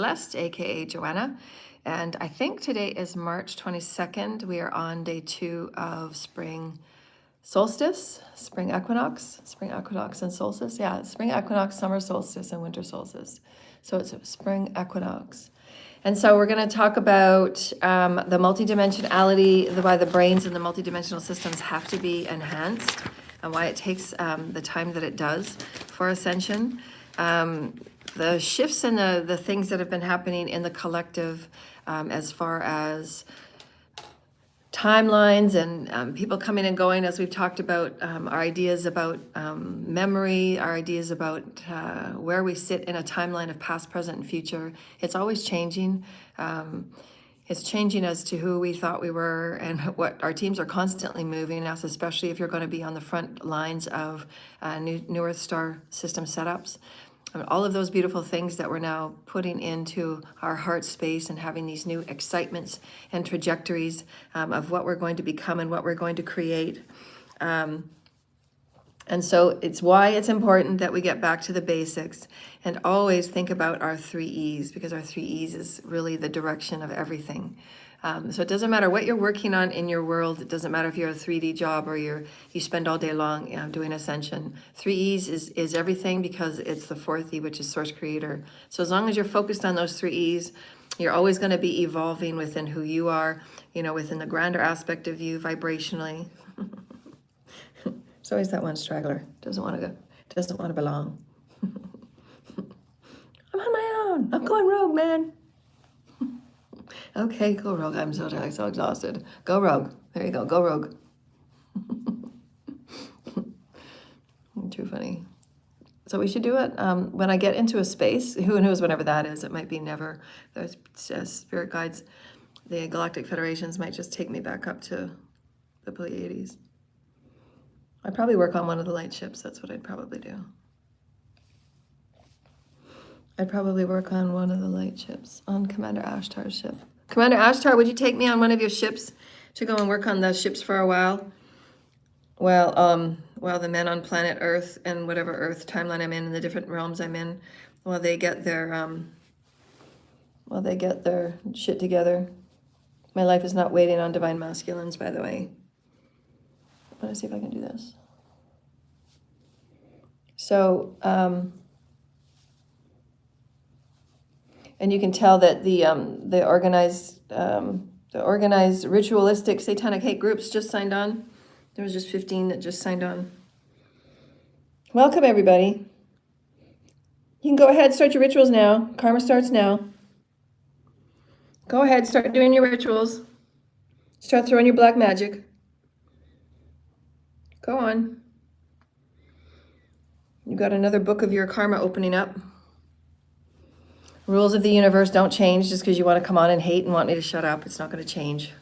Celeste, aka Joanna, and I think today is March 22nd. We are on day 2 of spring solstice, spring equinox and solstice. Yeah, spring equinox, summer solstice, and winter solstice. So it's a spring equinox. And so we're going to talk about the multidimensionality, why the brains and the multidimensional systems have to be enhanced, and why it takes the time that it does for ascension. The shifts and the things that have been happening in the collective as far as timelines and people coming and going, as we've talked about, our ideas about memory, our ideas about where we sit in a timeline of past, present, and future. It's always changing. It's changing as to who we thought we were, and what our teams are constantly moving us, especially if you're going to be on the front lines of new Earth Star system setups. All of those beautiful things that we're now putting into our heart space and having these new excitements and trajectories of what we're going to become and what we're going to create. And so it's why it's important that we get back to the basics and always think about our 3 E's, because our 3 E's is really the direction of everything. So it doesn't matter what you're working on in your world. It doesn't matter if you're a 3D job or you spend all day long doing ascension. 3 E's is everything, because it's the 4th E, which is source creator. So as long as you're focused on those 3 E's, you're always going to be evolving within who you are, within the grander aspect of you vibrationally. There's always that one straggler, doesn't want to belong. I'm on my own. I'm going rogue, man. Okay, go rogue. I'm so exhausted. Go rogue. There you go. Go rogue. Too funny. So we should do it when I get into a space. Who knows, whenever that is. It might be never. Those spirit guides, the Galactic Federations might just take me back up to the Pleiades. I'd probably work on one of the light ships. That's what I'd probably do. I'd probably work on one of the light ships, on Commander Ashtar's ship. Commander Ashtar, would you take me on one of your ships to go and work on those ships for a while? While the men on planet Earth and whatever Earth timeline I'm in and the different realms I'm in, while they get their shit together. My life is not waiting on divine masculines, by the way. I want to see if I can do this. So, and you can tell that the organized ritualistic satanic hate groups just signed on. There was just 15 that just signed on. Welcome, everybody. You can go ahead, start your rituals now. Karma starts now. Go ahead, start doing your rituals. Start throwing your black magic. Go on. You got another book of your karma opening up. Rules of the universe don't change just because you want to come on and hate and want me to shut up. It's not going to change.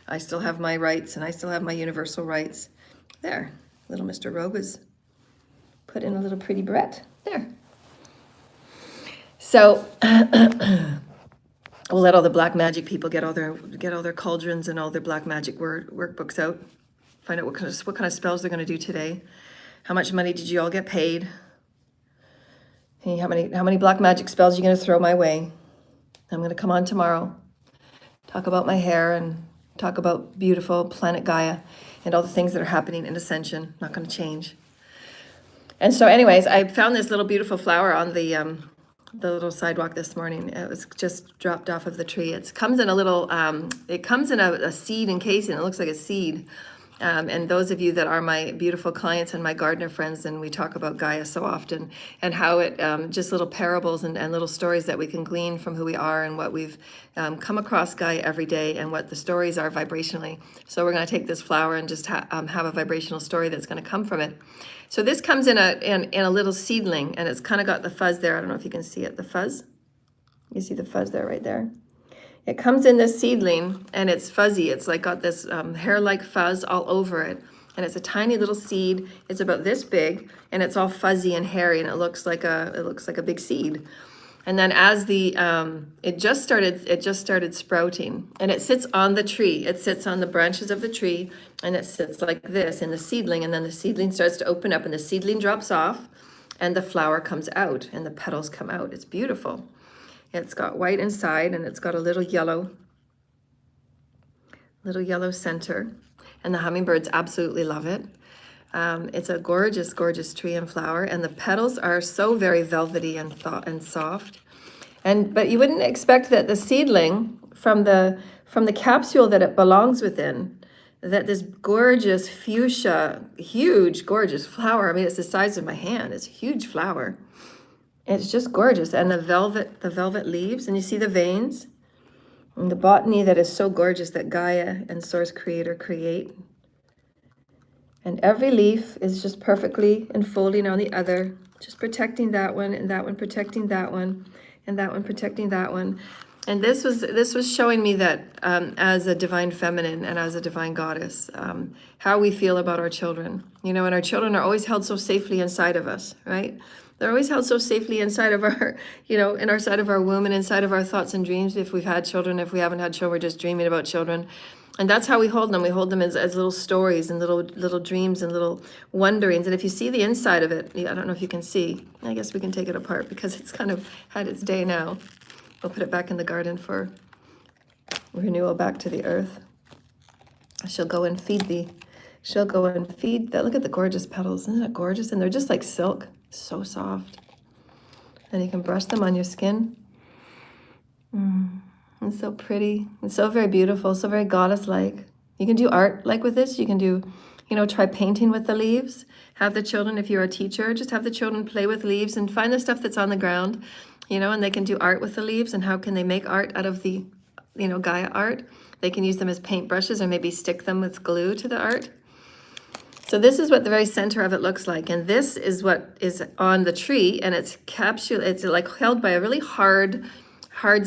I still have my rights, and I still have my universal rights. There, little Mr. Rogue is put in a little pretty Brett. There. So we'll let all the black magic people get all their cauldrons and all their black magic workbooks out. Find out what kind of spells they're going to do today. How much money did you all get paid? Hey, how many black magic spells are you going to throw my way? I'm going to come on tomorrow, talk about my hair and talk about beautiful planet Gaia and all the things that are happening in Ascension. Not going to change. And so anyways, I found this little beautiful flower on the little sidewalk this morning. It was just dropped off of the tree. It comes in a little, it comes in a seed encasing. It looks like a seed. And those of you that are my beautiful clients and my gardener friends, and we talk about Gaia so often, and how it just little parables and little stories that we can glean from who we are and what we've come across Gaia every day and what the stories are vibrationally. So we're going to take this flower and just have a vibrational story that's going to come from it. So this comes in a little seedling, and it's kind of got the fuzz there. I don't know if you can see it, the fuzz. You see the fuzz there, right there. It comes in this seedling, and it's fuzzy. It's like got this hair-like fuzz all over it, and it's a tiny little seed. It's about this big, and it's all fuzzy and hairy, and it looks like a big seed. And then as it just started sprouting, and it sits on the tree. It sits on the branches of the tree, and it sits like this in the seedling, and then the seedling starts to open up, and the seedling drops off, and the flower comes out, and the petals come out. It's beautiful. It's got white inside, and it's got a little yellow center. And the hummingbirds absolutely love it. It's a gorgeous, gorgeous tree and flower, and the petals are so very velvety and soft. But you wouldn't expect that the seedling from the capsule that it belongs within, that this gorgeous fuchsia, huge, gorgeous flower. I mean, it's the size of my hand. It's a huge flower. It's just gorgeous, and the velvet leaves, and you see the veins, and the botany that is so gorgeous that Gaia and Source Creator create. And every leaf is just perfectly enfolding on the other, just protecting that one, and that one protecting that one, and that one protecting that one. And this was showing me that as a divine feminine and as a divine goddess, how we feel about our children. You know, and our children are always held so safely inside of us, right? They're always held so safely inside of our, in our side of our womb and inside of our thoughts and dreams. If we've had children, if we haven't had children, we're just dreaming about children. And that's how we hold them. We hold them as little stories and little dreams and little wonderings. And if you see the inside of it, I don't know if you can see. I guess we can take it apart because it's kind of had its day now. We'll put it back in the garden for renewal back to the earth. She'll go and feed that. Look at the gorgeous petals. Isn't that gorgeous? And they're just like silk, so soft. And you can brush them on your skin. It's so pretty. It's so very beautiful, so very goddess-like. You can do art like with this. You can do, try painting with the leaves. Have the children, if you're a teacher, just have the children play with leaves and find the stuff that's on the ground, and they can do art with the leaves. And how can they make art out of the, Gaia art? They can use them as paintbrushes or maybe stick them with glue to the art. So this is what the very center of it looks like. And this is what is on the tree, and it's like held by a really hard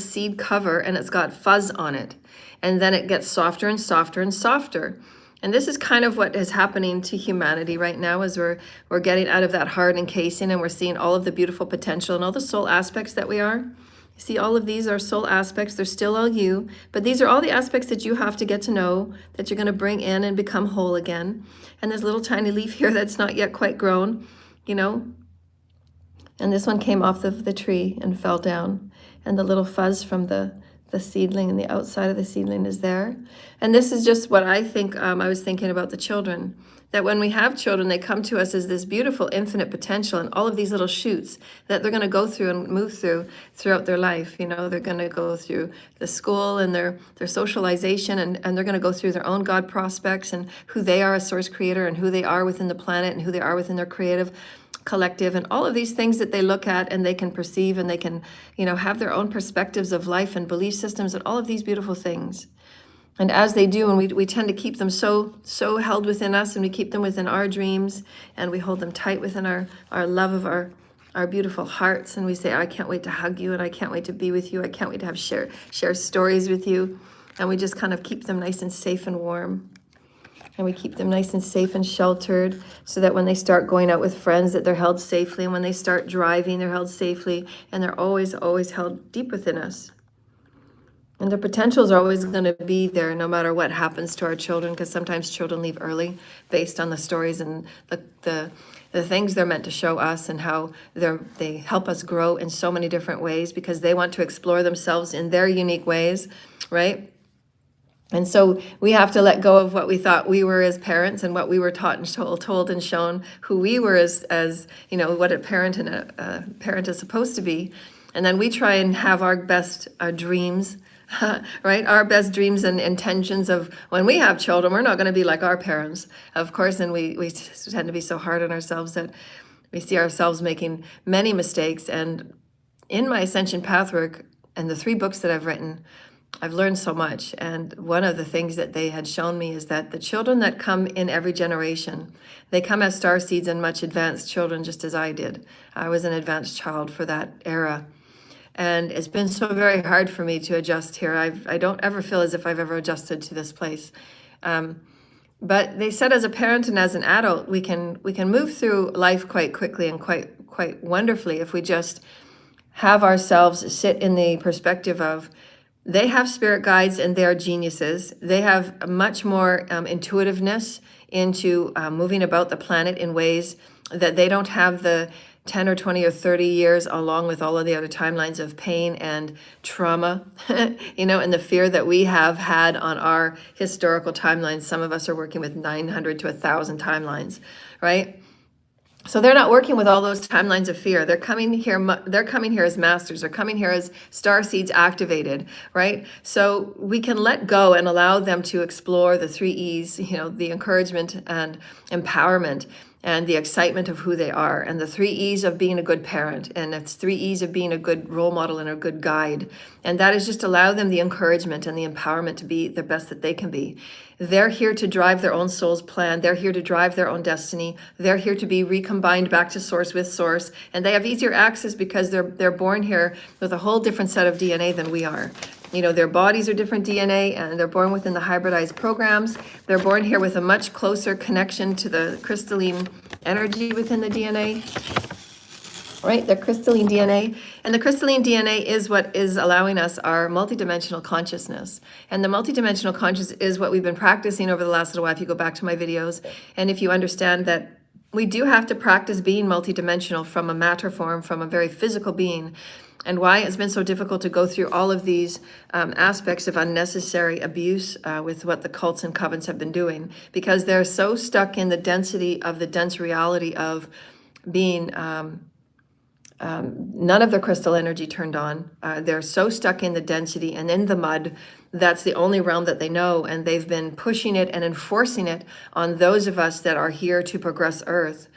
seed cover, and it's got fuzz on it. And then it gets softer and softer and softer. And this is kind of what is happening to humanity right now as we're getting out of that hard encasing, and we're seeing all of the beautiful potential and all the soul aspects that we are. You see, all of these are soul aspects. They're still all you, but these are all the aspects that you have to get to know, that you're going to bring in and become whole again. And this little tiny leaf here that's not yet quite grown, and this one came off the tree and fell down. And the little fuzz from the seedling and the outside of the seedling is there. And this is just what I think, I was thinking about the children, that when we have children, they come to us as this beautiful infinite potential and all of these little shoots that they're going to go through and move throughout their life. They're going to go through the school and their socialization, and they're going to go through their own God prospects and who they are as Source Creator and who they are within the planet and who they are within their creative collective, and all of these things that they look at and they can perceive, and they can, have their own perspectives of life and belief systems and all of these beautiful things. And as they do, and we tend to keep them so held within us, and we keep them within our dreams, and we hold them tight within our love of our beautiful hearts, and we say, I can't wait to hug you, and I can't wait to be with you, I can't wait to share stories with you. And we just kind of keep them nice and safe and warm. And we keep them nice and safe and sheltered, so that when they start going out with friends, that they're held safely. And when they start driving, they're held safely. And they're always, always held deep within us. And their potentials are always going to be there no matter what happens to our children, because sometimes children leave early based on the stories and the things they're meant to show us, and how they help us grow in so many different ways, because they want to explore themselves in their unique ways, right? And so we have to let go of what we thought we were as parents, and what we were taught and told and shown who we were as what a parent and a parent is supposed to be. And then we try and have our best dreams, right? Our best dreams and intentions of when we have children. We're not going to be like our parents, of course. And we tend to be so hard on ourselves that we see ourselves making many mistakes. And in my Ascension pathwork and the 3 books that I've written, I've learned so much. And one of the things that they had shown me is that the children that come in every generation, they come as star seeds and much advanced children, just as I did. I was an advanced child for that era. And it's been so very hard for me to adjust here. I don't ever feel as if I've ever adjusted to this place. But they said as a parent and as an adult, we can move through life quite quickly and quite wonderfully if we just have ourselves sit in the perspective of, they have spirit guides and they are geniuses. They have much more intuitiveness into moving about the planet in ways that they don't have the 10 or 20 or 30 years, along with all of the other timelines of pain and trauma, and the fear that we have had on our historical timelines. Some of us are working with 900 to 1,000 timelines, right? So they're not working with all those timelines of fear. They're coming here. They're coming here as masters. They're coming here as star seeds activated, right? So we can let go and allow them to explore the 3 E's. The encouragement and empowerment and the excitement of who they are, and the 3 E's of being a good parent, and it's 3 E's of being a good role model and a good guide. And that is just allow them the encouragement and the empowerment to be the best that they can be. They're here to drive their own soul's plan. They're here to drive their own destiny. They're here to be recombined back to source with source. And they have easier access because they're born here with a whole different set of DNA than we are. Their bodies are different DNA, and they're born within the hybridized programs. They're born here with a much closer connection to the crystalline energy within the DNA, right? The crystalline DNA. And the crystalline DNA is what is allowing us our multidimensional consciousness. And the multidimensional consciousness is what we've been practicing over the last little while, if you go back to my videos. And if you understand that we do have to practice being multidimensional from a matter form, from a very physical being, and why it's been so difficult to go through all of these aspects of unnecessary abuse with what the cults and covens have been doing, because they're so stuck in the density of the dense reality of being none of the crystal energy turned on. They're so stuck in the density and in the mud. That's the only realm that they know, and they've been pushing it and enforcing it on those of us that are here to progress Earth.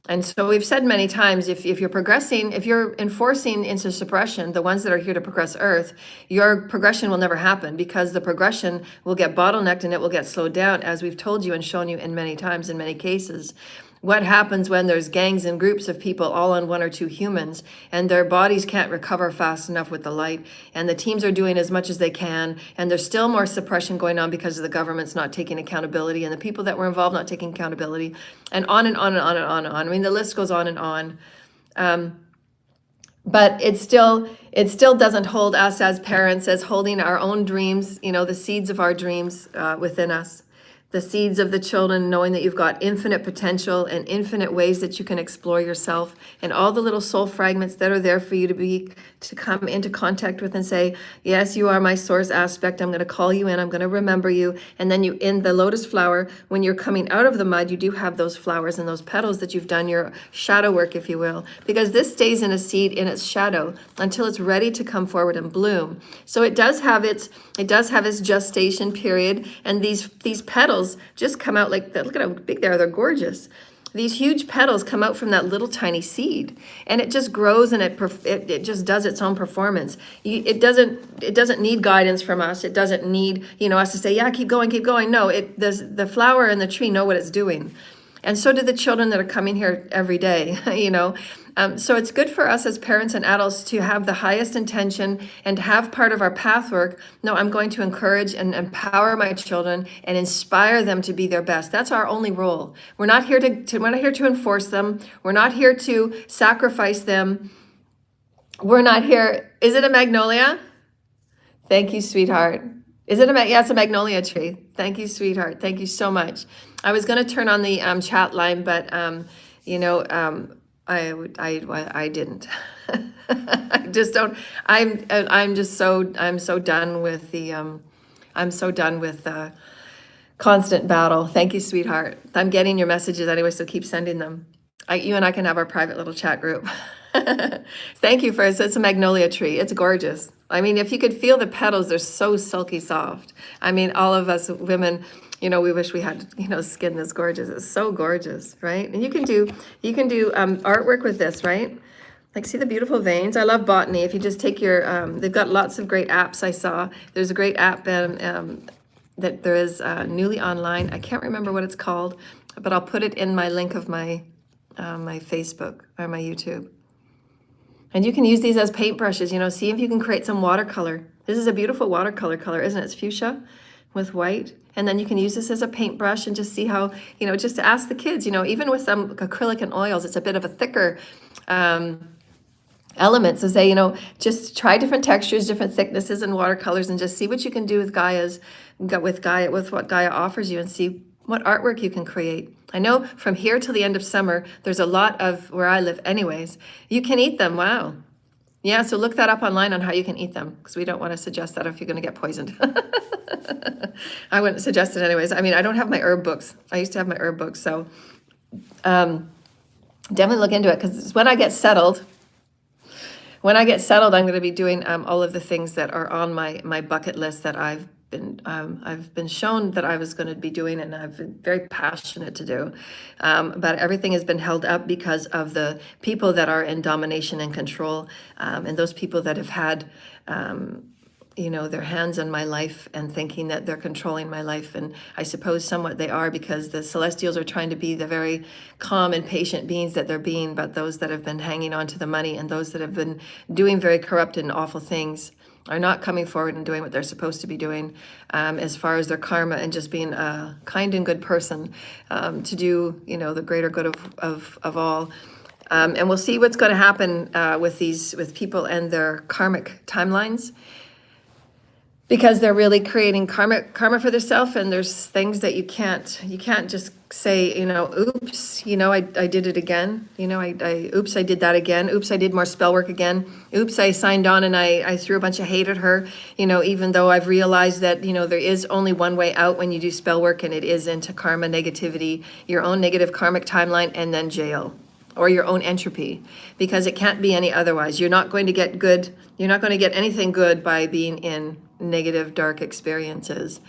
And so we've said many times, if you're progressing, if you're enforcing into suppression, the ones that are here to progress Earth, your progression will never happen, because the progression will get bottlenecked and it will get slowed down, as we've told you and shown you in many times, in many cases. What happens when there's gangs and groups of people all on 1 or 2 humans, and their bodies can't recover fast enough with the light, and the teams are doing as much as they can, and there's still more suppression going on because the government's not taking accountability, and the people that were involved not taking accountability, and on and on and on and on and on. I mean, the list goes on and on. But it still doesn't hold us as parents as holding our own dreams, the seeds of our dreams within us. The seeds of the children, knowing that you've got infinite potential and infinite ways that you can explore yourself, and all the little soul fragments that are there for you to come into contact with and say, yes, you are my source aspect. I'm going to call you in. I'm going to remember you. And then you, in the lotus flower, when you're coming out of the mud, you do have those flowers and those petals that you've done your shadow work, if you will, because this stays in a seed in its shadow until it's ready to come forward and bloom. So it does have its gestation period, and these petals just come out like that. Look at how big they are. They're gorgeous. These huge petals come out from that little tiny seed, and it just grows, and it just does its own performance. It doesn't need guidance from us. It doesn't need us to say, yeah, keep going, keep going. No, the flower and the tree know what it's doing. And so do the children that are coming here every day, So it's good for us as parents and adults to have the highest intention and have part of our path work. No, I'm going to encourage and empower my children and inspire them to be their best. That's our only role. We're not here we're not here to enforce them. We're not here to sacrifice them. We're not here. Is it a magnolia? Thank you, sweetheart. Is it yeah, it's a magnolia tree. Thank you, sweetheart. Thank you so much. I was going to turn on the chat line, but I didn't. I just don't. I'm so done with the constant battle. Thank you, sweetheart. I'm getting your messages anyway, so keep sending them. You and I can have our private little chat group. Thank you for it. It's a magnolia tree. It's gorgeous. I mean, if you could feel the petals, they're so silky soft. I mean, all of us women, we wish we had, skin this gorgeous. It's so gorgeous, right? And you can do artwork with this, right? Like, see the beautiful veins? I love botany. If you just take your, they've got lots of great apps I saw. There's a great app that there is newly online. I can't remember what it's called, but I'll put it in my link of my my Facebook or my YouTube. And you can use these as paintbrushes, see if you can create some watercolor. This is a beautiful watercolor color, isn't it? It's fuchsia with white. And then you can use this as a paintbrush and just see how, just to ask the kids, even with some acrylic and oils, it's a bit of a thicker element. So say, just try different textures, different thicknesses and watercolors, and just see what you can do with what Gaia offers you, and see what artwork you can create. I know from here till the end of summer, there's a lot of, where I live anyways, you can eat them. Wow. Yeah, so look that up online on how you can eat them, because we don't want to suggest that if you're going to get poisoned. I wouldn't suggest it anyways. I mean, I don't have my herb books. I used to have my herb books, so definitely look into it, because when I get settled, I'm going to be doing all of the things that are on my bucket list that I've been shown that I was going to be doing, and I've been very passionate to do. But everything has been held up because of the people that are in domination and control, and those people that have had, their hands on my life and thinking that they're controlling my life. And I suppose somewhat they are, because the Celestials are trying to be the very calm and patient beings that they're being, but those that have been hanging on to the money and those that have been doing very corrupt and awful things are not coming forward and doing what they're supposed to be doing, as far as their karma and just being a kind and good person, to do, the greater good of all. And we'll see what's going to happen with people and their karmic timelines, because they're really creating karma for themselves, and there's things that you can't just say, oops, I did it again, oops, I did that again, oops, I did more spell work again, oops, I signed on and I threw a bunch of hate at her, even though I've realized that, there is only one way out when you do spell work, and it is into karma, negativity, your own negative karmic timeline, and then jail, or your own entropy, because it can't be any otherwise. You're not going to get anything good by being in negative, dark experiences.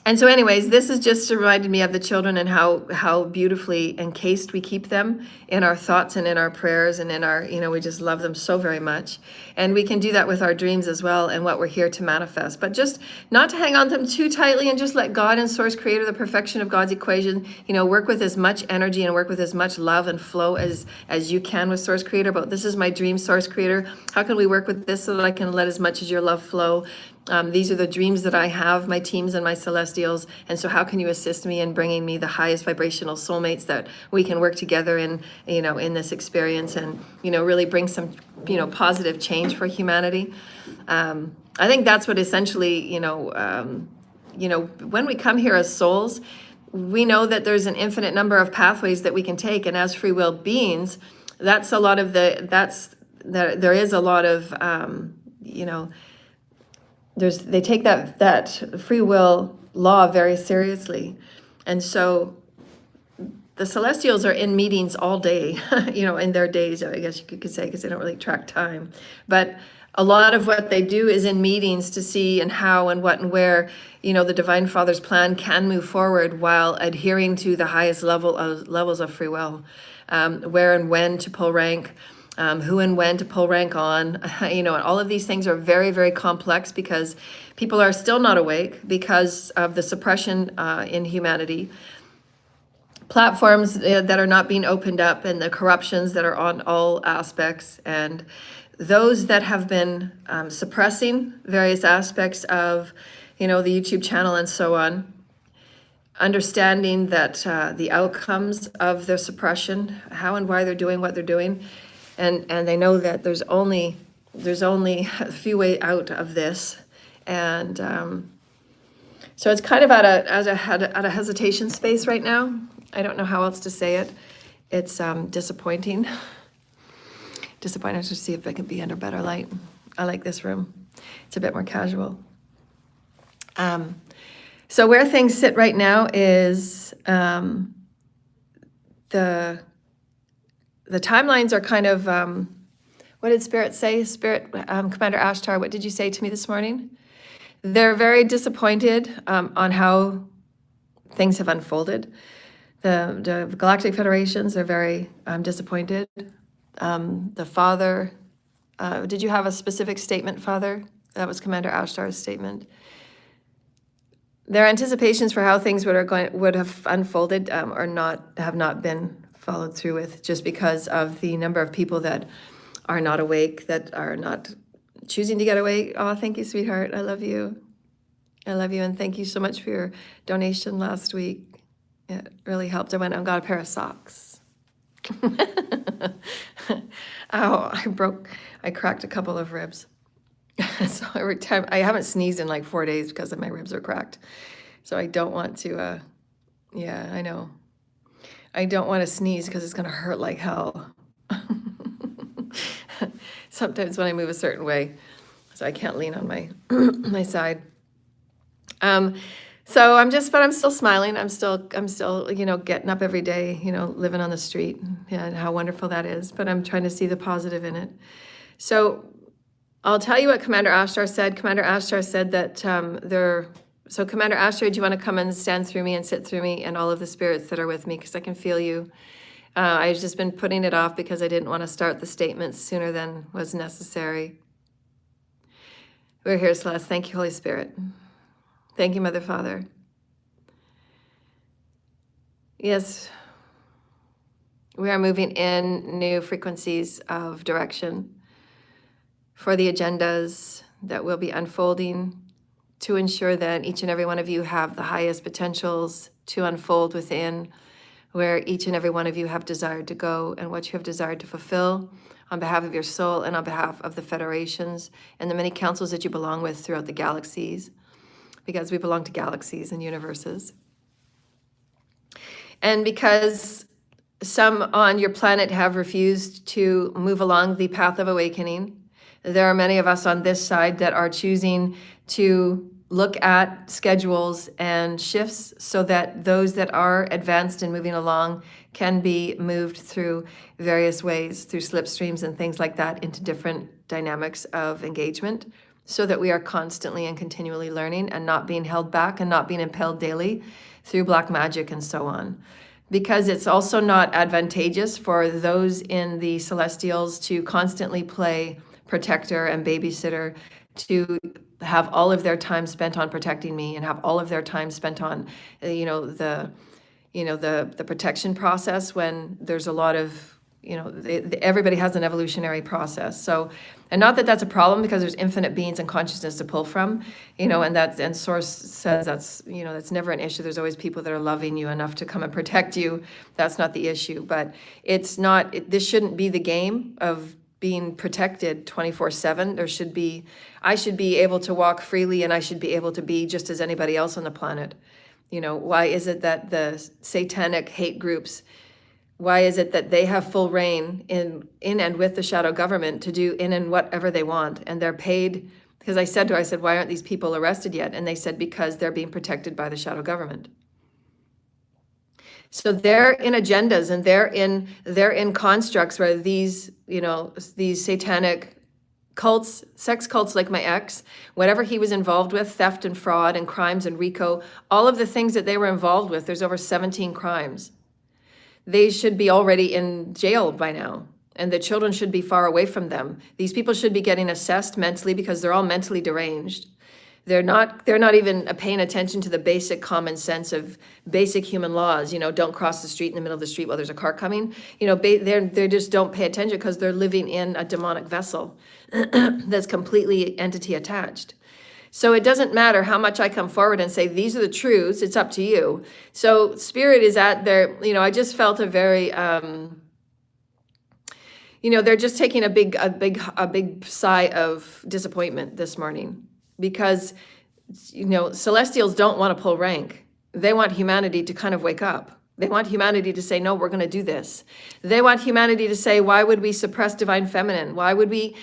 And so anyways, this has just reminded me of the children and how beautifully encased we keep them in our thoughts and in our prayers and in our, we just love them so very much. And we can do that with our dreams as well, and what we're here to manifest. But just not to hang on to them too tightly, and just let God and Source Creator, the perfection of God's equation, work with as much energy and work with as much love and flow as you can with Source Creator. But this is my dream, Source Creator. How can we work with this so that I can let as much as your love flow? These are the dreams that I have, my teams and my Celestials. And so how can you assist me in bringing me the highest vibrational soulmates that we can work together in, in this experience, and, really bring some, positive change for humanity. I think that's what essentially, when we come here as souls, we know that there's an infinite number of pathways that we can take. And as free will beings, there is a lot of, they take that free will law very seriously. And so the Celestials are in meetings all day, in their days, I guess you could say, because they don't really track time. But a lot of what they do is in meetings to see and how and what and where, the Divine Father's plan can move forward while adhering to the highest levels of free will, where and when to pull rank, who and when to pull rank on, and all of these things are very, very complex, because people are still not awake because of the suppression in humanity, platforms that are not being opened up, and the corruptions that are on all aspects, and those that have been suppressing various aspects of, the YouTube channel and so on, understanding that the outcomes of their suppression, how and why they're doing what they're doing, and they know that there's only a few ways out of this, and so it's kind of at a hesitation space right now. I don't know how else to say it. It's disappointing. Disappointed to see if it can be under better light. I like this room. It's a bit more casual. So where things sit right now is the timelines are kind of, what did Spirit say? Spirit, Commander Ashtar, what did you say to me this morning? They're very disappointed on how things have unfolded. The Galactic Federations are very disappointed. The Father, did you have a specific statement, Father? That was Commander Ashtar's statement. Their anticipations for how things would have unfolded have not been followed through with, just because of the number of people that are not awake, that are not choosing to get awake. Oh, thank you, sweetheart. I love you. I love you, and thank you so much for your donation last week. It really helped. I went and got a pair of socks. Oh, I cracked a couple of ribs. So every time, I haven't sneezed in like 4 days because my ribs are cracked. So I don't want to Yeah, I know. I don't want to sneeze because it's going to hurt like hell. Sometimes when I move a certain way, so I can't lean on my my side. So but I'm still smiling. I'm still, getting up every day, living on the street, and how wonderful that is. But I'm trying to see the positive in it. So I'll tell you what Commander Ashtar said. Commander Ashtar said that so Commander Ashtar, do you want to come and stand through me and sit through me and all of the spirits that are with me? Because I can feel you. I've just been putting it off because I didn't want to start the statements sooner than was necessary. We're here, Celeste. Thank you, Holy Spirit. Thank you, Mother Father. Yes, we are moving in new frequencies of direction for the agendas that will be unfolding to ensure that each and every one of you have the highest potentials to unfold within where each and every one of you have desired to go and what you have desired to fulfill on behalf of your soul and on behalf of the federations and the many councils that you belong with throughout the galaxies, because we belong to galaxies and universes. And because some on your planet have refused to move along the path of awakening, there are many of us on this side that are choosing to look at schedules and shifts so that those that are advanced and moving along can be moved through various ways, through slipstreams and things like that, into different dynamics of engagement, so that we are constantly and continually learning and not being held back and not being impelled daily through black magic and so on. Because it's also not advantageous for those in the celestials to constantly play protector and babysitter, to have all of their time spent on protecting me and have all of their time spent on, the protection process, when there's a lot of, everybody has an evolutionary process. So, and not that that's a problem, because there's infinite beings and consciousness to pull from, and Source says that's never an issue. There's always people that are loving you enough to come and protect you. That's not the issue, but this shouldn't be the game of being protected 24/7. I should be able to walk freely, and I should be able to be just as anybody else on the planet. Why is it that the satanic hate groups, why is it that they have full reign in and with the shadow government to do in and whatever they want, and they're paid? Because I said, why aren't these people arrested yet? And they said, because they're being protected by the shadow government. So they're in agendas, and they're in constructs where these satanic cults, sex cults like my ex, whatever he was involved with, theft and fraud and crimes and RICO, all of the things that they were involved with, there's over 17 crimes. They should be already in jail by now, and the children should be far away from them. These people should be getting assessed mentally, because they're all mentally deranged. They're not even paying attention to the basic common sense of basic human laws. Don't cross the street in the middle of the street while there's a car coming. They just don't pay attention, because they're living in a demonic vessel that's completely entity attached. So it doesn't matter how much I come forward and say, these are the truths, it's up to you. So Spirit is at their, I just felt a very, they're just taking a big sigh of disappointment this morning, because, Celestials don't want to pull rank. They want humanity to kind of wake up. They want humanity to say, no, we're going to do this. They want humanity to say, why would we suppress divine feminine? Why would we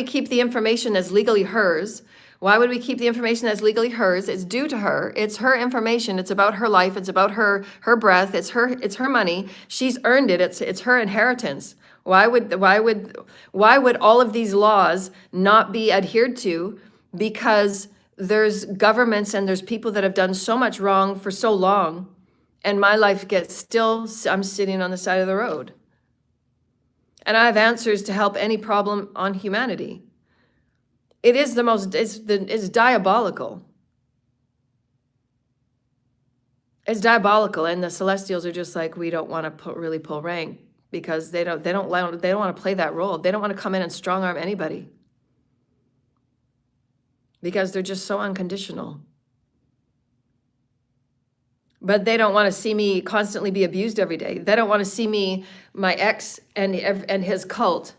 keep the information that's legally hers? Why would we keep the information that's legally hers? It's due to her. It's her information. It's about her life. It's about her breath. It's her money. She's earned it. It's her inheritance. Why would all of these laws not be adhered to? Because there's governments and there's people that have done so much wrong for so long, and my life I'm sitting on the side of the road. And I have answers to help any problem on humanity. It is it's diabolical. It's diabolical, and the Celestials are just like, we don't want to really pull rank, because they don't want to play that role. They don't want to come in and strong arm anybody, because they're just so unconditional. But they don't want to see me constantly be abused every day. They don't want to see my ex and his cult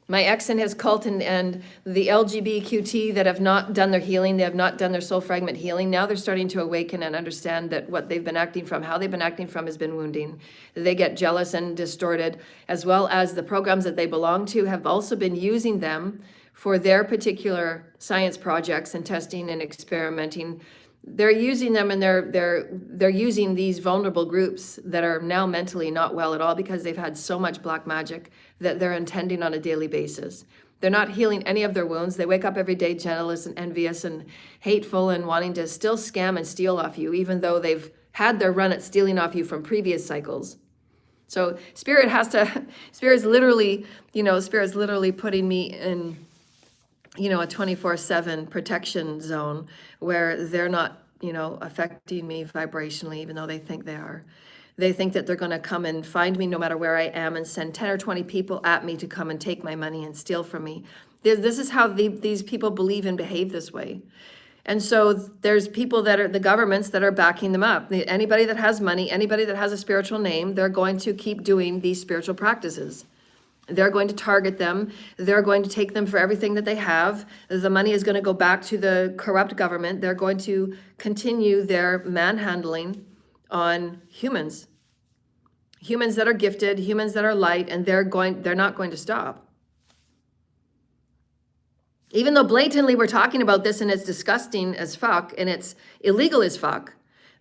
My ex and his cult and the LGBTQT that have not done their healing, they have not done their soul fragment healing. Now they're starting to awaken and understand that what they've been acting from, how they've been acting from has been wounding. They get jealous and distorted, as well as the programs that they belong to have also been using them for their particular science projects and testing and experimenting. They're using them, and they're using these vulnerable groups that are now mentally not well at all because they've had so much black magic that they're intending on a daily basis. They're not healing any of their wounds. They wake up every day jealous and envious and hateful and wanting to still scam and steal off you, even though they've had their run at stealing off you from previous cycles. So Spirit's literally putting me in, a 24/7 protection zone where they're not, affecting me vibrationally, even though they think they are. They think that they're going to come and find me no matter where I am and send 10 or 20 people at me to come and take my money and steal from me. This is how these people believe and behave this way. And so there's people that are the governments that are backing them up. Anybody that has money, anybody that has a spiritual name, they're going to keep doing these spiritual practices. They're going to target them. They're going to take them for everything that they have. The money is going to go back to the corrupt government. They're going to continue their manhandling on humans that are gifted, humans that are light, and they're not going to stop. Even though blatantly we're talking about this and it's disgusting as fuck and it's illegal as fuck,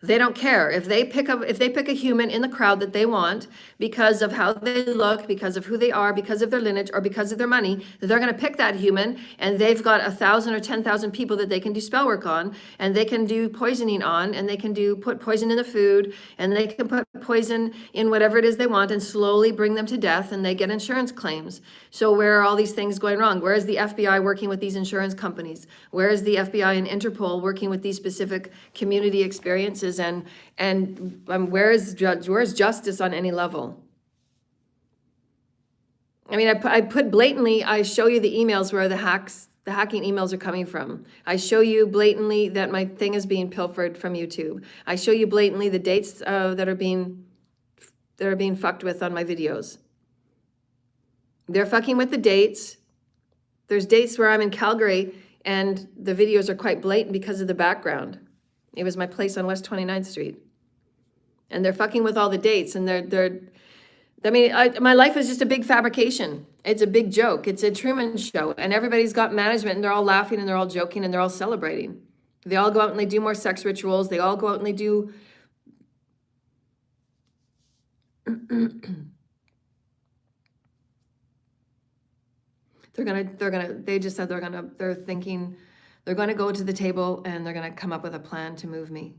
they don't care. If they pick a human in the crowd that they want because of how they look, because of who they are, because of their lineage, or because of their money, they're going to pick that human, and they've got 1,000 or 10,000 people that they can do spell work on, and they can do poisoning on, and they can put poison in the food, and they can put poison in whatever it is they want and slowly bring them to death, and they get insurance claims. So where are all these things going wrong? Where is the FBI working with these insurance companies? Where is the FBI and Interpol working with these specific community experiences? And where is justice on any level? I mean, I put blatantly, I show you the emails where the hacking emails are coming from. I show you blatantly that my thing is being pilfered from YouTube. I show you blatantly the dates that are being fucked with on my videos. They're fucking with the dates. There's dates where I'm in Calgary and the videos are quite blatant because of the background. It was my place on West 29th Street. And they're fucking with all the dates, and my life is just a big fabrication. It's a big joke. It's a Truman Show, and everybody's got management, and they're all laughing, and they're all joking, and they're all celebrating. They all go out and they do more sex rituals. They all go out and they do... They're going to go to the table and they're going to come up with a plan to move me.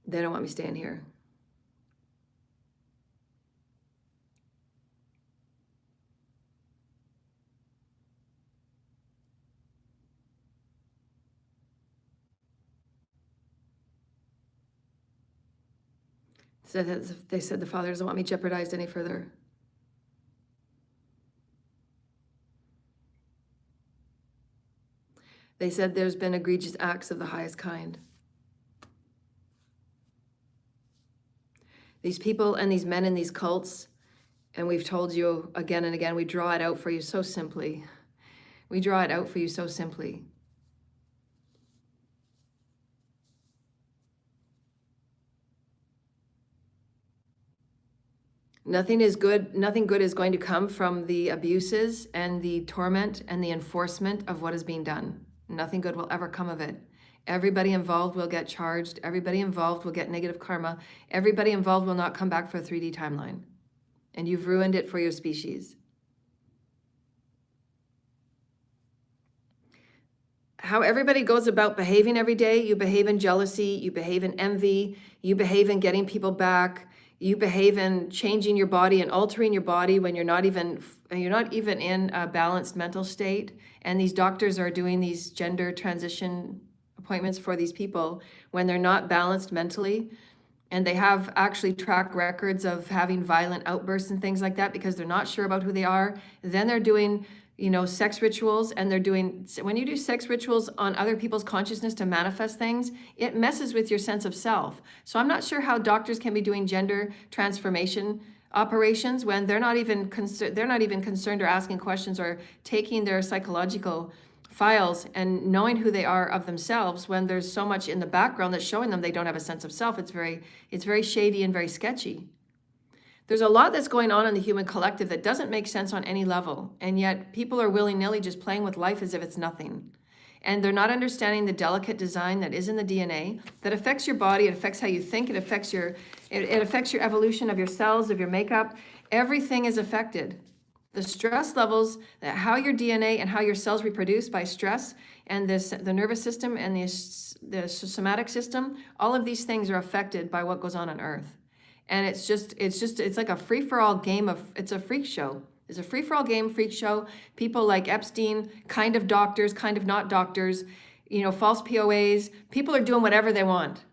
They don't want me staying here. So they said the Father doesn't want me jeopardized any further. They said there's been egregious acts of the highest kind. These people and these men in these cults, and we've told you again and again, we draw it out for you so simply. We draw it out for you so simply. Nothing good is going to come from the abuses and the torment and the enforcement of what is being done. Nothing good will ever come of it. Everybody involved will get charged. Everybody involved will get negative karma. Everybody involved will not come back for a 3D timeline. And you've ruined it for your species. How everybody goes about behaving every day, you behave in jealousy, you behave in envy, you behave in getting people back, you behave in changing your body and altering your body when you're not even in a balanced mental state. And these doctors are doing these gender transition appointments for these people when they're not balanced mentally. And they have actually track records of having violent outbursts and things like that because they're not sure about who they are. Then they're doing, sex rituals, and when you do sex rituals on other people's consciousness to manifest things, it messes with your sense of self. So I'm not sure how doctors can be doing gender transformation operations when they're not even concerned or asking questions or taking their psychological files and knowing who they are of themselves, when there's so much in the background that's showing them they don't have a sense of self. It's very shady and very sketchy. There's a lot that's going on in the human collective that doesn't make sense on any level, and yet people are willy-nilly just playing with life as if it's nothing. And they're not understanding the delicate design that is in the DNA that affects your body, it affects how you think, it affects your evolution of your cells, of your makeup. Everything is affected. The stress levels, how your DNA and how your cells reproduce by stress, and the nervous system and the somatic system, all of these things are affected by what goes on Earth. And it's like a free-for-all game it's a freak show. It's a free-for-all game, freak show. People like Epstein, kind of doctors, kind of not doctors, false POAs. People are doing whatever they want.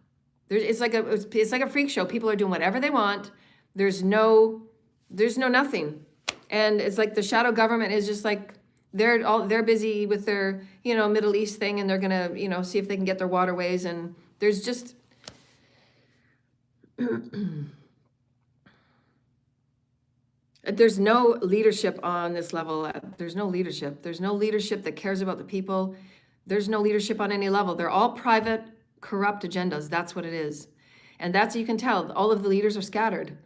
It's like a freak show. People are doing whatever they want. There's no nothing. And it's like the shadow government is just like, they're busy with their, Middle East thing, and they're gonna, see if they can get their waterways. And there's just, there's no leadership on this level. There's no leadership. There's no leadership that cares about the people. There's no leadership on any level. They're all private, corrupt agendas. That's what it is. And you can tell, all of the leaders are scattered.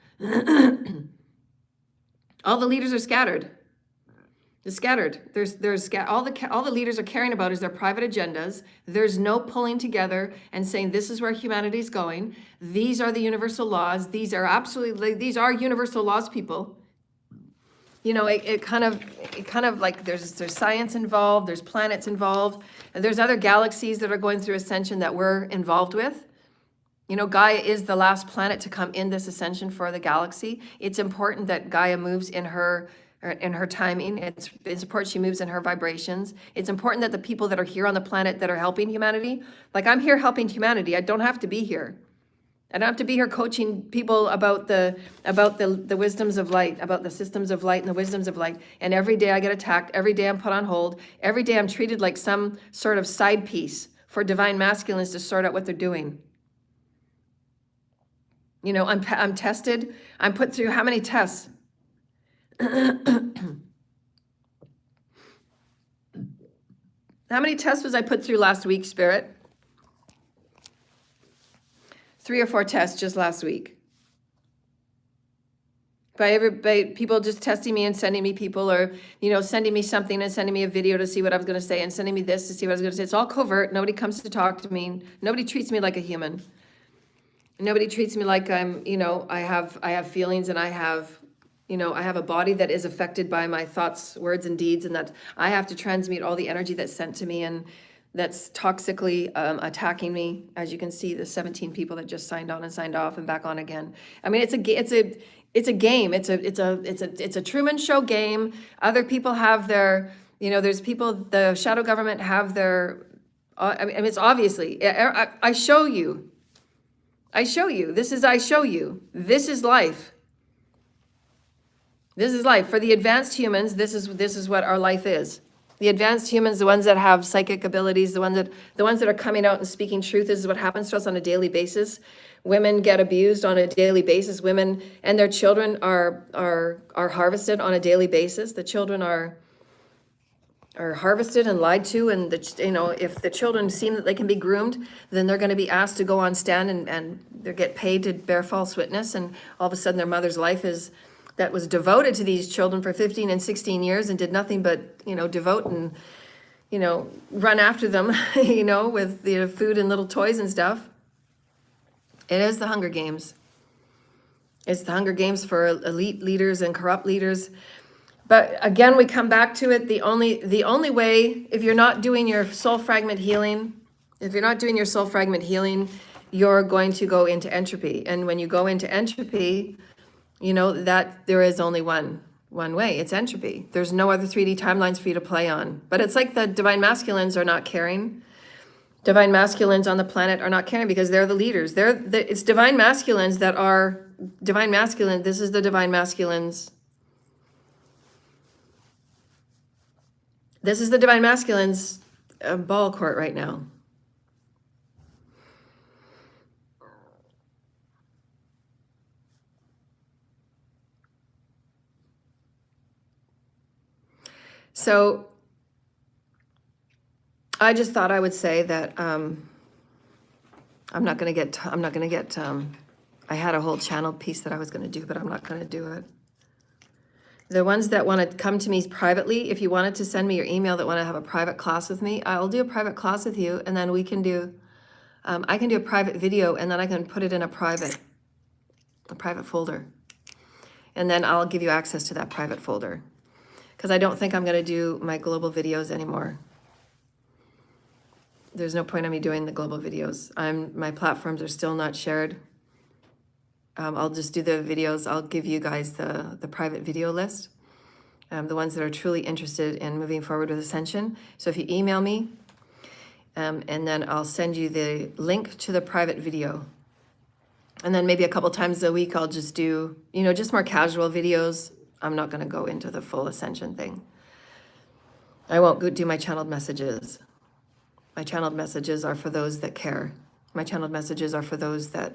All the leaders are scattered. They're scattered. All the leaders are caring about is their private agendas. There's no pulling together and saying, this is where humanity is going. These are the universal laws. These are universal laws, people. It kind of like there's science involved, there's planets involved, and there's other galaxies that are going through ascension that we're involved with. Gaia is the last planet to come in this ascension for the galaxy. It's important that Gaia moves in her timing. It's important she moves in her vibrations. It's important that the people that are here on the planet that are helping humanity, like I'm here helping humanity. I don't have to be here. I don't have to be here coaching people about the wisdoms of light, about the systems of light and the wisdoms of light. And every day I get attacked. Every day I'm put on hold. Every day I'm treated like some sort of side piece for divine masculines to sort out what they're doing. I'm tested. I'm put through how many tests? How many tests was I put through last week, Spirit? 3 or 4 tests just last week. By people just testing me and sending me people, or sending me something and sending me a video to see what I was going to say, and sending me this to see what I was going to say. It's all covert. Nobody comes to talk to me. Nobody treats me like a human. Nobody treats me like I'm, I have feelings, and I have a body that is affected by my thoughts, words, and deeds, and that I have to transmute all the energy that's sent to me and that's toxically attacking me. As you can see, the 17 people that just signed on and signed off and back on again. I mean, it's a game. It's a Truman Show game. Other people have their, there's people. The shadow government have their. I mean, it's obviously. I show you. I show you. I show you. This is life. This is life. For the advanced humans, this is what our life is. The advanced humans, the ones that have psychic abilities, the ones that are coming out and speaking truth, this is what happens to us on a daily basis. Women get abused on a daily basis. Women and their children are harvested on a daily basis. The children are harvested and lied to, and if the children seem that they can be groomed, then they're going to be asked to go on stand and they get paid to bear false witness, and all of a sudden their mother's life that was devoted to these children for 15 and 16 years and did nothing but devote and run after them with the food and little toys and stuff. It is the Hunger Games. It's the Hunger Games for elite leaders and corrupt leaders. But again, we come back to it. The only way, if you're not doing your soul fragment healing, you're going to go into entropy. And when you go into entropy, that there is only one way. It's entropy. There's no other 3D timelines for you to play on. But it's like the divine masculines are not caring. Divine masculines on the planet are not caring because they're the leaders. It's divine masculines that are divine masculine. This is the divine masculines. This is the divine masculines ball court right now. So I just thought I would say that I'm not going to get, I had a whole channel piece that I was going to do, but I'm not going to do it. The ones that want to come to me privately, if you wanted to send me your email that want to have a private class with me, I'll do a private class with you, and then we can do, I can do a private video, and then I can put it in a private folder. And then I'll give you access to that private folder. Because I don't think I'm going to do my global videos anymore. There's no point in me doing the global videos. My platforms are still not shared. I'll just do the videos. I'll give you guys the private video list, the ones that are truly interested in moving forward with Ascension. So if you email me, and then I'll send you the link to the private video. And then maybe a couple times a week, I'll just do, just more casual videos. I'm not going to go into the full Ascension thing. I won't do my channeled messages. My channeled messages are for those that care. My channeled messages are for those that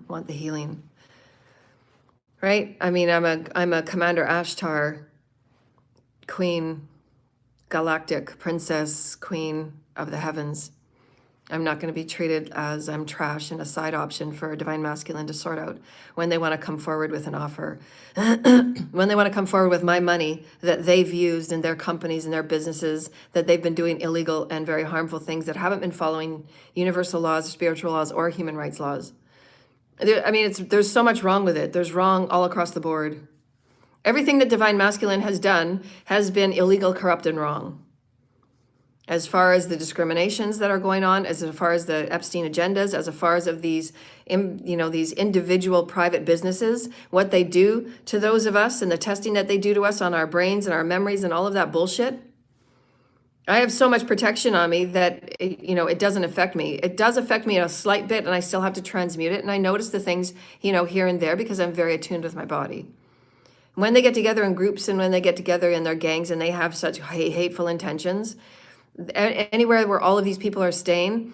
want the healing. Right? I mean, I'm a Commander Ashtar, Queen, Galactic, Princess, Queen of the Heavens. I'm not going to be treated as I'm trash and a side option for a divine masculine to sort out when they want to come forward with an offer. When they want to come forward with my money that they've used in their companies and their businesses, that they've been doing illegal and very harmful things that haven't been following universal laws, spiritual laws, or human rights laws. There's so much wrong with it. There's wrong all across the board. Everything that divine masculine has done has been illegal, corrupt, and wrong. As far as the discriminations that are going on, as far as the Epstein agendas, as far as of these, these individual private businesses, what they do to those of us and the testing that they do to us on our brains and our memories and all of that bullshit. I have so much protection on me that, it doesn't affect me. It does affect me a slight bit, and I still have to transmute it. And I notice the things, here and there, because I'm very attuned with my body. When they get together in groups and when they get together in their gangs and they have such hateful intentions, anywhere where all of these people are staying,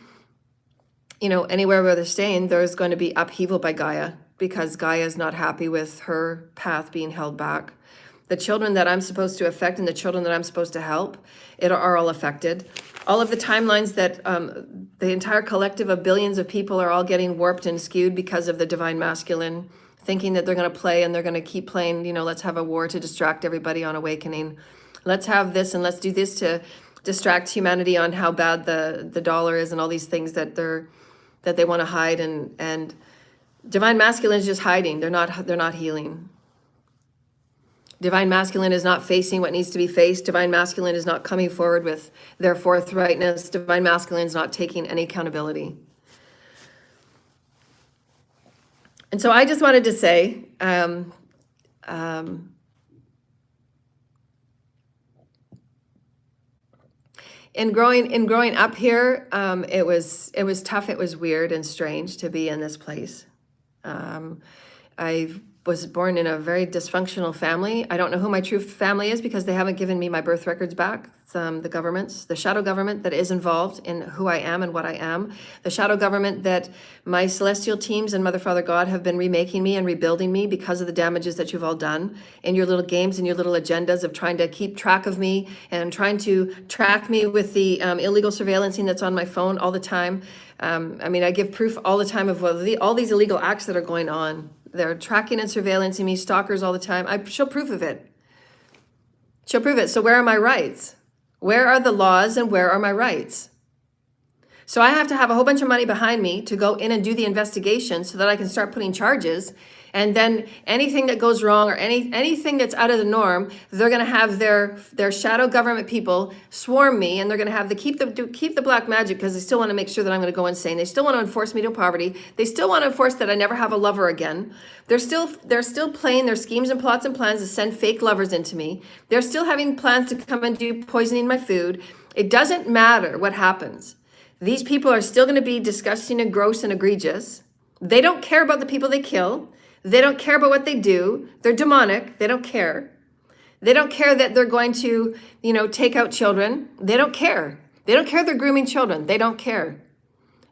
anywhere where they're staying, there's going to be upheaval by Gaia, because Gaia is not happy with her path being held back. The children that I'm supposed to affect and the children that I'm supposed to help, are all affected. All of the timelines that the entire collective of billions of people are all getting warped and skewed because of the divine masculine, thinking that they're going to play and they're going to keep playing, let's have a war to distract everybody on awakening. Let's have this and let's do this to distract humanity on how bad the dollar is and all these things that they want to hide, and divine masculine is just hiding. They're not healing. Divine masculine is not facing what needs to be faced. Divine masculine is not coming forward with their forthrightness. Divine masculine is not taking any accountability. And so I just wanted to say, in growing up here, it was tough. It was weird and strange to be in this place. I was born in a very dysfunctional family. I don't know who my true family is because they haven't given me my birth records back. The shadow government that is involved in who I am and what I am. The shadow government that my celestial teams and Mother, Father, God have been remaking me and rebuilding me because of the damages that you've all done in your little games and your little agendas of trying to keep track of me and trying to track me with the illegal surveillancing that's on my phone all the time. I give proof all the time of all these illegal acts that are going on. They're tracking and surveillancing me, stalkers all the time. I show proof of it. Show proof of it. So where are my rights? Where are the laws and where are my rights? So I have to have a whole bunch of money behind me to go in and do the investigation so that I can start putting charges. And then anything that goes wrong or anything that's out of the norm, they're going to have their shadow government people swarm me, and they're going to have keep the black magic because they still want to make sure that I'm going to go insane. They still want to enforce me to poverty. They still want to enforce that I never have a lover again. They're still playing their schemes and plots and plans to send fake lovers into me. They're still having plans to come and do poisoning my food. It doesn't matter what happens. These people are still going to be disgusting and gross and egregious. They don't care about the people they kill. They don't care about what they do. They're demonic. They don't care. They don't care that they're going to, take out children. They don't care. They don't care they're grooming children. They don't care.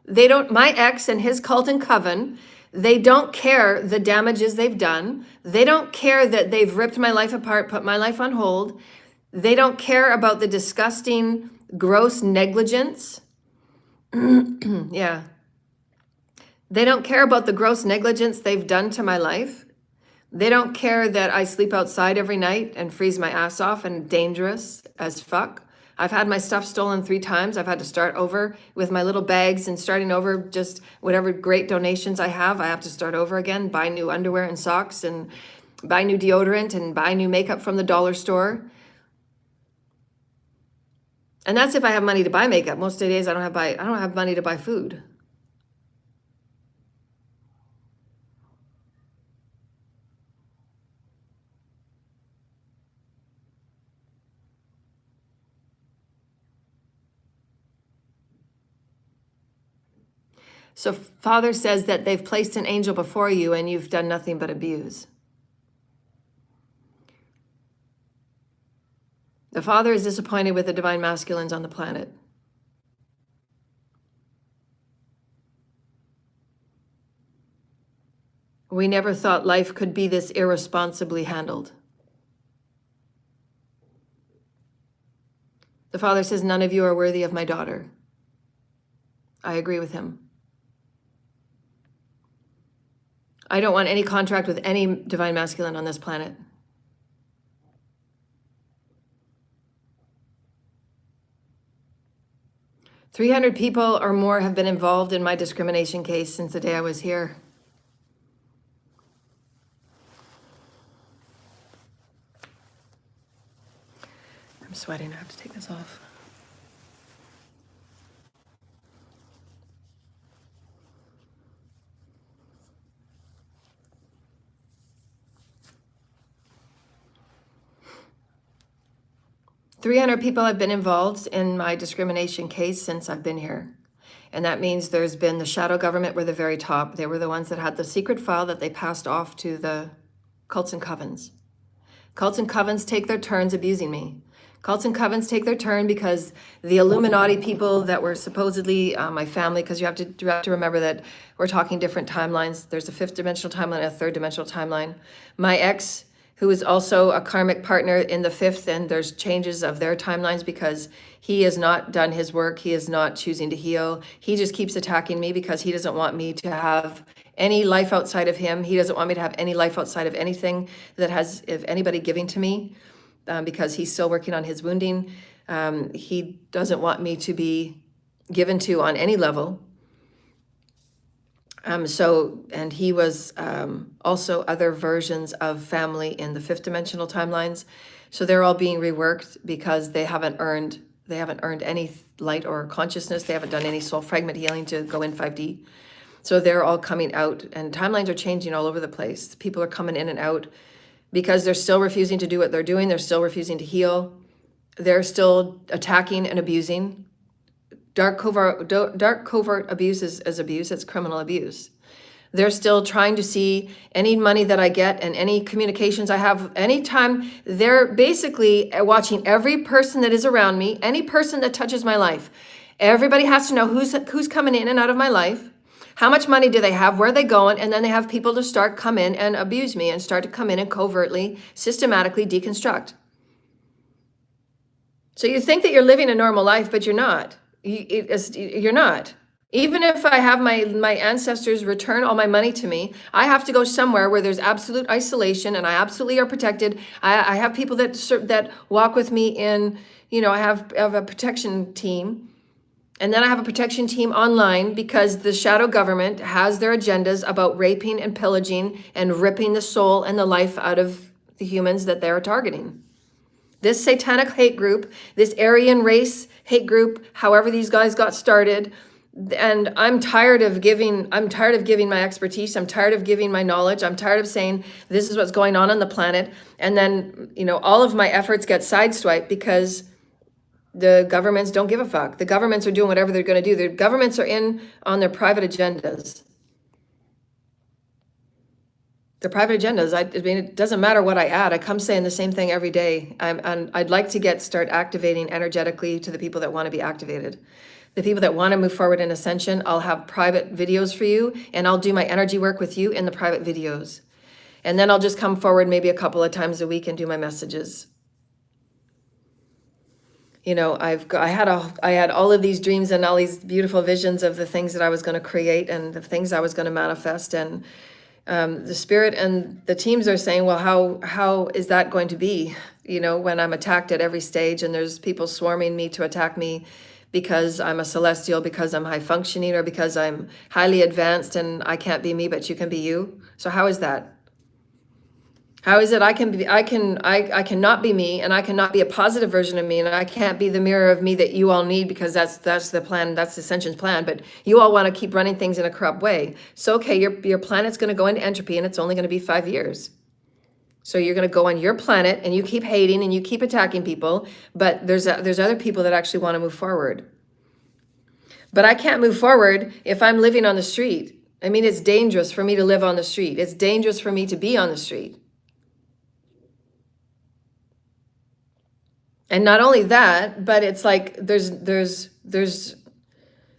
My ex and his cult and coven, they don't care the damages they've done. They don't care that they've ripped my life apart, put my life on hold. They don't care about the disgusting, gross negligence. Yeah. They don't care about the gross negligence they've done to my life. They don't care that I sleep outside every night and freeze my ass off and dangerous as fuck. I've had my stuff stolen 3 times. I've had to start over with my little bags and starting over just whatever great donations I have to start over again, buy new underwear and socks and buy new deodorant and buy new makeup from the dollar store. And that's if I have money to buy makeup. Most days I don't have money to buy food. So Father says that they've placed an angel before you and you've done nothing but abuse. The Father is disappointed with the divine masculines on the planet. We never thought life could be this irresponsibly handled. The Father says, none of you are worthy of my daughter. I agree with him. I don't want any contract with any divine masculine on this planet. "300 people or more have been involved in my discrimination case since the day I was here. I'm sweating, I have to take this off. "300 people have been involved in my discrimination case since I've been here. And that means there's been the shadow government were the very top. They were the ones that had the secret file that they passed off to the cults and covens. Cults and covens take their turns abusing me. Cults and covens take their turn because the Illuminati people that were supposedly my family, because you have to remember that we're talking different timelines. There's a 5th dimensional timeline and a 3rd dimensional timeline. My ex, who is also a karmic partner in the 5th, and there's changes of their timelines because he has not done his work. He is not choosing to heal. He just keeps attacking me because he doesn't want me to have any life outside of him. He doesn't want me to have any life outside of anything that has, if anybody giving to me, because he's still working on his wounding. He doesn't want me to be given to on any level. And he was also other versions of family in the 5th dimensional timelines. So they're all being reworked because they haven't earned any light or consciousness. They haven't done any soul fragment healing to go in 5D. So they're all coming out, and timelines are changing all over the place. People are coming in and out because they're still refusing to do what they're doing. They're still refusing to heal. They're still attacking and abusing. Dark covert abuse is abuse. It's criminal abuse. They're still trying to see any money that I get and any communications I have. Anytime, they're basically watching every person that is around me, any person that touches my life. Everybody has to know who's coming in and out of my life, how much money do they have, where are they going, and then they have people to start come in and abuse me and start to come in and covertly, systematically deconstruct. So you think that you're living a normal life, but you're not. You're not. Even if I have my ancestors return all my money to me, I have to go somewhere where there's absolute isolation and I absolutely are protected. I have people that walk with me in, I have a protection team. And then I have a protection team online because the shadow government has their agendas about raping and pillaging and ripping the soul and the life out of the humans that they're targeting. This satanic hate group, this Aryan race hate group, however these guys got started, and I'm tired of giving my expertise. I'm tired of giving my knowledge. I'm tired of saying this is what's going on the planet. And then, all of my efforts get sideswiped because the governments don't give a fuck. The governments are doing whatever they're going to do. The governments are in on their private agendas. The private agendas, I mean, it doesn't matter what I add. I come saying the same thing every day. And I'd like to start activating energetically to the people that want to be activated. The people that want to move forward in Ascension, I'll have private videos for you, and I'll do my energy work with you in the private videos. And then I'll just come forward maybe a couple of times a week and do my messages. You know, I had all of these dreams and all these beautiful visions of the things that I was going to create and the things I was going to manifest. And the spirit and the teams are saying, well, how is that going to be? You know, when I'm attacked at every stage and there's people swarming me to attack me because I'm a celestial, because I'm high functioning, or because I'm highly advanced and I can't be me, but you can be you. So how is that? How is it I cannot be me, and I cannot be a positive version of me, and I can't be the mirror of me that you all need, because that's the plan, that's Ascension's plan, but you all want to keep running things in a corrupt way. So okay, your planet's going to go into entropy, and it's only going to be 5 years. So you're going to go on your planet and you keep hating and you keep attacking people, but there's other people that actually want to move forward. But I can't move forward if I'm living on the street. I mean, it's dangerous for me to live on the street. It's dangerous for me to be on the street. And not only that, but it's like there's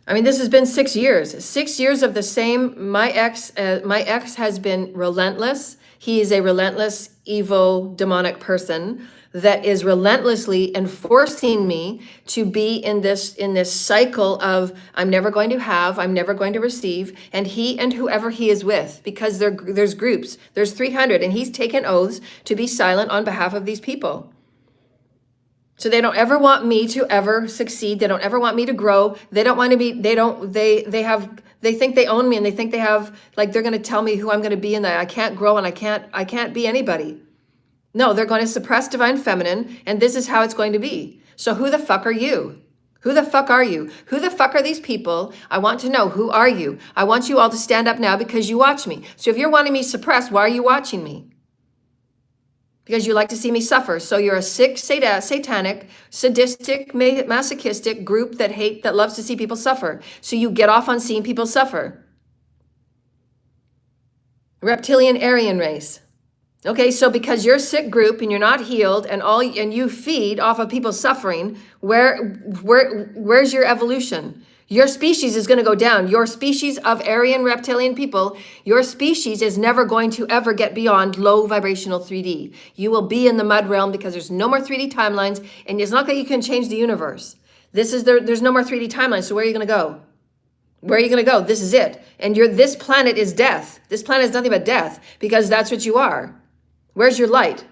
I mean, this has been 6 years. 6 years of the same. My ex has been relentless. He is a relentless, evil, demonic person that is relentlessly enforcing me to be in this cycle of I'm never going to have, I'm never going to receive, and he and whoever he is with, because there's groups, there's 300, and he's taken oaths to be silent on behalf of these people. So they don't ever want me to ever succeed. They don't ever want me to grow. They don't want to be, they think they own me, and they think they have, like, they're going to tell me who I'm going to be, and that I can't grow and I can't be anybody. No, they're going to suppress divine feminine, and this is how it's going to be. So who the fuck are you? Who the fuck are you? Who the fuck are these people? I want to know, who are you? I want you all to stand up now because you watch me. So if you're wanting me suppressed, why are you watching me? Because you like to see me suffer. So you're a sick, satanic, sadistic, masochistic group that loves to see people suffer. So you get off on seeing people suffer. Reptilian Aryan race. Okay, so because you're a sick group and you're not healed and you feed off of people suffering, where's your evolution? Your species is going to go down. Your species of Aryan reptilian people, your species is never going to ever get beyond low vibrational 3D. You will be in the mud realm because there's no more 3D timelines, and it's not that you can change the universe. There's no more 3D timelines, so where are you going to go? Where are you going to go? This is it. And this planet is death. This planet is nothing but death, because that's what you are. Where's your light?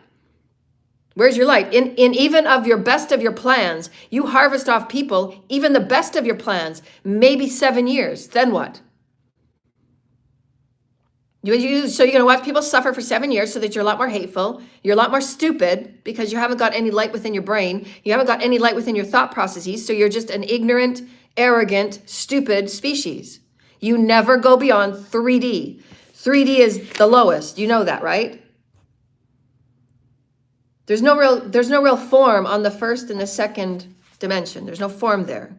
Where's your light? In even of your best of your plans, you harvest off people, even the best of your plans, maybe 7 years. Then what? So you're going to watch people suffer for 7 years so that you're a lot more hateful. You're a lot more stupid because you haven't got any light within your brain. You haven't got any light within your thought processes. So you're just an ignorant, arrogant, stupid species. You never go beyond 3D. 3D is the lowest. You know that, right? There's no real form on the first and the second dimension. There's no form there.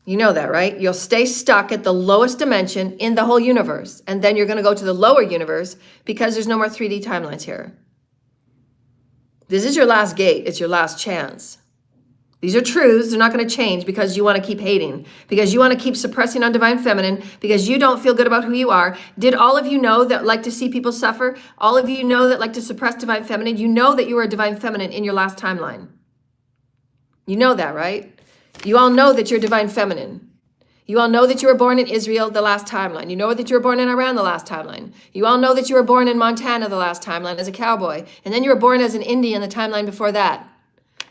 You know that, right? You'll stay stuck at the lowest dimension in the whole universe. And then you're going to go to the lower universe because there's no more 3D timelines here. This is your last gate. It's your last chance. These are truths. They're not going to change because you want to keep hating, because you want to keep suppressing on divine feminine, because you don't feel good about who you are. Did all of you know that like to see people suffer? All of you know that like to suppress divine feminine? You know that you were a divine feminine in your last timeline. You know that, right? You all know that you're divine feminine. You all know that you were born in Israel the last timeline. You know that you were born in Iran the last timeline. You all know that you were born in Montana the last timeline as a cowboy. And then you were born as an Indian the timeline before that.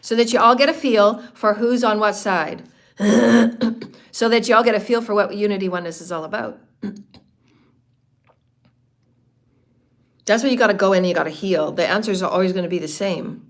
So that you all get a feel for who's on what side. So that you all get a feel for what unity oneness is all about. That's where you got to go in and you got to heal. The answers are always going to be the same.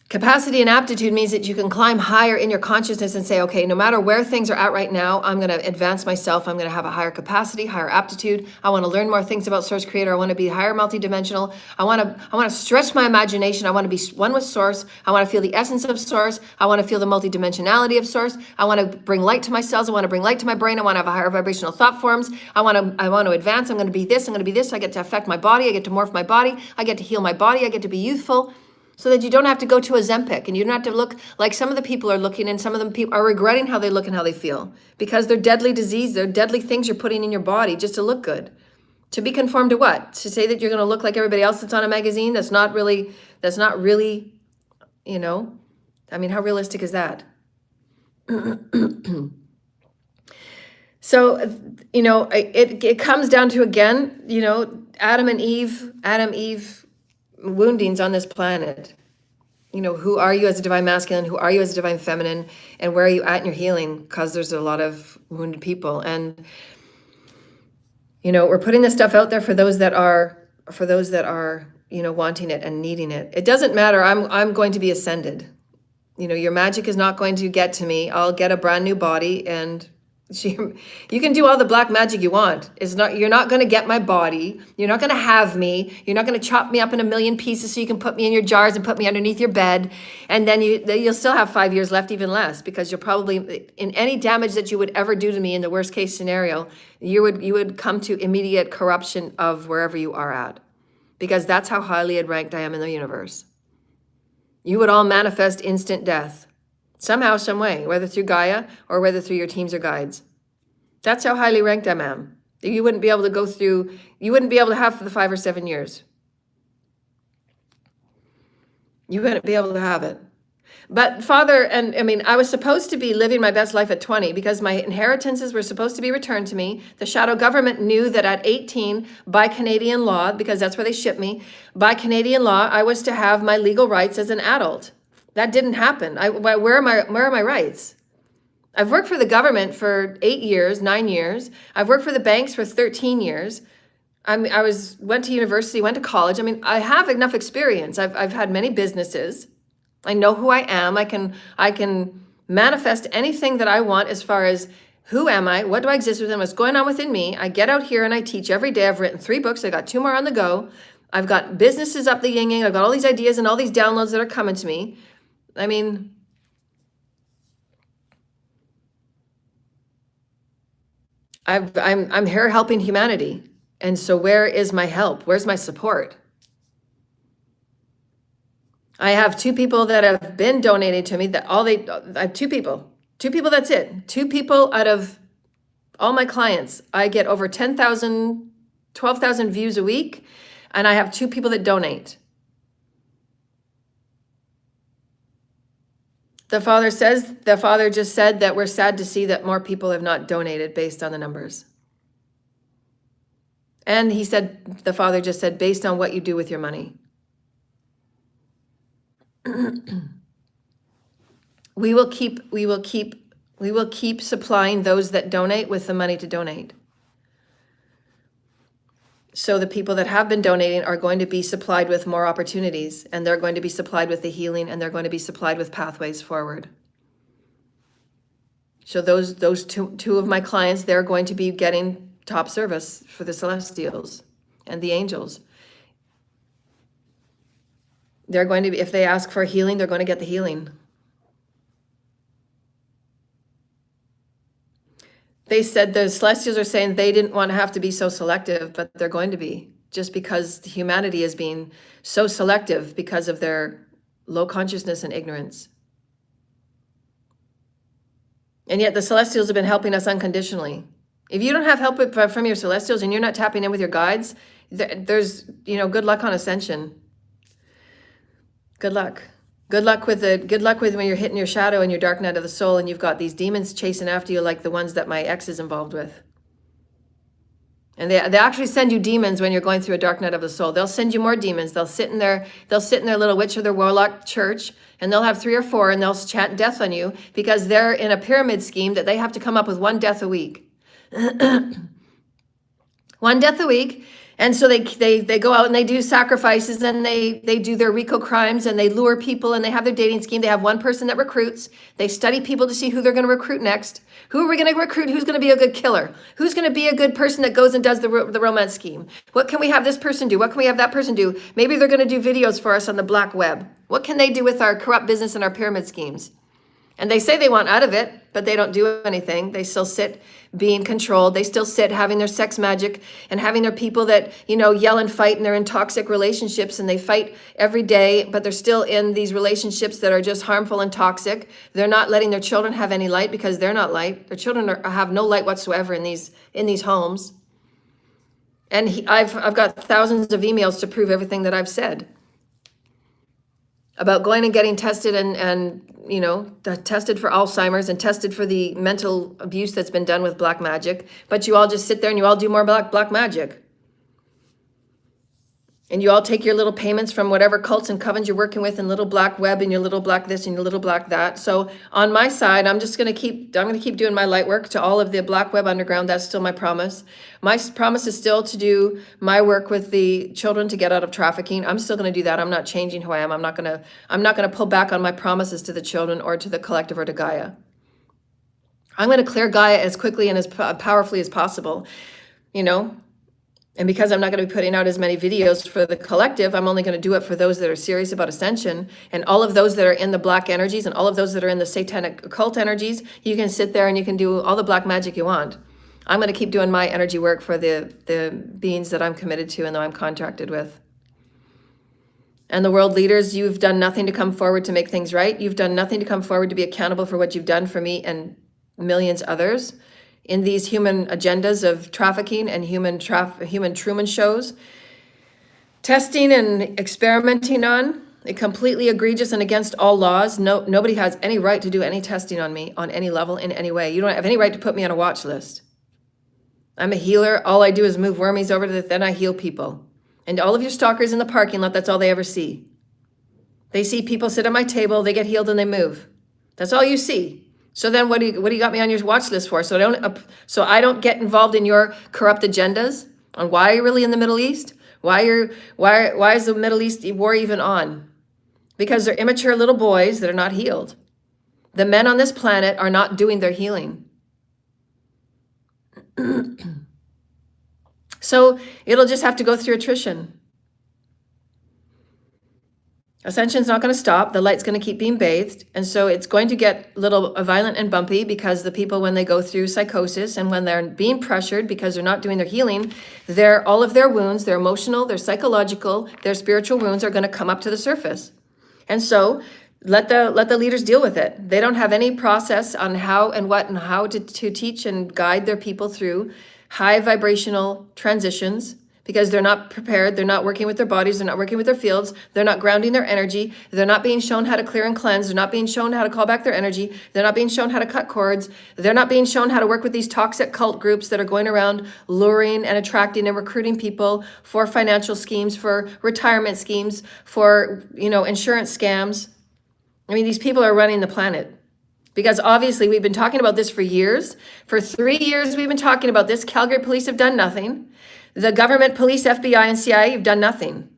Capacity and aptitude means that you can climb higher in your consciousness and say, okay, no matter where things are at right now, I'm going to advance myself. I'm going to have a higher capacity, higher aptitude. I want to learn more things about Source Creator. I want to be higher multidimensional. I want to stretch my imagination. I want to be one with Source. I want to feel the essence of Source. I want to feel the multidimensionality of Source. I want to bring light to my cells. I want to bring light to my brain. I want to have a higher vibrational thought forms. I want to advance. I'm going to be this. I'm going to be this. I get to affect my body. I get to morph my body. I get to heal my body. I get to be youthful. So that you don't have to go to Ozempic, and you don't have to look like some of the people are looking, and some of them people are regretting how they look and how they feel because they're deadly disease. They're deadly things you're putting in your body just to look good. To be conformed to what? To say that you're going to look like everybody else that's on a magazine? That's not really, you know, I mean, how realistic is that? So, you know, it comes down to, again, you know, Adam Eve woundings on this planet. You know, who are you as a divine masculine? Who are you as a divine feminine? And where are you at in your healing? Because there's a lot of wounded people. And, you know, we're putting this stuff out there for those that are, you know, wanting it and needing it. It doesn't matter. I'm going to be ascended. You know, your magic is not going to get to me. I'll get a brand new body, and you can do all the black magic you want. You're not going to get my body. You're not going to have me. You're not going to chop me up in a million pieces so you can put me in your jars and put me underneath your bed. And then you'll still have 5 years left, even less, because you'll probably, in any damage that you would ever do to me in the worst case scenario, you would come to immediate corruption of wherever you are at, because that's how highly ranked I am in the universe. You would all manifest instant death. Somehow, some way, whether through Gaia or whether through your teams or guides. That's how highly ranked I am. You wouldn't be able to go through, you wouldn't be able to have for the 5 or 7 years. You wouldn't be able to have it. But Father, and I mean, I was supposed to be living my best life at 20 because my inheritances were supposed to be returned to me. The shadow government knew that at 18, by Canadian law, because that's where they shipped me, by Canadian law, I was to have my legal rights as an adult. That didn't happen. Where are my rights? I've worked for the government for 8 years, 9 years. I've worked for the banks for 13 years. Went to university, went to college. I mean, I have enough experience. I've had many businesses. I know who I am. I can manifest anything that I want as far as who am I, what do I exist within, what's going on within me. I get out here and I teach every day. I've written 3 books. I got 2 more on the go. I've got businesses up the yin-yang. I've got all these ideas and all these downloads that are coming to me. I mean, I'm here helping humanity. And so where is my help? Where's my support? I have 2 people that have been donating to me I have 2 people. 2 people, that's it. 2 people out of all my clients. I get over 10,000, 12,000 views a week. And I have 2 people that donate. The Father just said that we're sad to see that more people have not donated based on the numbers. And the Father just said, based on what you do with your money. We will keep supplying those that donate with the money to donate. So the people that have been donating are going to be supplied with more opportunities, and they're going to be supplied with the healing, and they're going to be supplied with pathways forward. So those two of my clients, they're going to be getting top service for the Celestials and the angels. They're going to be, if they ask for healing, they're going to get the healing. They said the Celestials are saying they didn't want to have to be so selective, but they're going to be, just because humanity is being so selective because of their low consciousness and ignorance. And yet the Celestials have been helping us unconditionally. If you don't have help from your Celestials and you're not tapping in with your guides, there's, good luck on Ascension. Good luck. Good luck with when you're hitting your shadow and your dark night of the soul and you've got these demons chasing after you like the ones that my ex is involved with. And they actually send you demons when you're going through a dark night of the soul. They'll send you more demons. They'll sit in their little witch or their warlock church, and they'll have 3 or 4 and they'll chant death on you because they're in a pyramid scheme that they have to come up with 1 death a week. 1 death a week. And so they go out and they do sacrifices and they do their RICO crimes and they lure people and they have their dating scheme. They have 1 person that recruits. They study people to see who they're going to recruit next. Who are we going to recruit? Who's going to be a good killer? Who's going to be a good person that goes and does the romance scheme? What can we have this person do? What can we have that person do? Maybe they're going to do videos for us on the black web. What can they do with our corrupt business and our pyramid schemes? And they say they want out of it, but they don't do anything. They still sit being controlled. They still sit having their sex magic and having their people that, yell and fight, and they're in toxic relationships and they fight every day, but they're still in these relationships that are just harmful and toxic. They're not letting their children have any light because they're not light. Their children have no light whatsoever in these homes. And I've got thousands of emails to prove everything that I've said about going and getting tested and tested for Alzheimer's and tested for the mental abuse that's been done with black magic. But you all just sit there and you all do more black magic. And you all take your little payments from whatever cults and covens you're working with and little black web and your little black this and your little black that. So on my side, I'm going to keep doing my light work to all of the black web underground. That's still my promise. My promise is still to do my work with the children to get out of trafficking. I'm still going to do that. I'm not changing who I am. I'm not going to pull back on my promises to the children or to the collective or to Gaia. I'm going to clear Gaia as quickly and as powerfully as possible, And because I'm not going to be putting out as many videos for the collective, I'm only going to do it for those that are serious about ascension. And all of those that are in the black energies and all of those that are in the satanic occult energies, you can sit there and you can do all the black magic you want. I'm going to keep doing my energy work for the beings that I'm committed to and that I'm contracted with. And the world leaders, you've done nothing to come forward to make things right. You've done nothing to come forward to be accountable for what you've done for me and millions others. In these human agendas of trafficking and human Truman shows, testing and experimenting on, completely egregious and against all laws. Nobody has any right to do any testing on me on any level in any way. You don't have any right to put me on a watch list. I'm a healer. All I do is move wormies over to then I heal people. And all of your stalkers in the parking lot, that's all they ever see. They see people sit at my table, they get healed and they move. That's all you see. So then what do you got me on your watch list for? So I don't get involved in your corrupt agendas on why you're really in the Middle East? Why is the Middle East war even on? Because they're immature little boys that are not healed. The men on this planet are not doing their healing. So it'll just have to go through attrition. Ascension's not going to stop. The light's going to keep being bathed. And so it's going to get a little violent and bumpy because the people, when they go through psychosis and when they're being pressured because they're not doing their healing, all of their wounds, their emotional, their psychological, their spiritual wounds are going to come up to the surface. And so let the leaders deal with it. They don't have any process on how and what and how to teach and guide their people through high vibrational transitions. Because they're not prepared, they're not working with their bodies, they're not working with their fields, they're not grounding their energy, they're not being shown how to clear and cleanse, they're not being shown how to call back their energy, they're not being shown how to cut cords, they're not being shown how to work with these toxic cult groups that are going around luring and attracting and recruiting people for financial schemes, for retirement schemes, for insurance scams. I mean, these people are running the planet. Because obviously we've been talking about this for years. For 3 years we've been talking about this. Calgary police have done nothing. The government, police, FBI, and CIA have done nothing.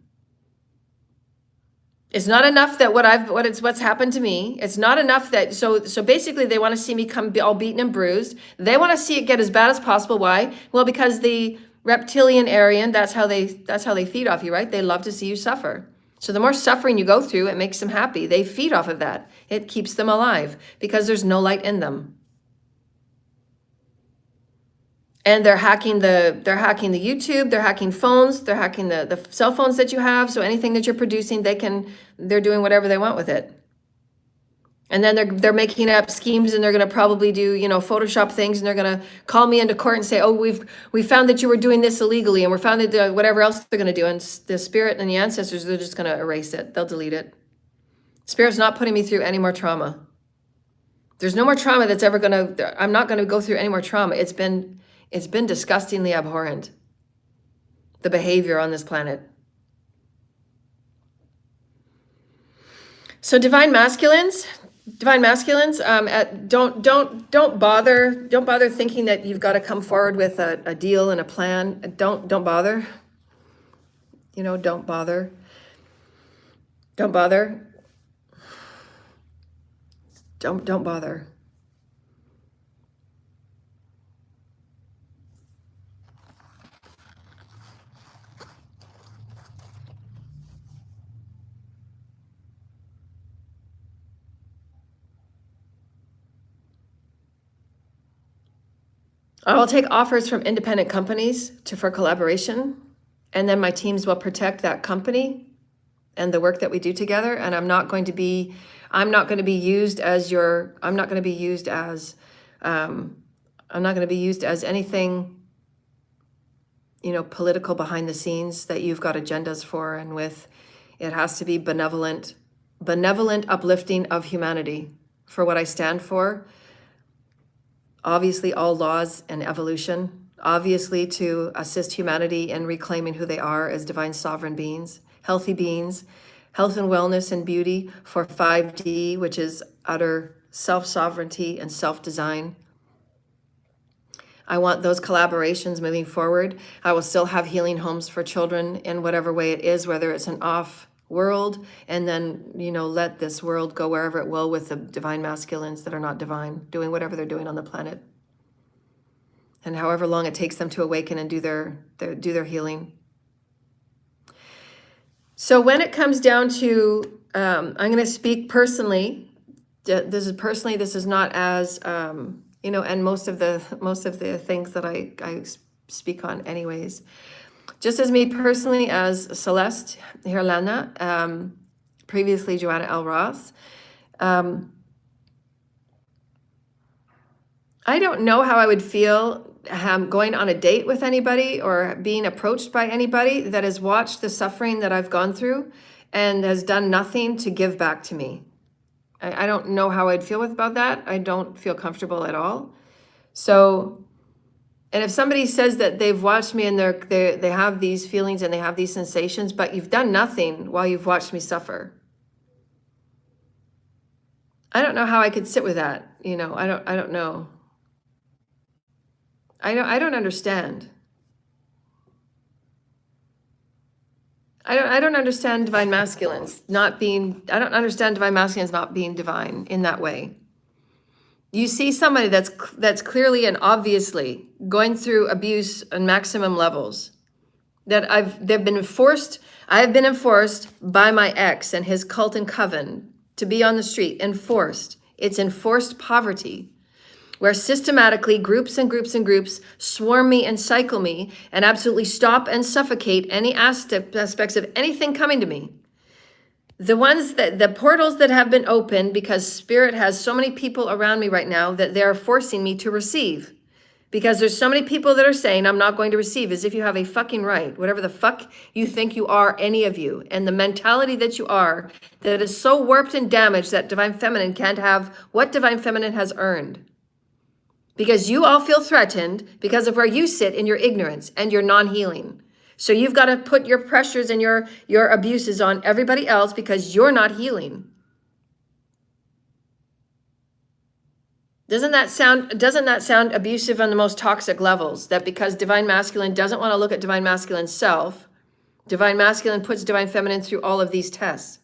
It's not enough that what's happened to me. It's not enough that so basically they want to see me come all beaten and bruised. They want to see it get as bad as possible. Why? Well, because the reptilian Aryan, that's how they feed off you, right? They love to see you suffer. So the more suffering you go through, it makes them happy. They feed off of that. It keeps them alive because there's no light in them. And they're hacking the YouTube, they're hacking phones, they're hacking the cell phones that you have. So anything that you're producing, they're doing whatever they want with it. And then they're making up schemes and they're going to probably do, Photoshop things and they're going to call me into court and say, oh, we found that you were doing this illegally and we're found that whatever else they're going to do. And the spirit and the ancestors, they're just going to erase it. They'll delete it. Spirit's not putting me through any more trauma. There's no more trauma that's ever I'm not going to go through any more trauma. It's been disgustingly abhorrent, the behavior on this planet. So divine masculines, don't bother thinking that you've got to come forward with a deal and a plan. Don't bother. Don't bother. Don't bother. Don't bother. I will take offers from independent companies for collaboration, and then my teams will protect that company and the work that we do together. And I'm not going to be used as anything political behind the scenes that you've got agendas for, and with it has to be benevolent, uplifting of humanity for what I stand for. Obviously, all laws and evolution, obviously to assist humanity in reclaiming who they are as divine sovereign beings, healthy beings, health and wellness and beauty for 5D, which is utter self-sovereignty and self-design. I want those collaborations moving forward. I will still have healing homes for children in whatever way it is, whether it's an off world, and then, let this world go wherever it will with the divine masculines that are not divine, doing whatever they're doing on the planet. And however long it takes them to awaken and do their healing. So when it comes down to, I'm going to speak personally. This is not as, and most of the things that I speak on anyways. Just as me personally, as Celeste Hirlana, previously Joanna L. I don't know how I would feel going on a date with anybody or being approached by anybody that has watched the suffering that I've gone through and has done nothing to give back to me. I don't know how I'd feel about that. I don't feel comfortable at all. So, and if somebody says that they've watched me and they have these feelings and they have these sensations, but you've done nothing while you've watched me suffer, I don't know how I could sit with that. I don't know. I don't understand. I don't understand divine masculines not being divine in that way. You see somebody that's clearly and obviously going through abuse on maximum levels. I have been enforced by my ex and his cult and coven to be on the street, enforced. It's enforced poverty, where systematically groups and groups and groups swarm me and cycle me and absolutely stop and suffocate any aspects of anything coming to me. The portals that have been opened because Spirit has so many people around me right now that they're forcing me to receive. Because there's so many people that are saying, I'm not going to receive, as if you have a fucking right, whatever the fuck you think you are, any of you, and the mentality that you are, that is so warped and damaged that Divine Feminine can't have what Divine Feminine has earned. Because you all feel threatened because of where you sit in your ignorance and your non-healing. So you've got to put your pressures and your abuses on everybody else because you're not healing. Doesn't that sound abusive on the most toxic levels? That because Divine Masculine doesn't want to look at Divine Masculine self, Divine Masculine puts Divine Feminine through all of these tests.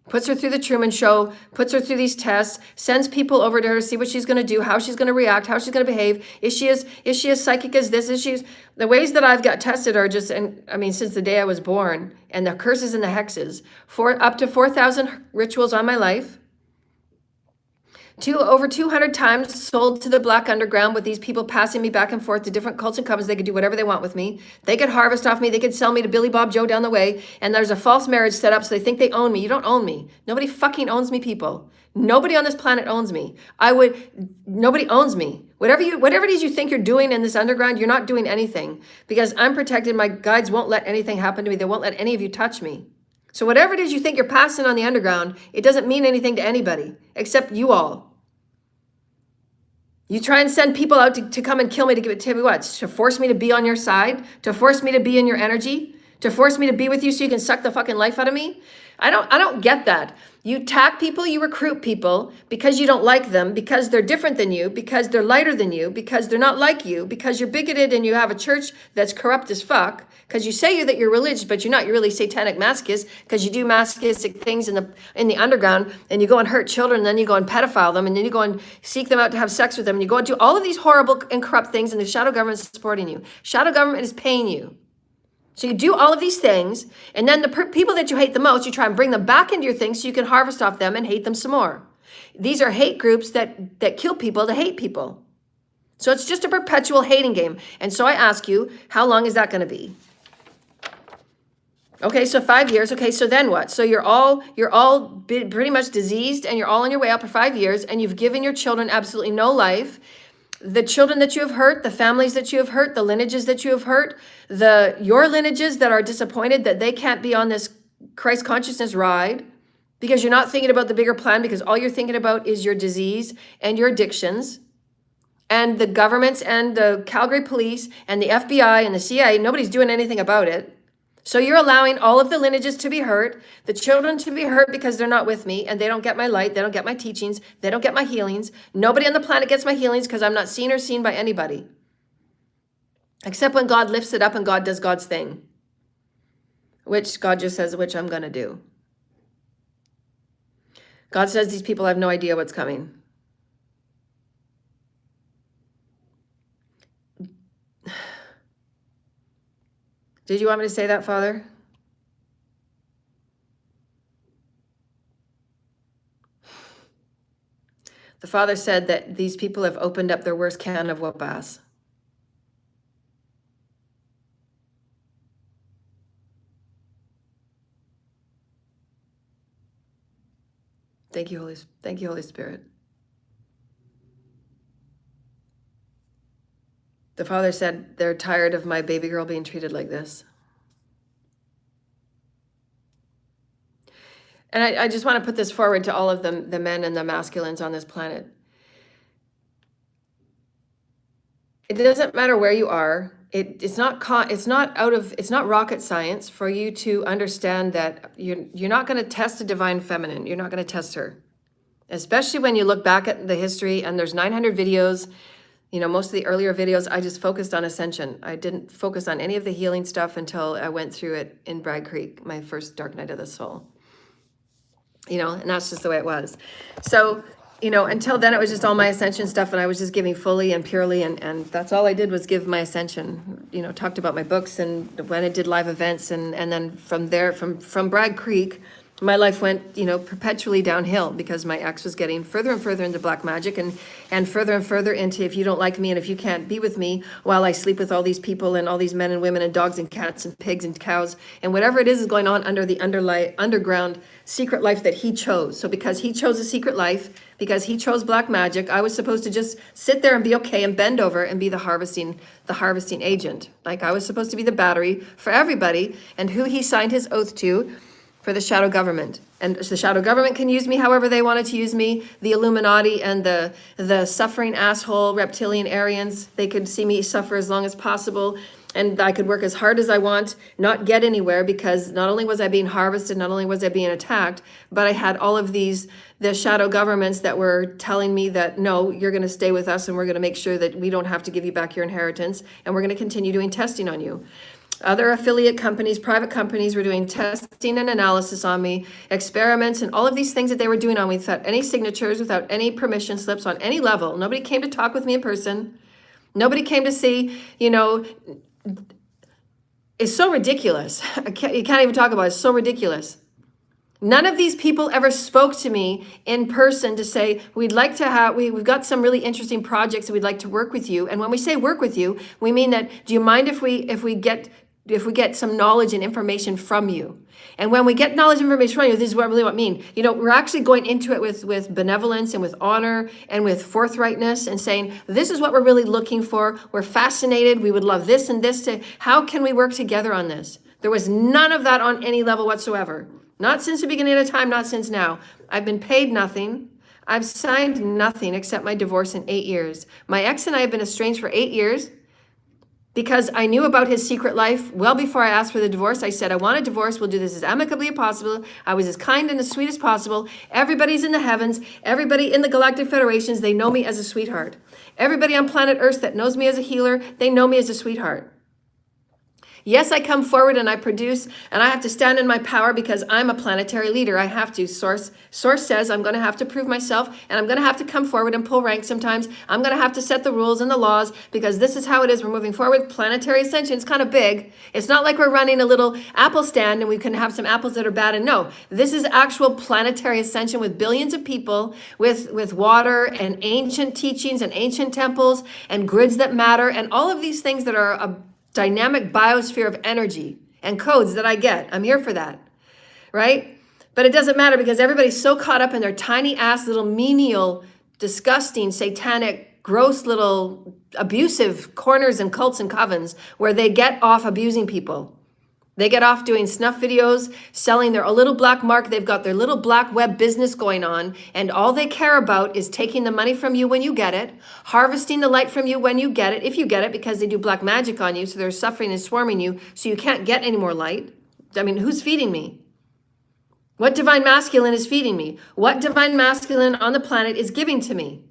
Puts her through the Truman Show, puts her through these tests, sends people over to her to see what she's going to do, how she's going to react, how she's going to behave. Is she as psychic as this? The ways that I've got tested are just, since the day I was born, and the curses and the hexes, up to 4,000 rituals on my life. Over 200 times sold to the Black Underground with these people passing me back and forth to different cults and covens. They could do whatever they want with me. They could harvest off me. They could sell me to Billy Bob Joe down the way. And there's a false marriage set up so they think they own me. You don't own me. Nobody fucking owns me, people. Nobody on this planet owns me. Nobody owns me. Whatever it is you think you're doing in this underground, you're not doing anything. Because I'm protected. My guides won't let anything happen to me. They won't let any of you touch me. So whatever it is you think you're passing on the underground, it doesn't mean anything to anybody except you all. You try and send people out to come and kill me, to what? To force me to be on your side? To force me to be in your energy? To force me to be with you so you can suck the fucking life out of me? I don't get that. You attack people, you recruit people because you don't like them, because they're different than you, because they're lighter than you, because they're not like you, because you're bigoted and you have a church that's corrupt as fuck, because you say that you're religious, but you're not. You're really satanic masochist because you do masochistic things in the underground, and you go and hurt children, and then you go and pedophile them, and then you go and seek them out to have sex with them, and you go and do all of these horrible and corrupt things, and the shadow government is supporting you. Shadow government is paying you. So you do all of these things, and then the people that you hate the most, you try and bring them back into your thing so you can harvest off them and hate them some more. These are hate groups that kill people to hate people. So it's just a perpetual hating game. And so I ask you, how long is that going to be? Okay, so 5 years. Okay, so then what? So you're all pretty much diseased, and you're all on your way out for 5 years, and you've given your children absolutely no life. the children that you have hurt, the families that you have hurt, the lineages that you have hurt, your lineages that are disappointed that they can't be on this Christ consciousness ride because you're not thinking about the bigger plan, because all you're thinking about is your disease and your addictions. And the governments and the Calgary police and the FBI and the CIA, nobody's doing anything about it. So you're allowing all of the lineages to be hurt, the children to be hurt because they're not with me and they don't get my light, they don't get my teachings, they don't get my healings. Nobody on the planet gets my healings because I'm not seen or seen by anybody. Except when God lifts it up and God does God's thing. Which God just says, which I'm going to do. God says these people have no idea what's coming. Did you want me to say that, Father? The Father said that these people have opened up their worst can of whoop ass. Thank you, Holy Spirit. The Father said they're tired of my baby girl being treated like this. And I just want to put this forward to all of the men and the masculines on this planet. It doesn't matter where you are. It's not rocket science for you to understand that you're not going to test a divine feminine. You're not going to test her. Especially when you look back at the history and there's 900 videos. You know, most of the earlier videos, I just focused on Ascension. I didn't focus on any of the healing stuff until I went through it in Bragg Creek, my first dark night of the soul. You know, and that's just the way it was. So, you know, until then it was just all my Ascension stuff and I was just giving fully and purely and that's all I did was give my Ascension. You know, talked about my books and when I did live events and then from there, from Bragg Creek, my life went, you know, perpetually downhill because my ex was getting further and further into black magic and further into if you don't like me and if you can't be with me while I sleep with all these people and all these men and women and dogs and cats and pigs and cows and whatever it is going on under the underground secret life that he chose. So because he chose a secret life, because he chose black magic, I was supposed to just sit there and be okay and bend over and be the harvesting agent. Like I was supposed to be the battery for everybody and who he signed his oath to for the shadow government. And the shadow government can use me however they wanted to use me. The Illuminati and the suffering asshole reptilian Aryans, they could see me suffer as long as possible. And I could work as hard as I want, not get anywhere because not only was I being harvested, not only was I being attacked, but I had all of the shadow governments that were telling me that, no, you're going to stay with us and we're going to make sure that we don't have to give you back your inheritance and we're going to continue doing testing on you. Other affiliate companies, private companies were doing testing and analysis on me, experiments, and all of these things that they were doing on me without any signatures, without any permission slips on any level. Nobody came to talk with me in person. Nobody came to see, you know, it's so ridiculous. You can't even talk about it. It's so ridiculous. None of these people ever spoke to me in person to say, we've got some really interesting projects that we'd like to work with you. And when we say work with you, we mean that, do you mind if we get some knowledge and information from you? And when we get knowledge and information from you, this is what I really mean. You know, we're actually going into it with benevolence and with honor and with forthrightness and saying, this is what we're really looking for. We're fascinated. We would love this and this. How can we work together on this? There was none of that on any level whatsoever. Not since the beginning of time, not since now. I've been paid nothing. I've signed nothing except my divorce in 8 years. My ex and I have been estranged for 8 years because I knew about his secret life well before I asked for the divorce. I said, I want a divorce. We'll do this as amicably as possible. I was as kind and as sweet as possible. Everybody's in the heavens. Everybody in the Galactic Federations, they know me as a sweetheart. Everybody on planet Earth that knows me as a healer, they know me as a sweetheart. Yes, I come forward and I produce, and I have to stand in my power because I'm a planetary leader. I have to. Source says I'm going to have to prove myself, and I'm going to have to come forward and pull rank sometimes. I'm going to have to set the rules and the laws because this is how it is. We're moving forward. Planetary ascension is kind of big. It's not like we're running a little apple stand and we can have some apples that are bad. And no, this is actual planetary ascension with billions of people, with water and ancient teachings and ancient temples and grids that matter and all of these things that are a dynamic biosphere of energy and codes that I get. I'm here for that, right? But it doesn't matter because everybody's so caught up in their tiny ass little menial, disgusting, satanic gross little abusive corners and cults and covens where they get off abusing people. They get off doing snuff videos, selling their little black mark. They've got their little black web business going on, and all they care about is taking the money from you when you get it, harvesting the light from you when you get it, if you get it, because they do black magic on you, so they're suffering and swarming you, so you can't get any more light. I mean, who's feeding me? What divine masculine is feeding me? What divine masculine on the planet is giving to me?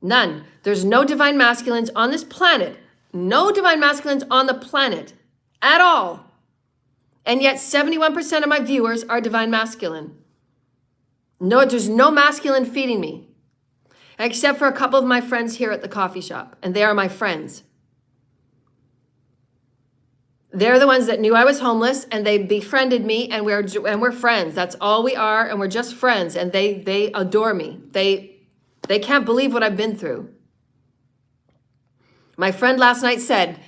None. There's no divine masculines on this planet. No divine masculines on the planet at all. And yet 71% of my viewers are divine masculine. No, there's no masculine feeding me, except for a couple of my friends here at the coffee shop, and they are my friends. They're the ones that knew I was homeless, and they befriended me, and we're friends. That's all we are, and we're just friends, and they adore me. They can't believe what I've been through. My friend last night said,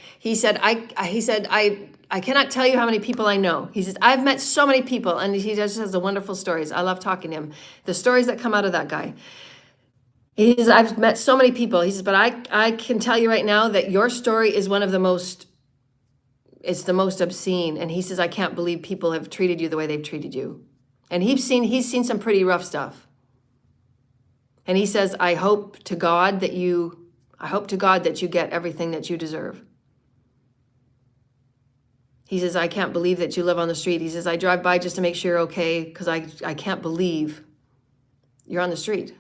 I cannot tell you how many people I know. He says, I've met so many people, and he just has the wonderful stories. I love talking to him. The stories that come out of that guy. He says, I've met so many people. He says, but I can tell you right now that your story is one of the most, it's the most obscene. And he says, I can't believe people have treated you the way they've treated you. And he's seen some pretty rough stuff. And he says, I hope to God that you get everything that you deserve. He says, I can't believe that you live on the street. He says, I drive by just to make sure you're okay, because I can't believe you're on the street.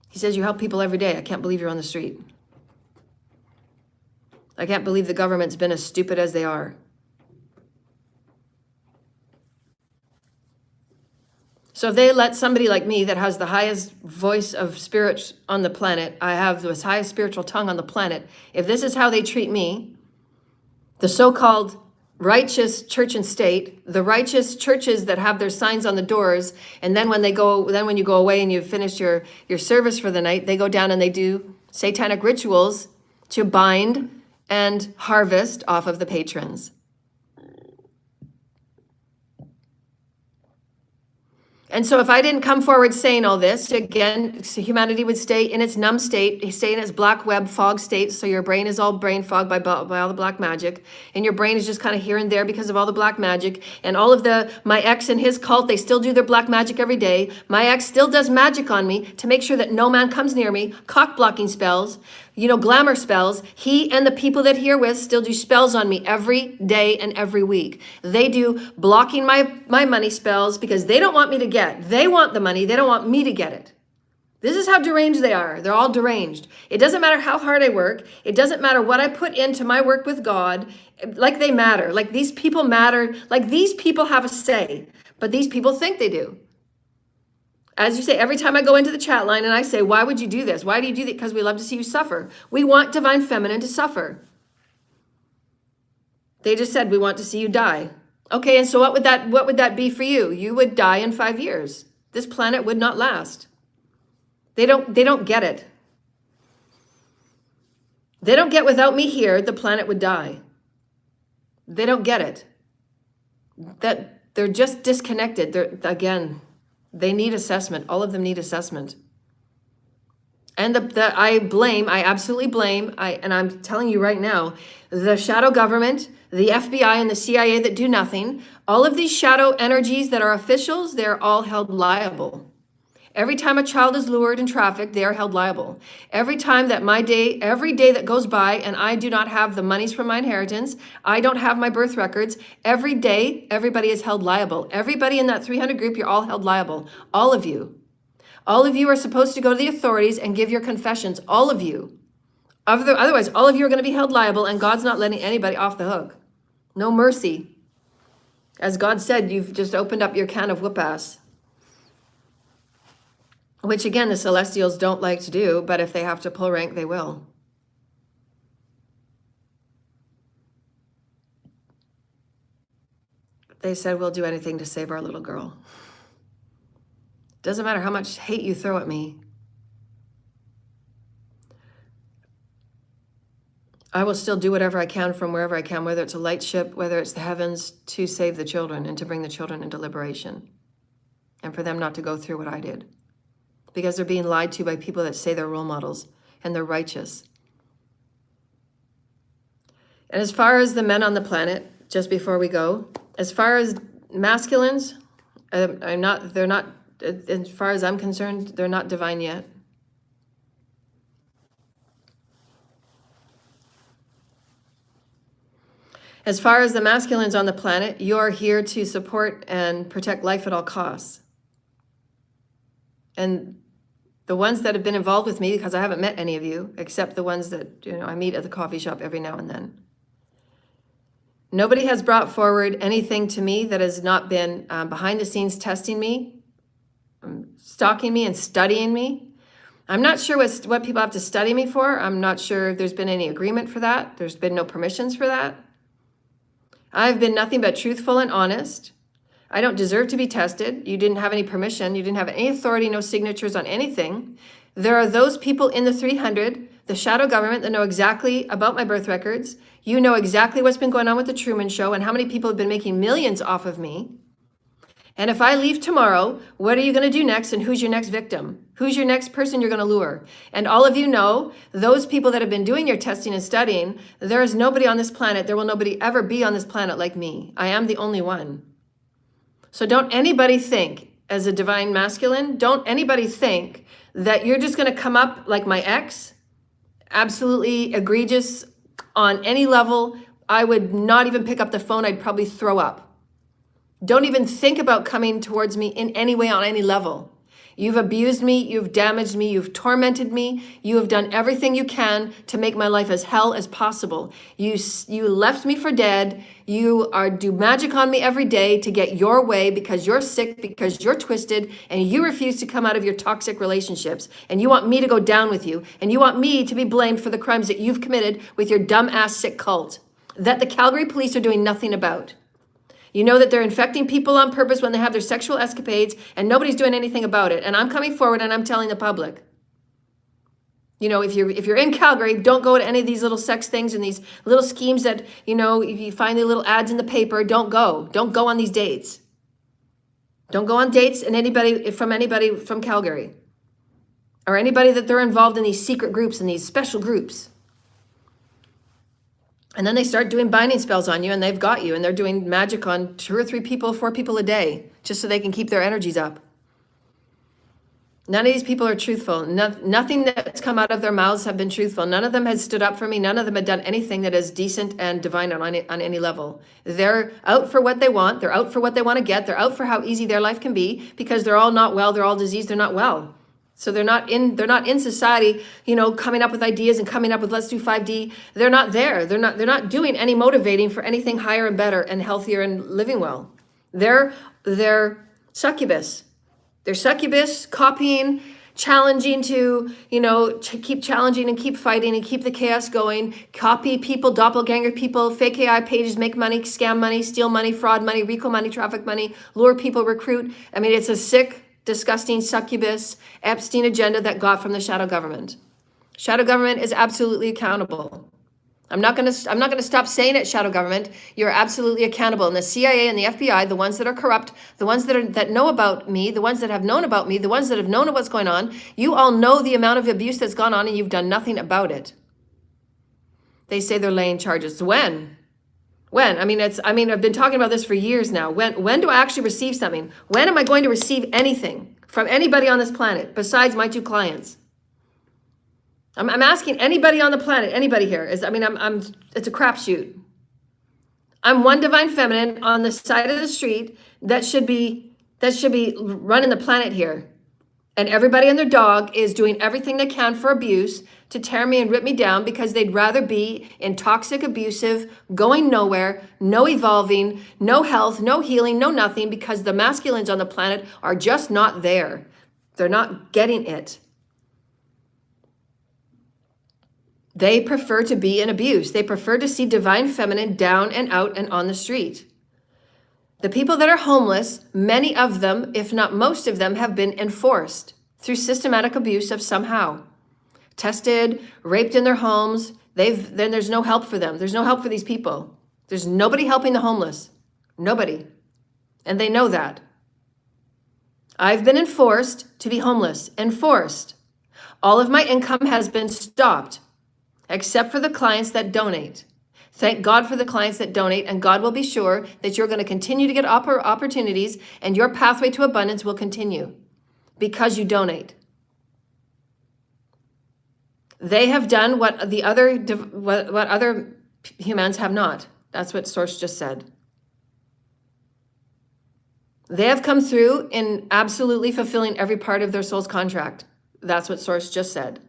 He says, you help people every day. I can't believe you're on the street. I can't believe the government's been as stupid as they are. So if they let somebody like me that has the highest voice of spirit on the planet, I have the highest spiritual tongue on the planet, if this is how they treat me, the so-called righteous church and state, the righteous churches that have their signs on the doors, and then when you go away and you've finished your service for the night, they go down and they do satanic rituals to bind and harvest off of the patrons. And so if I didn't come forward saying all this, again, humanity would stay in its numb state, stay in its black web fog state. So your brain is all brain fogged by all the black magic. And your brain is just kind of here and there because of all the black magic. And all of my ex and his cult, they still do their black magic every day. My ex still does magic on me to make sure that no man comes near me, cock blocking spells, glamour spells. He and the people that he are with still do spells on me every day and every week. They do blocking my money spells because they don't want me to get. They want the money. They don't want me to get it. This is how deranged they are. They're all deranged. It doesn't matter how hard I work. It doesn't matter what I put into my work with God. Like they matter. Like these people matter. Like these people have a say. But these people think they do. As you say, every time I go into the chat line and I say, why would you do this? Why do you do that? Because we love to see you suffer. We want divine feminine to suffer. They just said, we want to see you die. Okay, and so what would that be for you? You would die in 5 years. This planet would not last. They don't get it. They don't get without me here, the planet would die. They don't get it. That they're just disconnected. They need assessment. All of them need assessment. And I absolutely blame, and I'm telling you right now, the shadow government, the FBI and the CIA that do nothing, all of these shadow energies that are officials, they're all held liable. Every time a child is lured and trafficked, they are held liable. Every day that goes by and I do not have the monies from my inheritance, I don't have my birth records, every day, everybody is held liable. Everybody in that 300 group, you're all held liable. All of you. All of you are supposed to go to the authorities and give your confessions. All of you. Otherwise, all of you are going to be held liable, and God's not letting anybody off the hook. No mercy. As God said, you've just opened up your can of whoop-ass. Which, again, the Celestials don't like to do, but if they have to pull rank, they will. They said, we'll do anything to save our little girl. Doesn't matter how much hate you throw at me. I will still do whatever I can from wherever I can, whether it's a light ship, whether it's the heavens, to save the children and to bring the children into liberation and for them not to go through what I did. Because they're being lied to by people that say they're role models and they're righteous. And as far as the men on the planet, just before we go, as far as masculines, they're not, as far as I'm concerned, they're not divine yet. As far as the masculines on the planet, you're here to support and protect life at all costs. And the ones that have been involved with me, because I haven't met any of you, except the ones that, you know, I meet at the coffee shop every now and then. Nobody has brought forward anything to me that has not been behind the scenes testing me, stalking me and studying me. I'm not sure what people have to study me for. I'm not sure if there's been any agreement for that. There's been no permissions for that. I've been nothing but truthful and honest. I don't deserve to be tested. You didn't have any permission. You didn't have any authority, no signatures on anything. There are those people in the 300, the shadow government, that know exactly about my birth records. You know exactly what's been going on with the Truman Show and how many people have been making millions off of me. And if I leave tomorrow, what are you going to do next? And who's your next victim? Who's your next person you're going to lure? And all of you know, those people that have been doing your testing and studying, there is nobody on this planet, there will nobody ever be on this planet like me. I am the only one. So don't anybody think, as a divine masculine, don't anybody think that you're just going to come up like my ex, absolutely egregious on any level. I would not even pick up the phone. I'd probably throw up. Don't even think about coming towards me in any way on any level. You've abused me, you've damaged me, you've tormented me, you have done everything you can to make my life as hell as possible. You left me for dead, you do magic on me every day to get your way because you're sick, because you're twisted, and you refuse to come out of your toxic relationships. And you want me to go down with you, and you want me to be blamed for the crimes that you've committed with your dumb-ass sick cult that the Calgary police are doing nothing about. You know that they're infecting people on purpose when they have their sexual escapades and nobody's doing anything about it. And I'm coming forward and I'm telling the public. You know, if you're in Calgary, don't go to any of these little sex things and these little schemes that, you know, if you find the little ads in the paper, don't go. Don't go on these dates. Don't go on dates and anybody from Calgary. Or anybody that they're involved in these secret groups and these special groups. And then they start doing binding spells on you and they've got you and they're doing magic on 2 or 3 people, 4 people a day, just so they can keep their energies up. None of these people are truthful. Nothing that's come out of their mouths have been truthful. None of them has stood up for me. None of them have done anything that is decent and divine on any level. They're out for what they want. They're out for what they want to get. They're out for how easy their life can be because they're all not well. They're all diseased. They're not well. So they're not in society, you know, coming up with ideas and coming up with let's do 5D. They're not there. They're not doing any motivating for anything higher and better and healthier and living well. They're succubus. They're succubus, copying, challenging to, you know, keep challenging and keep fighting and keep the chaos going. Copy people, doppelganger people, fake AI pages, make money, scam money, steal money, fraud money, RICO money, traffic money, lure people, recruit. I mean, it's a sick, disgusting succubus Epstein agenda that got from the shadow government. Shadow government is absolutely accountable. I'm not going to stop saying it, shadow government. You're absolutely accountable. And the CIA and the FBI, the ones that are corrupt, the ones that know about me, the ones that have known about me, the ones that have known what's going on, you all know the amount of abuse that's gone on and you've done nothing about it. They say they're laying charges. When? I mean, I've been talking about this for years now. When do I actually receive something? When am I going to receive anything from anybody on this planet besides my 2 clients? I'm asking anybody on the planet, anybody here. It's a crapshoot. I'm one divine feminine on the side of the street that should be running the planet here. And everybody and their dog is doing everything they can for abuse to tear me and rip me down because they'd rather be in toxic, abusive, going nowhere, no evolving, no health, no healing, no nothing, because the masculines on the planet are just not there. They're not getting it. They prefer to be in abuse. They prefer to see divine feminine down and out and on the street. The people that are homeless, many of them, if not most of them, have been enforced through systematic abuse of somehow. Tested, raped in their homes. Then there's no help for them. There's no help for these people. There's nobody helping the homeless. Nobody. And they know that. I've been enforced to be homeless. Enforced. All of my income has been stopped, except for the clients that donate. Thank God for the clients that donate, and God will be sure that you're going to continue to get opportunities, and your pathway to abundance will continue because you donate. They have done what other humans have not. That's what Source just said. They have come through in absolutely fulfilling every part of their soul's contract. That's what Source just said.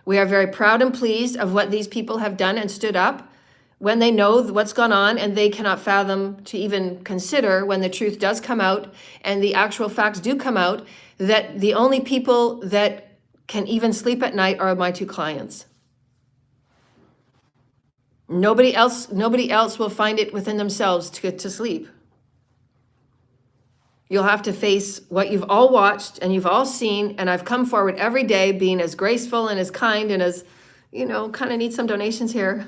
We are very proud and pleased of what these people have done and stood up when they know what's gone on, and they cannot fathom to even consider when the truth does come out and the actual facts do come out, that the only people that can even sleep at night are my two clients. Nobody else will find it within themselves to sleep. You'll have to face what you've all watched and you've all seen, and I've come forward every day being as graceful and as kind and as, kind of need some donations here.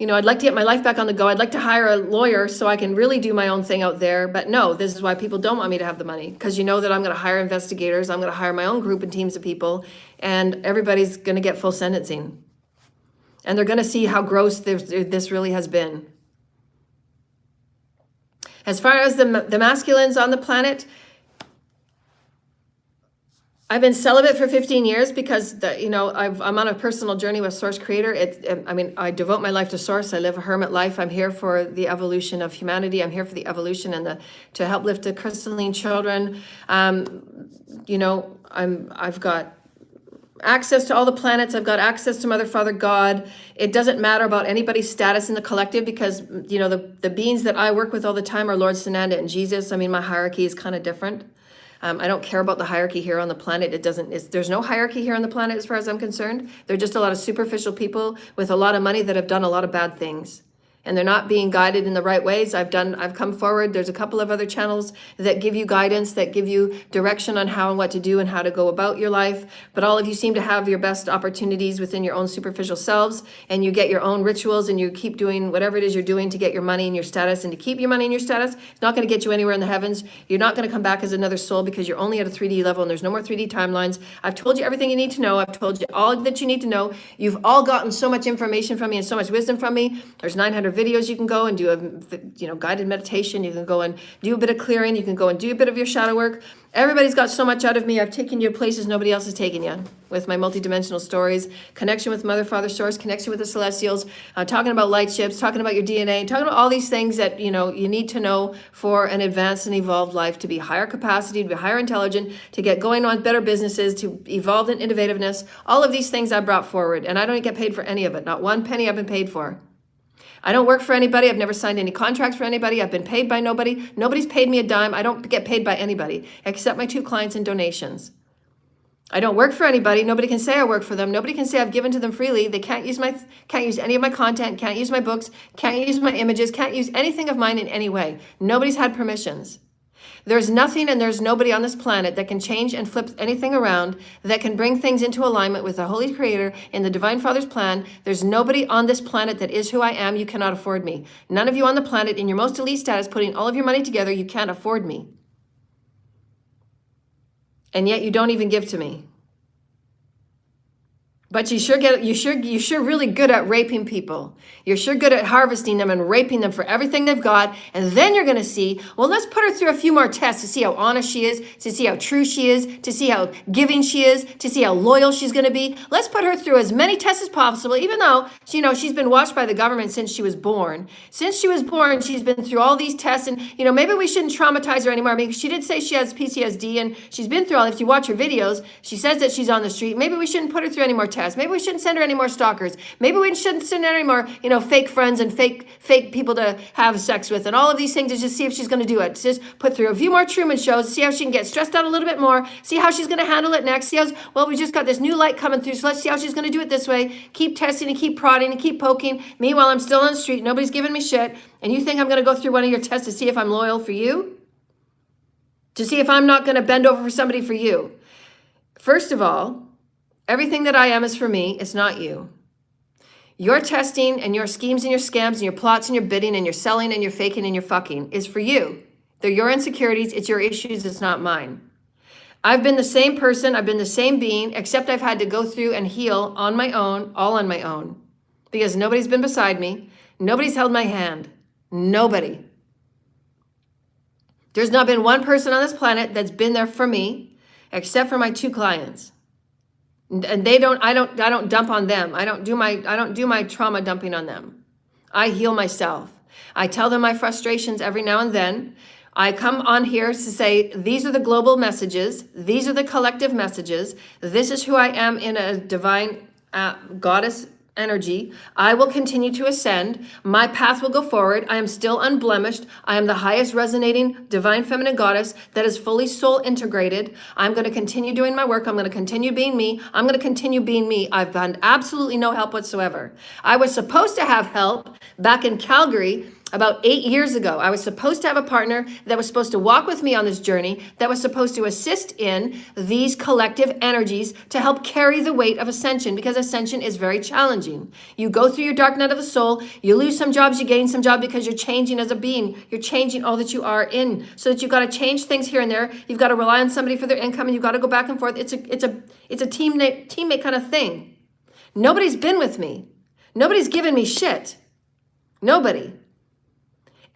I'd like to get my life back on the go. I'd like to hire a lawyer so I can really do my own thing out there. But no, this is why people don't want me to have the money, because that I'm going to hire investigators. I'm going to hire my own group and teams of people, and everybody's going to get full sentencing. And they're going to see how gross this really has been. As far as the masculines on the planet, I've been celibate for 15 years because, I'm on a personal journey with Source Creator. I devote my life to Source. I live a hermit life. I'm here for the evolution of humanity. I'm here for the evolution and to help lift the crystalline children. I've got access to all the planets. I've got access to Mother, Father, God. It doesn't matter about anybody's status in the collective because, the beings that I work with all the time are Lord Sananda and Jesus. My hierarchy is kind of different. I don't care about the hierarchy here on the planet. There's no hierarchy here on the planet as far as I'm concerned. They're just a lot of superficial people with a lot of money that have done a lot of bad things. And they're not being guided in the right ways. I've come forward. There's a couple of other channels that give you guidance, that give you direction on how and what to do and how to go about your life. But all of you seem to have your best opportunities within your own superficial selves, and you get your own rituals, and you keep doing whatever it is you're doing to get your money and your status. And to keep your money and your status, it's not going to get you anywhere in the heavens. You're not going to come back as another soul because you're only at a 3D level, and there's no more 3D timelines. I've told you everything you need to know. I've told you all that you need to know. You've all gotten so much information from me and so much wisdom from me. There's 900 videos you can go and do a guided meditation. You can go and do a bit of clearing. You can go and do a bit of your shadow work. Everybody's got so much out of me. I've taken you to places nobody else has taken you with my multidimensional stories, connection with Mother, Father, Source, connection with the Celestials, talking about light ships, talking about your DNA, talking about all these things that you need to know for an advanced and evolved life, to be higher capacity, to be higher intelligent, to get going on better businesses, to evolve in innovativeness. All of these things I brought forward, and I don't get paid for any of it. Not one penny I've been paid for. I don't work for anybody. I've never signed any contracts for anybody. I've been paid by nobody. Nobody's paid me a dime. I don't get paid by anybody except my two clients and donations. I don't work for anybody. Nobody can say I work for them. Nobody can say I've given to them freely. They can't use any of my content, can't use my books, can't use my images, can't use anything of mine in any way. Nobody's had permissions. There's nothing and there's nobody on this planet that can change and flip anything around, that can bring things into alignment with the Holy Creator in the Divine Father's plan. There's nobody on this planet that is who I am. You cannot afford me. None of you on the planet in your most elite status, putting all of your money together, you can't afford me. And yet you don't even give to me. But you're sure really good at raping people. You're sure good at harvesting them and raping them for everything they've got. And then you're going to see, well, let's put her through a few more tests to see how honest she is, to see how true she is, to see how giving she is, to see how loyal she's going to be. Let's put her through as many tests as possible, even though, she's been watched by the government since she was born. Since she was born, she's been through all these tests. And, maybe we shouldn't traumatize her anymore. I mean, she did say she has PTSD and she's been through all, if you watch her videos, she says that she's on the street. Maybe we shouldn't put her through any more tests. Maybe we shouldn't send her any more stalkers. Maybe we shouldn't send her any more, fake friends and fake people to have sex with and all of these things, to just see if she's going to do it. Just put through a few more Truman shows, see how she can get stressed out a little bit more, see how she's going to handle it next. See how, well, we just got this new light coming through, so let's see how she's going to do it this way. Keep testing and keep prodding and keep poking. Meanwhile, I'm still on the street. Nobody's giving me shit. And you think I'm going to go through one of your tests to see if I'm loyal for you? To see if I'm not going to bend over for somebody for you? First of all, everything that I am is for me. It's not you. Your testing and your schemes and your scams and your plots and your bidding and your selling and your faking and your fucking is for you. They're your insecurities. It's your issues. It's not mine. I've been the same person. I've been the same being, except I've had to go through and heal on my own, all on my own, because nobody's been beside me. Nobody's held my hand. Nobody. There's not been one person on this planet that's been there for me, except for my 2 clients. And I don't dump on them. I don't do my trauma dumping on them. I heal myself. I tell them my frustrations every now and then. I come on here to say, these are the global messages. These are the collective messages. This is who I am in a divine goddess energy. I will continue to ascend. My path will go forward. I am still unblemished. I am the highest resonating divine feminine goddess that is fully soul integrated. I'm going to continue doing my work. I'm going to continue being me. I'm going to continue being me. I've had absolutely no help whatsoever. I was supposed to have help back in Calgary about 8 years ago. I was supposed to have a partner that was supposed to walk with me on this journey, that was supposed to assist in these collective energies to help carry the weight of ascension, because ascension is very challenging. You go through your dark night of the soul, you lose some jobs, you gain some jobs, because you're changing as a being. You're changing all that you are in. So that you've got to change things here and there. You've got to rely on somebody for their income, and you've got to go back and forth. It's a teammate kind of thing. Nobody's been with me. Nobody's given me shit. Nobody.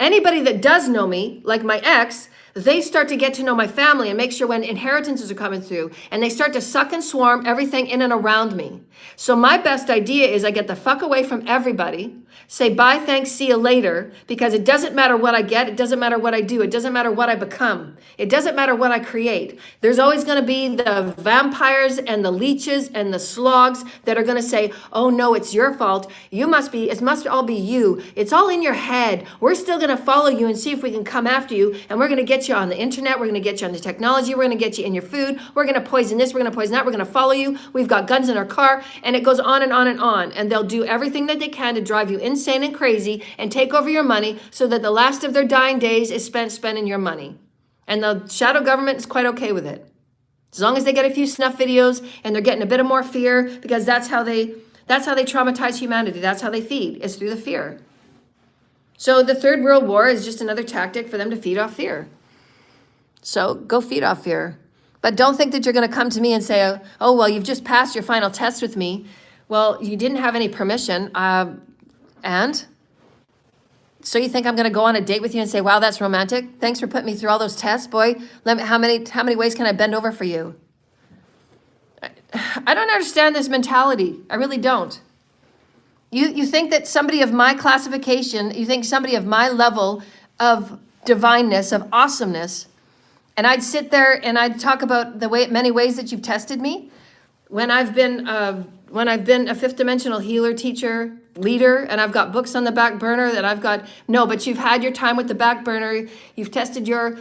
Anybody that does know me, like my ex, they start to get to know my family and make sure when inheritances are coming through, and they start to suck and swarm everything in and around me. So my best idea is I get the fuck away from everybody, say bye, thanks, see you later, because it doesn't matter what I get. It doesn't matter what I do. It doesn't matter what I become. It doesn't matter what I create. There's always going to be the vampires and the leeches and the slogs that are going to say, oh no, it's your fault. It must all be you. It's all in your head. We're still going to follow you and see if we can come after you. And we're going to get you on the internet. We're going to get you on the technology. We're going to get you in your food. We're going to poison this. We're going to poison that. We're going to follow you. We've got guns in our car. And it goes on and on and on. And they'll do everything that they can to drive you insane and crazy and take over your money so that the last of their dying days is spent spending your money. And the shadow government is quite okay with it. As long as they get a few snuff videos and they're getting a bit of more fear, because that's how they traumatize humanity. That's how they feed, is through the fear. So the Third World War is just another tactic for them to feed off fear. So go feed off fear. But don't think that you're going to come to me and say, oh, well, you've just passed your final test with me. Well, you didn't have any permission. And? So you think I'm going to go on a date with you and say, wow, that's romantic? Thanks for putting me through all those tests, boy. How many ways can I bend over for you? I don't understand this mentality. I really don't. You think that somebody of my classification, you think somebody of my level of divineness, of awesomeness, and I'd sit there and I'd talk about many ways that you've tested me when I've been a fifth dimensional healer, teacher, leader, and I've got books on the back burner that I've got. No, but you've had your time with the back burner. You've tested your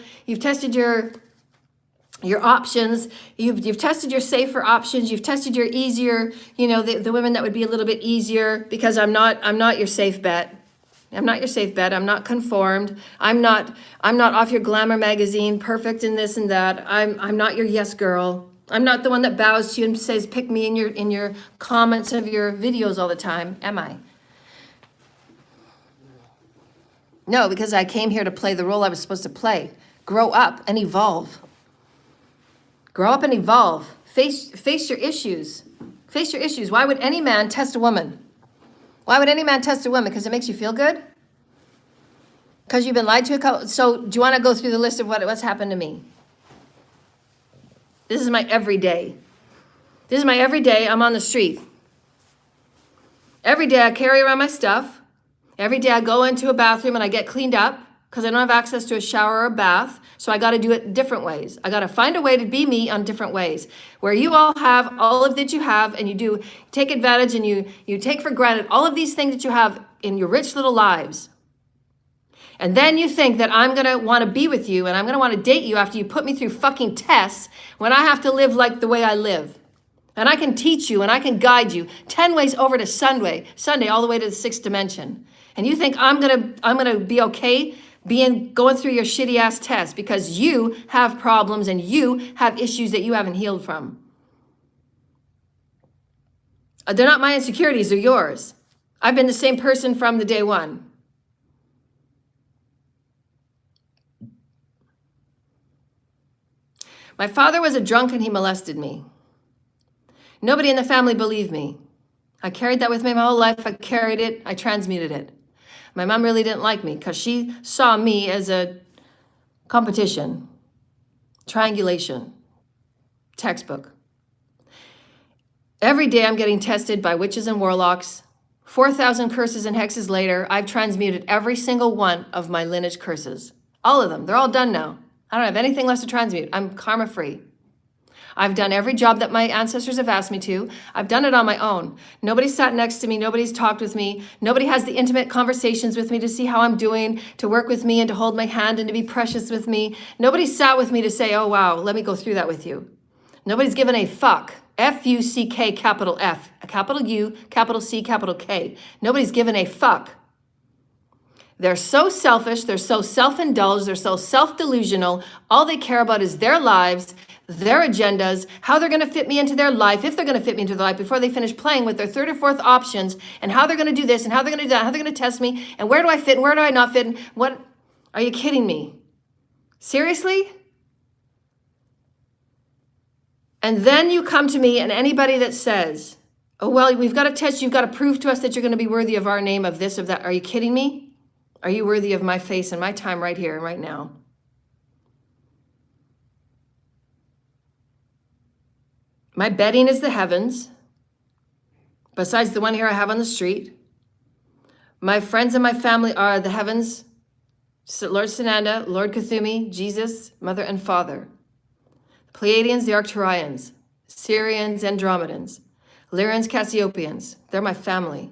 options. You've tested your safer options. You've tested your easier, the women that would be a little bit easier, because I'm not your safe bet. I'm not your safe bet. I'm not conformed. I'm not off your glamour magazine, perfect in this and that. I'm not your yes girl. I'm not the one that bows to you and says, pick me in your comments of your videos all the time, am I? No, because I came here to play the role I was supposed to play. Grow up and evolve. Grow up and evolve. Face your issues. Face your issues. Why would any man test a woman? Why would any man test a woman? Because it makes you feel good? Because you've been lied to? So do you want to go through the list of what's happened to me? This is my everyday. This is my everyday. I'm on the street. Every day I carry around my stuff. Every day I go into a bathroom and I get cleaned up because I don't have access to a shower or a bath. So I got to do it different ways. I got to find a way to be me on different ways. Where you all have all of that you have, and you do take advantage and you take for granted all of these things that you have in your rich little lives. And then you think that I'm going to want to be with you and I'm going to want to date you after you put me through fucking tests when I have to live like the way I live. And I can teach you and I can guide you 10 ways over to Sunday all the way to the 6th dimension. And you think I'm going to be okay going through your shitty ass test because you have problems and you have issues that you haven't healed from. They're not my insecurities, they're yours. I've been the same person from the day one. My father was a drunk and he molested me. Nobody in the family believed me. I carried that with me my whole life. I carried it. I transmuted it. My mom really didn't like me because she saw me as a competition, triangulation, textbook. Every day I'm getting tested by witches and warlocks. 4,000 curses and hexes later, I've transmuted every single one of my lineage curses. All of them. They're all done now. I don't have anything left to transmute. I'm karma free. I've done every job that my ancestors have asked me to. I've done it on my own. Nobody sat next to me. Nobody's talked with me. Nobody has the intimate conversations with me to see how I'm doing, to work with me and to hold my hand and to be precious with me. Nobody sat with me to say, oh, wow, let me go through that with you. Nobody's given a fuck. F-U-C-K, capital F, a capital U, capital C, capital K. Nobody's given a fuck. They're so selfish. They're so self-indulged. They're so self-delusional. All they care about is their lives, their agendas, how they're going to fit me into their life, if they're going to fit me into their life before they finish playing with their third or fourth options, and how they're going to do this and how they're going to do that, how they're going to test me, and where do I fit and where do I not fit, and what, are you kidding me? Seriously? And then you come to me and anybody that says, oh, well, we've got to test, you've got to prove to us that you're going to be worthy of our name, of this, of that. Are you kidding me? Are you worthy of my face and my time right here and right now? My bedding is the heavens, besides the one here I have on the street. My friends and my family are the heavens, Lord Sananda, Lord Cthulhu, Jesus, Mother and Father. The Pleiadians, the Arcturians, Syrians, Andromedans, Lyrians, Cassiopeans. They're my family.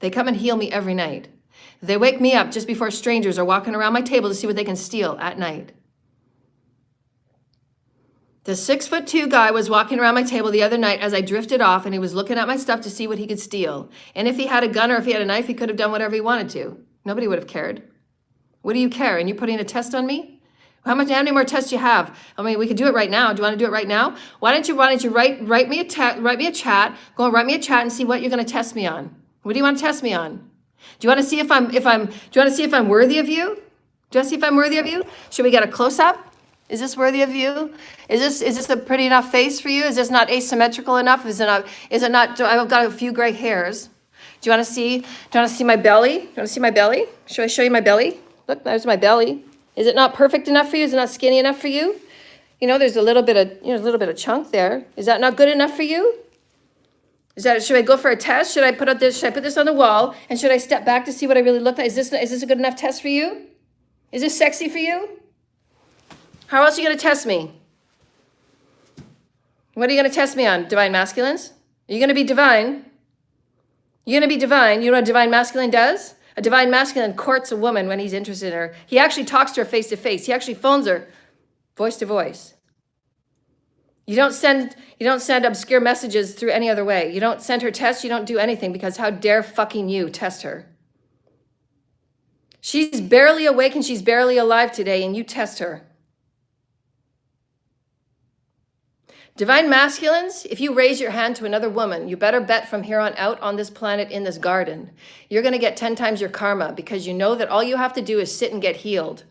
They come and heal me every night. They wake me up just before strangers are walking around my table to see what they can steal at night. The 6'2" guy was walking around my table the other night as I drifted off, and he was looking at my stuff to see what he could steal. And if he had a gun or if he had a knife, he could have done whatever he wanted to. Nobody would have cared. What do you care? And you're putting a test on me? How many more tests do you have? I mean, we could do it right now. Do you want to do it right now? Why don't you write me a chat, go and write me a chat and see what you're going to test me on. What do you want to test me on? Do you want to see if I'm worthy of you? Do you want to see if I'm worthy of you? Should we get a close up? Is this worthy of you? Is this a pretty enough face for you? Is this not asymmetrical enough? Is it not, I've got a few gray hairs. Do you want to see my belly? Do you want to see my belly? Should I show you my belly? Look, there's my belly. Is it not perfect enough for you? Is it not skinny enough for you? You know, there's a little bit of chunk there. Is that not good enough for you? Should I go for a test? Should I put this on the wall? And should I step back to see what I really look like? Is this a good enough test for you? Is this sexy for you? How else are you going to test me? What are you going to test me on? Divine masculines? Are you going to be divine? You're going to be divine. You know what a divine masculine does? A divine masculine courts a woman when he's interested in her. He actually talks to her face to face. He actually phones her voice to voice. You don't send obscure messages through any other way. You don't send her tests. You don't do anything, because how dare fucking you test her? She's barely awake and she's barely alive today, and you test her. Divine masculines, if you raise your hand to another woman, you better bet from here on out on this planet, in this garden, you're going to get 10 times your karma, because you know that all you have to do is sit and get healed.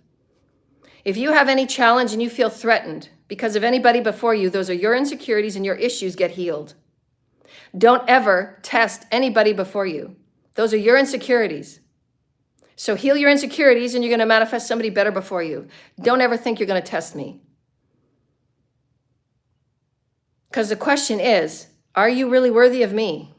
If you have any challenge and you feel threatened because of anybody before you, those are your insecurities, and your issues get healed. Don't ever test anybody before you. Those are your insecurities. So heal your insecurities and you're going to manifest somebody better before you. Don't ever think you're going to test me. Because the question is, are you really worthy of me?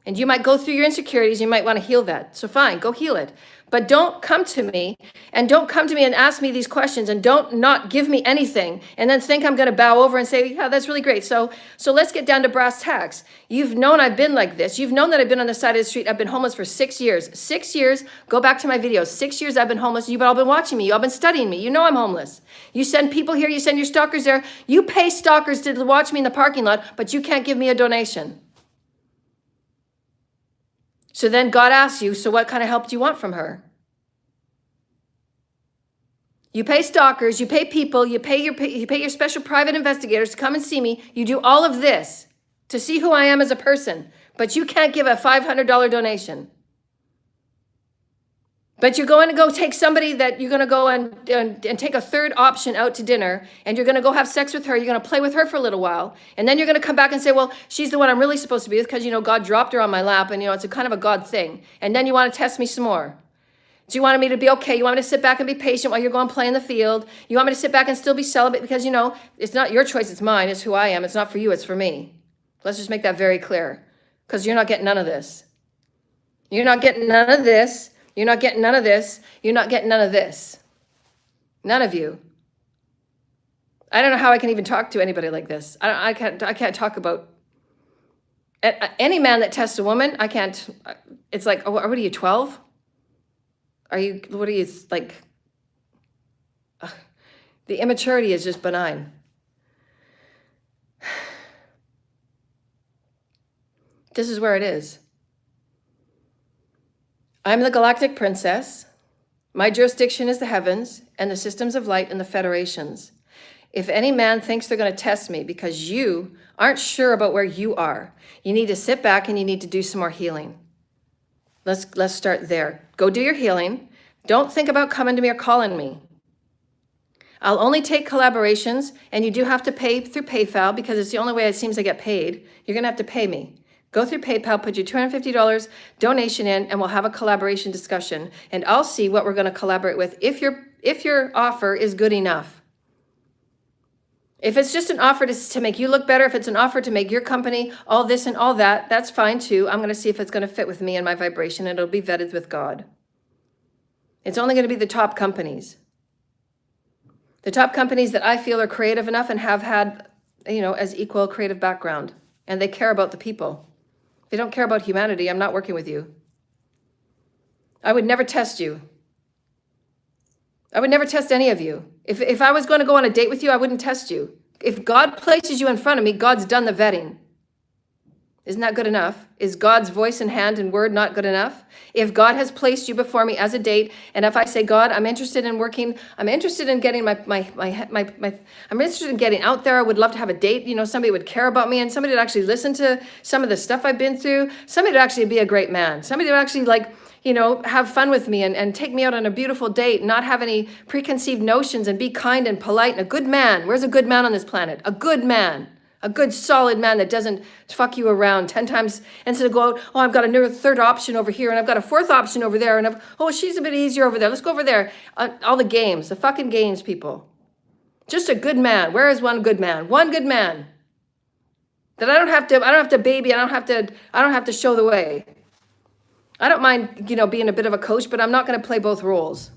And you might go through your insecurities. You might want to heal that. So fine, go heal it. But don't come to me and ask me these questions, and don't not give me anything and then think I'm going to bow over and say, yeah, that's really great. So let's get down to brass tacks. You've known I've been like this. You've known that I've been on the side of the street. I've been homeless for 6 years. 6 years. Go back to my videos. 6 years I've been homeless. You've all been watching me. You've all been studying me. You know I'm homeless. You send people here. You send your stalkers there. You pay stalkers to watch me in the parking lot, but you can't give me a donation. So then God asks you, so what kind of help do you want from her? You pay stalkers, you pay people, you pay your special private investigators to come and see me. You do all of this to see who I am as a person, but you can't give a $500 donation. But you're going to go take somebody that you're going to go and take a third option out to dinner, and you're going to go have sex with her. You're going to play with her for a little while. And then you're going to come back and say, well, she's the one I'm really supposed to be with because, God dropped her on my lap, and, it's a kind of a God thing. And then you want to test me some more. So you wanted me to be okay. You want me to sit back and be patient while you're going play in the field. You want me to sit back and still be celibate because, it's not your choice. It's mine. It's who I am. It's not for you. It's for me. Let's just make that very clear, because you're not getting none of this. You're not getting none of this. You're not getting none of this. You're not getting none of this. None of you. I don't know how I can even talk to anybody like this. I can't talk about any man that tests a woman. I can't. It's like, oh, what are you, 12? What are you, like? The immaturity is just benign. This is where it is. I'm the Galactic Princess. My jurisdiction is the heavens and the systems of light and the federations. If any man thinks they're going to test me because you aren't sure about where you are, you need to sit back and you need to do some more healing. Let's start there. Go do your healing. Don't think about coming to me or calling me. I'll only take collaborations, and you do have to pay through PayPal because it's the only way it seems I get paid. You're going to have to pay me. Go through PayPal, put your $250 donation in, and we'll have a collaboration discussion. And I'll see what we're going to collaborate with if your offer is good enough. If it's just an offer to make you look better, if it's an offer to make your company all this and all that, that's fine too. I'm going to see if it's going to fit with me and my vibration, and it'll be vetted with God. It's only going to be the top companies. The top companies that I feel are creative enough and have had, as equal creative background, and they care about the people. If they don't care about humanity, I'm not working with you. I would never test you. I would never test any of you. If I was going to go on a date with you, I wouldn't test you. If God places you in front of me, God's done the vetting. Isn't that good enough? Is God's voice and hand and word not good enough? If God has placed you before me as a date, and if I say, God, I'm interested in working, I'm interested in getting I'm interested in getting out there. I would love to have a date. Somebody would care about me, and somebody would actually listen to some of the stuff I've been through. Somebody would actually be a great man. Somebody would actually have fun with me and take me out on a beautiful date, not have any preconceived notions, and be kind and polite and a good man. Where's a good man on this planet? A good man. A good solid man that doesn't fuck you around 10 times instead of go out, oh, I've got a third option over here and I've got a fourth option over there and she's a bit easier over there. Let's go over there. All the games, the fucking games, people. Just a good man. Where is one good man? One good man. That I don't have to baby, I don't have to show the way. I don't mind, being a bit of a coach, but I'm not going to play both roles.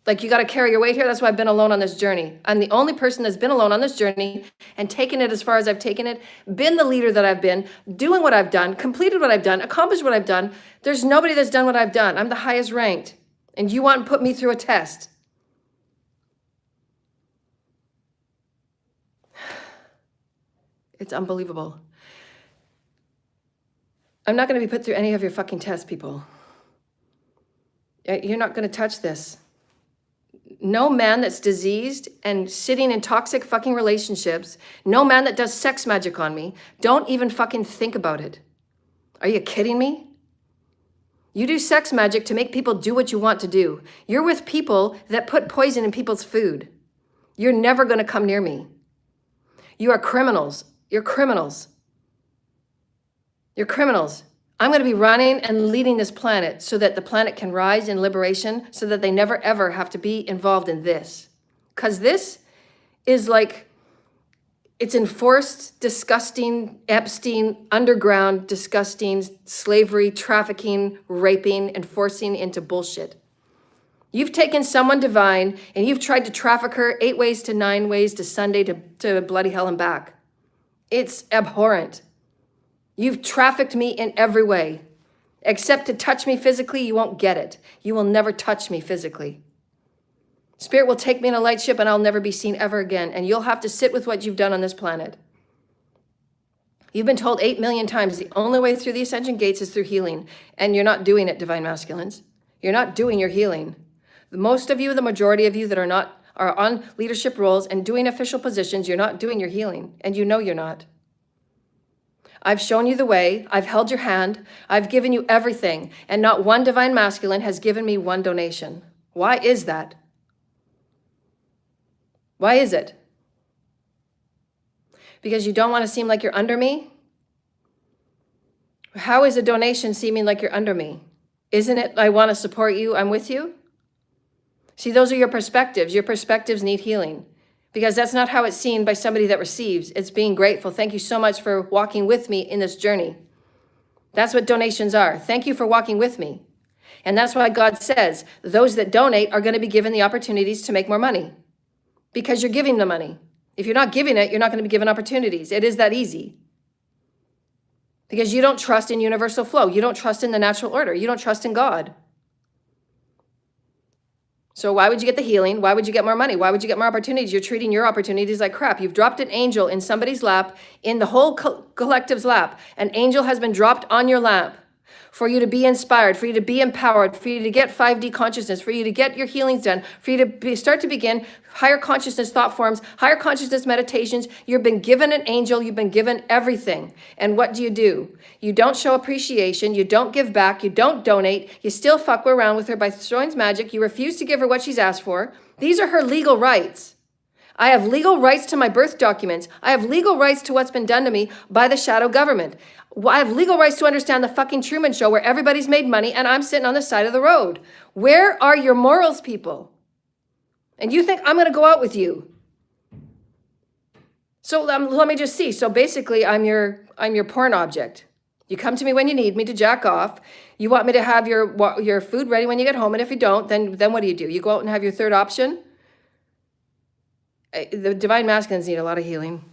Like, you got to carry your weight here. That's why I've been alone on this journey. I'm the only person that's been alone on this journey and taken it as far as I've taken it, been the leader that I've been, doing what I've done, completed what I've done, accomplished what I've done. There's nobody that's done what I've done. I'm the highest ranked. And you want to put me through a test. It's unbelievable. I'm not going to be put through any of your fucking tests, people. You're not going to touch this. No man that's diseased and sitting in toxic fucking relationships, no man that does sex magic on me, don't even fucking think about it. Are you kidding me? You do sex magic to make people do what you want to do. You're with people that put poison in people's food. You're never going to come near me. You are criminals. You're criminals. You're criminals. I'm going to be running and leading this planet so that the planet can rise in liberation, so that they never, ever have to be involved in this. Because this is like, it's enforced, disgusting, Epstein, underground, disgusting slavery, trafficking, raping, and forcing into bullshit. You've taken someone divine and you've tried to traffic her 8 ways to 9 ways to Sunday to bloody hell and back. It's abhorrent. You've trafficked me in every way. Except to touch me physically, you won't get it. You will never touch me physically. Spirit will take me in a light ship and I'll never be seen ever again. And you'll have to sit with what you've done on this planet. You've been told 8 million times the only way through the Ascension gates is through healing. And you're not doing it, Divine Masculines. You're not doing your healing. Most of you, the majority of you that are on leadership roles and doing official positions, you're not doing your healing. And you know you're not. I've shown you the way. I've held your hand. I've given you everything. And not one divine masculine has given me one donation. Why is that? Why is it? Because you don't want to seem like you're under me? How is a donation seeming like you're under me? Isn't it, I want to support you, I'm with you? See, those are your perspectives. Your perspectives need healing because that's not how it's seen by somebody that receives. It's being grateful. Thank you so much for walking with me in this journey. That's what donations are. Thank you for walking with me. And that's why God says those that donate are going to be given the opportunities to make more money because you're giving the money. If you're not giving it, you're not going to be given opportunities. It is that easy. Because you don't trust in universal flow. You don't trust in the natural order. You don't trust in God. So why would you get the healing? Why would you get more money? Why would you get more opportunities? You're treating your opportunities like crap. You've dropped an angel in somebody's lap, in the whole collective's lap. An angel has been dropped on your lap for you to be inspired, for you to be empowered, for you to get 5D consciousness, for you to get your healings done, for you to start to begin higher consciousness thought forms, higher consciousness meditations. You've been given an angel. You've been given everything. And what do? You don't show appreciation. You don't give back. You don't donate. You still fuck around with her by throwing magic. You refuse to give her what she's asked for. These are her legal rights. I have legal rights to my birth documents. I have legal rights to what's been done to me by the shadow government. I have legal rights to understand the fucking Truman Show where everybody's made money and I'm sitting on the side of the road. Where are your morals, people? And you think I'm going to go out with you? So let me just see. So basically, I'm your porn object. You come to me when you need me to jack off. You want me to have your food ready when you get home, and if you don't, then what do? You go out and have your third option. The divine masculines need a lot of healing.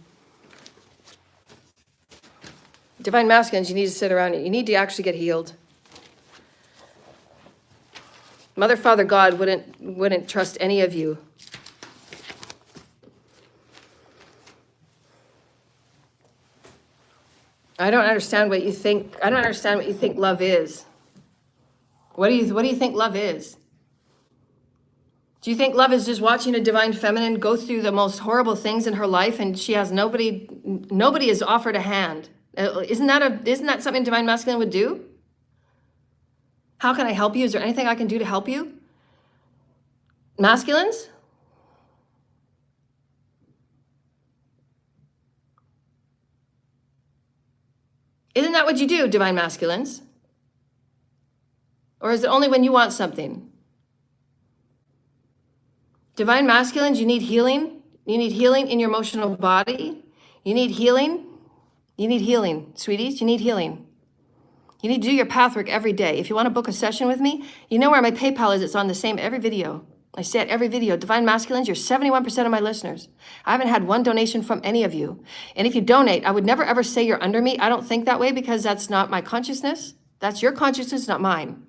Divine masculines, you need to sit around. You need to actually get healed. Mother, Father, God wouldn't trust any of you. I don't understand what you think. I don't understand what you think love is. What do you think love is? Do you think love is just watching a divine feminine go through the most horrible things in her life and she has nobody has offered a hand? Isn't that something divine masculine would do? How can I help you? Is there anything I can do to help you? Masculines? Isn't that what you do, divine masculines? Or is it only when you want something? Divine masculines, you need healing. You need healing in your emotional body. You need healing. You need healing, sweeties. You need healing. You need to do your path work every day. If you want to book a session with me, you know where my PayPal is. It's on the same every video. I say it every video. Divine masculines, you're 71% of my listeners. I haven't had one donation from any of you. And if you donate, I would never ever say you're under me. I don't think that way because that's not my consciousness. That's your consciousness, not mine.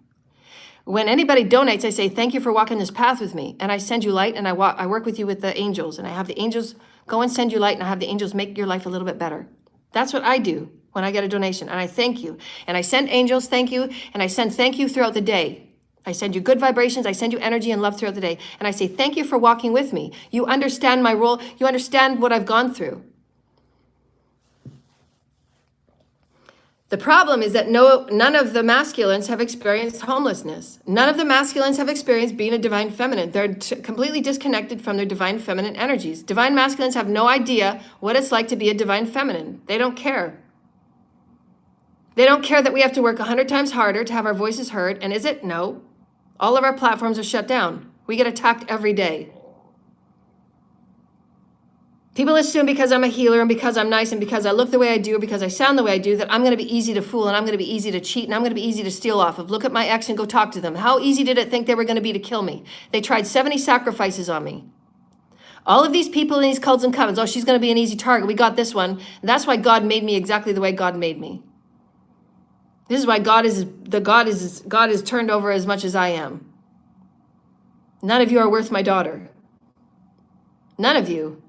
When anybody donates, I say, thank you for walking this path with me. And I send you light and I work with you with the angels. And I have the angels go and send you light and I have the angels make your life a little bit better. That's what I do when I get a donation. And I thank you. And I send angels thank you. And I send thank you throughout the day. I send you good vibrations. I send you energy and love throughout the day. And I say, thank you for walking with me. You understand my role. You understand what I've gone through. The problem is that none of the masculines have experienced homelessness. None of the masculines have experienced being a divine feminine. They're completely disconnected from their divine feminine energies. Divine masculines have no idea what it's like to be a divine feminine. They don't care. They don't care that we have to work 100 times harder to have our voices heard. And is it? No. All of our platforms are shut down. We get attacked every day. People assume because I'm a healer and because I'm nice and because I look the way I do or because I sound the way I do that I'm going to be easy to fool and I'm going to be easy to cheat and I'm going to be easy to steal off of. Look at my ex and go talk to them. How easy did it think they were going to be to kill me? They tried 70 sacrifices on me. All of these people in these cults and covens, oh, she's going to be an easy target. We got this one. And that's why God made me exactly the way God made me. This is why God is turned over as much as I am. None of you are worth my daughter. None of you.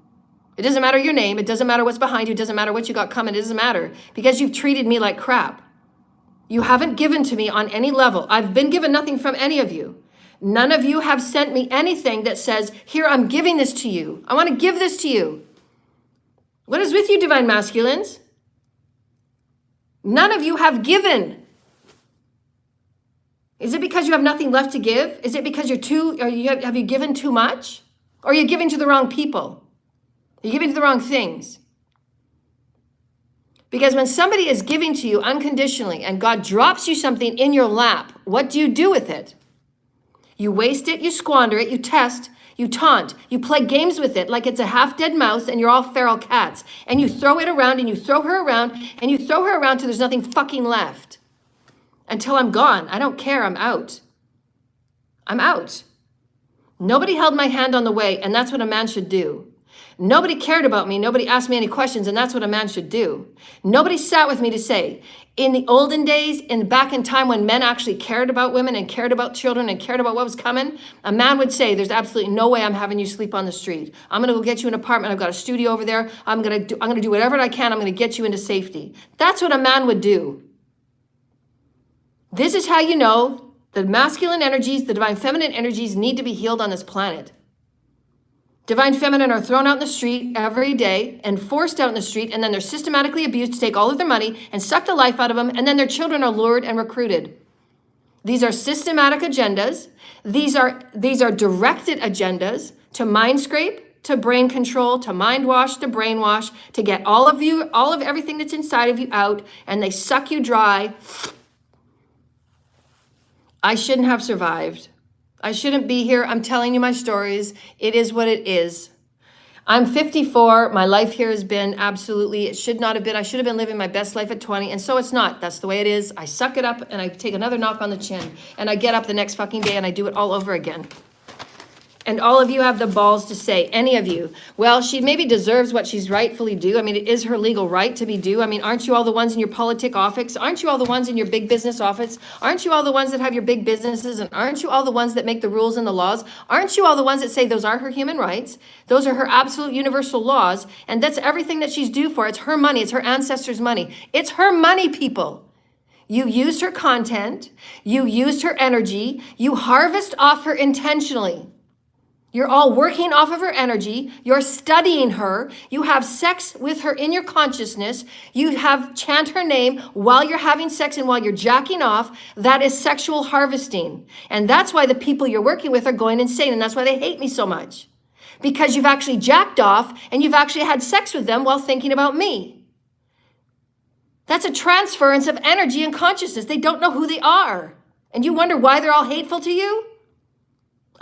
It doesn't matter your name. It doesn't matter what's behind you. It doesn't matter what you got coming. It doesn't matter because you've treated me like crap. You haven't given to me on any level. I've been given nothing from any of you. None of you have sent me anything that says, here, I'm giving this to you. I want to give this to you. What is with you, divine masculines? None of you have given. Is it because you have nothing left to give? Is it because have you given too much? Or are you giving to the wrong people? You're giving to the wrong things. Because when somebody is giving to you unconditionally and God drops you something in your lap, what do you do with it? You waste it, you squander it, you test, you taunt, you play games with it like it's a half-dead mouse and you're all feral cats. And you throw it around and you throw her around and you throw her around till there's nothing fucking left. Until I'm gone. I don't care, I'm out. I'm out. Nobody held my hand on the way, and that's what a man should do. Nobody cared about me. Nobody asked me any questions, and that's what a man should do. Nobody sat with me to say, in the olden days, back in time when men actually cared about women and cared about children and cared about what was coming, a man would say, there's absolutely no way I'm having you sleep on the street. I'm going to go get you an apartment. I've got a studio over there. I'm going to do whatever I can. I'm going to get you into safety. That's what a man would do. This is how you know the masculine energies, the divine feminine energies need to be healed on this planet. Divine feminine are thrown out in the street every day and forced out in the street, and then they're systematically abused to take all of their money and suck the life out of them, and then their children are lured and recruited. These are systematic agendas. These are directed agendas to mind scrape, to brain control, to mind wash, to brainwash, to get all of everything that's inside of you out, and they suck you dry. I shouldn't have survived. I shouldn't be here. I'm telling you my stories. It is what it is. I'm 54. My life here has been absolutely, it should not have been. I should have been living my best life at 20. And so it's not. That's the way it is. I suck it up and I take another knock on the chin. And I get up the next fucking day and I do it all over again. And all of you have the balls to say, any of you, well, she maybe deserves what she's rightfully due. I mean, it is her legal right to be due. I mean, aren't you all the ones in your politic office? Aren't you all the ones in your big business office? Aren't you all the ones that have your big businesses? And aren't you all the ones that make the rules and the laws? Aren't you all the ones that say those are her human rights? Those are her absolute universal laws. And that's everything that she's due for. It's her money. It's her ancestors' money. It's her money, people. You used her content. You used her energy. You harvest off her intentionally. You're all working off of her energy. You're studying her. You have sex with her in your consciousness. You have chant her name while you're having sex and while you're jacking off. That is sexual harvesting. And that's why the people you're working with are going insane. And that's why they hate me so much. Because you've actually jacked off and you've actually had sex with them while thinking about me. That's a transference of energy and consciousness. They don't know who they are. And you wonder why they're all hateful to you?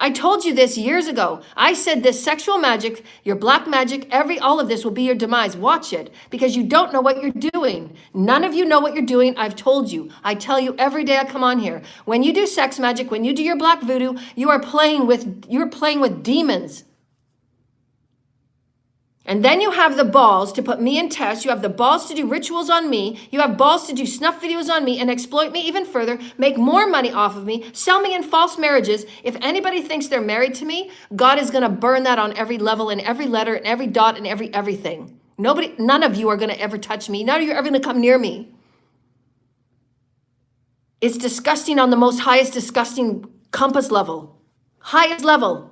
I told you this years ago. I said this sexual magic, your black magic, all of this will be your demise. Watch it, because you don't know what you're doing. None of you know what you're doing. I've told you. I tell you every day I come on here. When you do sex magic, when you do your black voodoo, you're playing with demons. And then you have the balls to put me in test. You have the balls to do rituals on me. You have balls to do snuff videos on me and exploit me even further, make more money off of me, sell me in false marriages. If anybody thinks they're married to me, God is going to burn that on every level and every letter and every dot and everything. None of you are going to ever touch me. None of you are ever going to come near me. It's disgusting on the most highest disgusting compass level. Highest level.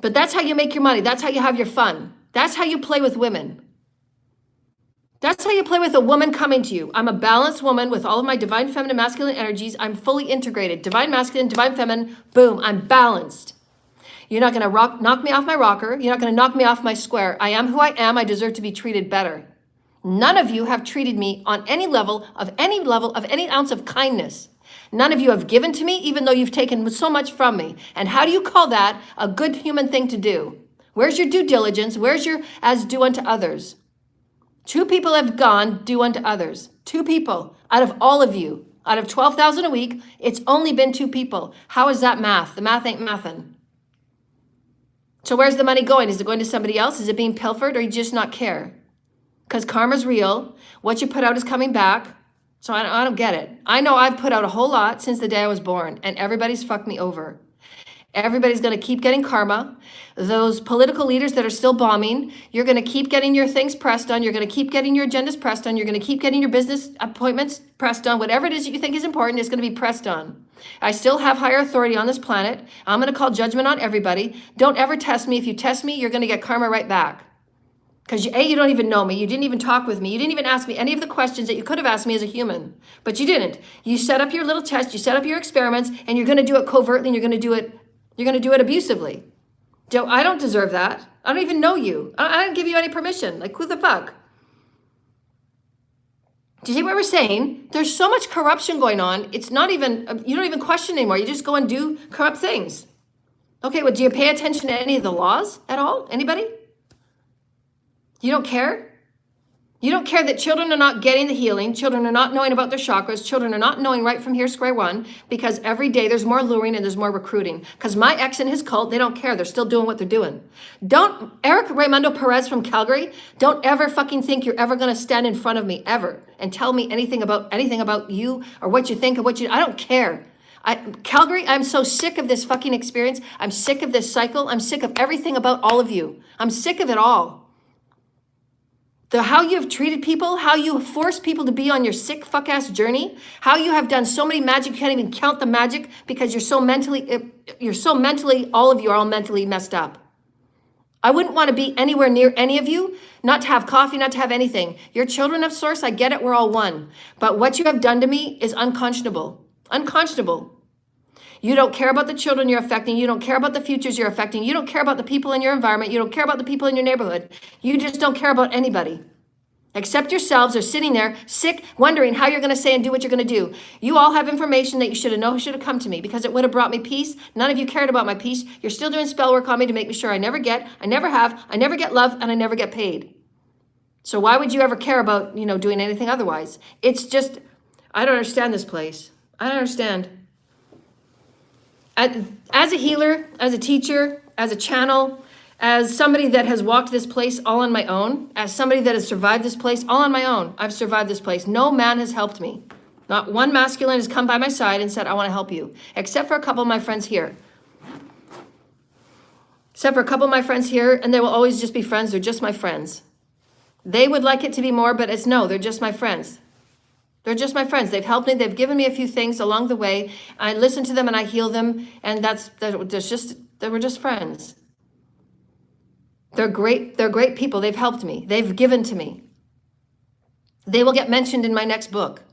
But that's how you make your money. That's how you have your fun. That's how you play with women. That's how you play with a woman coming to you. I'm a balanced woman with all of my divine feminine masculine energies. I'm fully integrated. Divine masculine, divine feminine, boom, I'm balanced. You're not going to knock me off my rocker. You're not going to knock me off my square. I am who I am. I deserve to be treated better. None of you have treated me on any level of any ounce of kindness. None of you have given to me, even though you've taken so much from me. And how do you call that a good human thing to do? Where's your due diligence? Where's your as do unto others? 2 people have gone do unto others. 2 people out of all of you. Out of 12,000 a week, it's only been 2 people. How is that math? The math ain't mathin'. So where's the money going? Is it going to somebody else? Is it being pilfered, or you just not care? Because karma's real. What you put out is coming back. So I don't get it. I know I've put out a whole lot since the day I was born, and everybody's fucked me over. Everybody's going to keep getting karma. Those political leaders that are still bombing, you're going to keep getting your things pressed on. You're going to keep getting your agendas pressed on. You're going to keep getting your business appointments pressed on. Whatever it is that you think is important is going to be pressed on. I still have higher authority on this planet. I'm going to call judgment on everybody. Don't ever test me. If you test me, you're going to get karma right back. Because you don't even know me. You didn't even talk with me. You didn't even ask me any of the questions that you could have asked me as a human. But you didn't. You set up your little test, you set up your experiments, and you're going to do it covertly, and you're going to do it abusively. Joe, I don't deserve that. I don't even know you. I didn't give you any permission. Like, who the fuck? Do you see what we're saying? There's so much corruption going on. It's not even, you don't even question anymore. You just go and do corrupt things. Okay, well, do you pay attention to any of the laws at all? Anybody? You don't care? You don't care that children are not getting the healing, children are not knowing about their chakras, children are not knowing right from here, square one, because every day there's more luring and there's more recruiting. Because my ex and his cult, they don't care. They're still doing what they're doing. Eric Raimundo Perez from Calgary, don't ever fucking think you're ever going to stand in front of me ever and tell me anything about you or what you think of I don't care. Calgary, I'm so sick of this fucking experience. I'm sick of this cycle. I'm sick of everything about all of you. I'm sick of it all. How you have treated people, how you have forced people to be on your sick fuck-ass journey, how you have done so many magic, you can't even count the magic because you're so mentally, all of you are all mentally messed up. I wouldn't want to be anywhere near any of you, not to have coffee, not to have anything. You're children of Source, I get it, we're all one. But what you have done to me is unconscionable. Unconscionable. You don't care about the children you're affecting. You don't care about the futures you're affecting. You don't care about the people in your environment. You don't care about the people in your neighborhood. You just don't care about anybody. Except yourselves are sitting there sick, wondering how you're going to say and do what you're going to do. You all have information that you should have known should have come to me because it would have brought me peace. None of you cared about my peace. You're still doing spell work on me to make me sure I never get love, and I never get paid. So why would you ever care about, doing anything otherwise? It's just, I don't understand this place. I don't understand. As a healer, as a teacher, as a channel, as somebody that has walked this place all on my own, as somebody that has survived this place all on my own, I've survived this place. No man has helped me. Not one masculine has come by my side and said, I want to help you, except for a couple of my friends here. Except for a couple of my friends here, and they will always just be friends. They're just my friends. They would like it to be more, but they're just my friends. They're just my friends. They've helped me. They've given me a few things along the way. I listen to them and I heal them. And they were just friends. They're great. They're great people. They've helped me. They've given to me. They will get mentioned in my next book.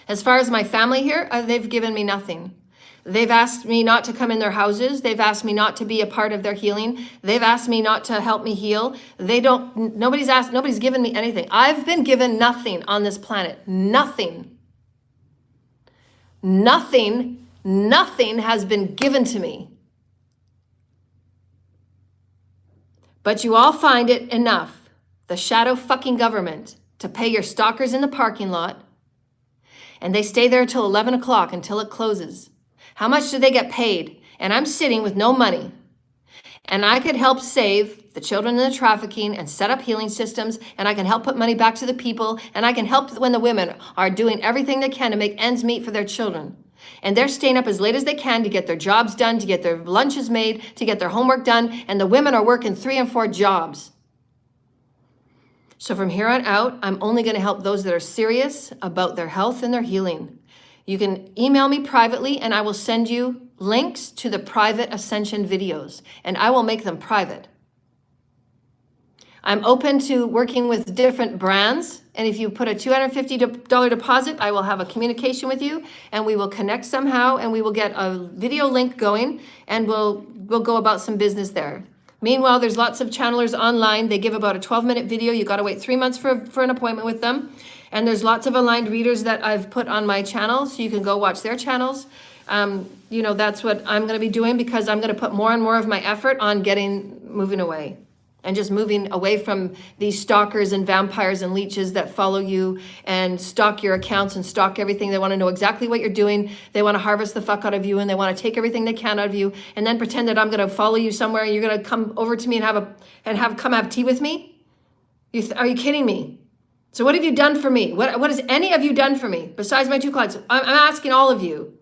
As far as my family here, they've given me nothing. They've asked me not to come in their houses. They've asked me not to be a part of their healing. They've asked me not to help me heal. Nobody's given me anything. I've been given nothing on this planet. Nothing. Nothing has been given to me. But you all find it enough, the shadow fucking government, to pay your stalkers in the parking lot. And they stay there till 11 o'clock until it closes. How much do they get paid? And I'm sitting with no money. And I could help save the children in the trafficking and set up healing systems. And I can help put money back to the people. And I can help when the women are doing everything they can to make ends meet for their children. And they're staying up as late as they can to get their jobs done, to get their lunches made, to get their homework done. And the women are working 3 and 4 jobs. So from here on out, I'm only going to help those that are serious about their health and their healing. You can email me privately and I will send you links to the private Ascension videos and I will make them private. I'm open to working with different brands. And if you put a $250 deposit, I will have a communication with you and we will connect somehow and we will get a video link going and we'll go about some business there. Meanwhile, there's lots of channelers online. They give about a 12-minute video. You got to wait 3 months for an appointment with them. And there's lots of aligned readers that I've put on my channel, so you can go watch their channels. That's what I'm going to be doing because I'm going to put more and more of my effort on moving away. And just moving away from these stalkers and vampires and leeches that follow you and stalk your accounts and stalk everything. They want to know exactly what you're doing. They want to harvest the fuck out of you and they want to take everything they can out of you and then pretend that I'm going to follow you somewhere and you're going to come over to me and come have tea with me? Are you kidding me? So what have you done for me? What has any of you done for me besides my 2 clients? I'm asking all of you.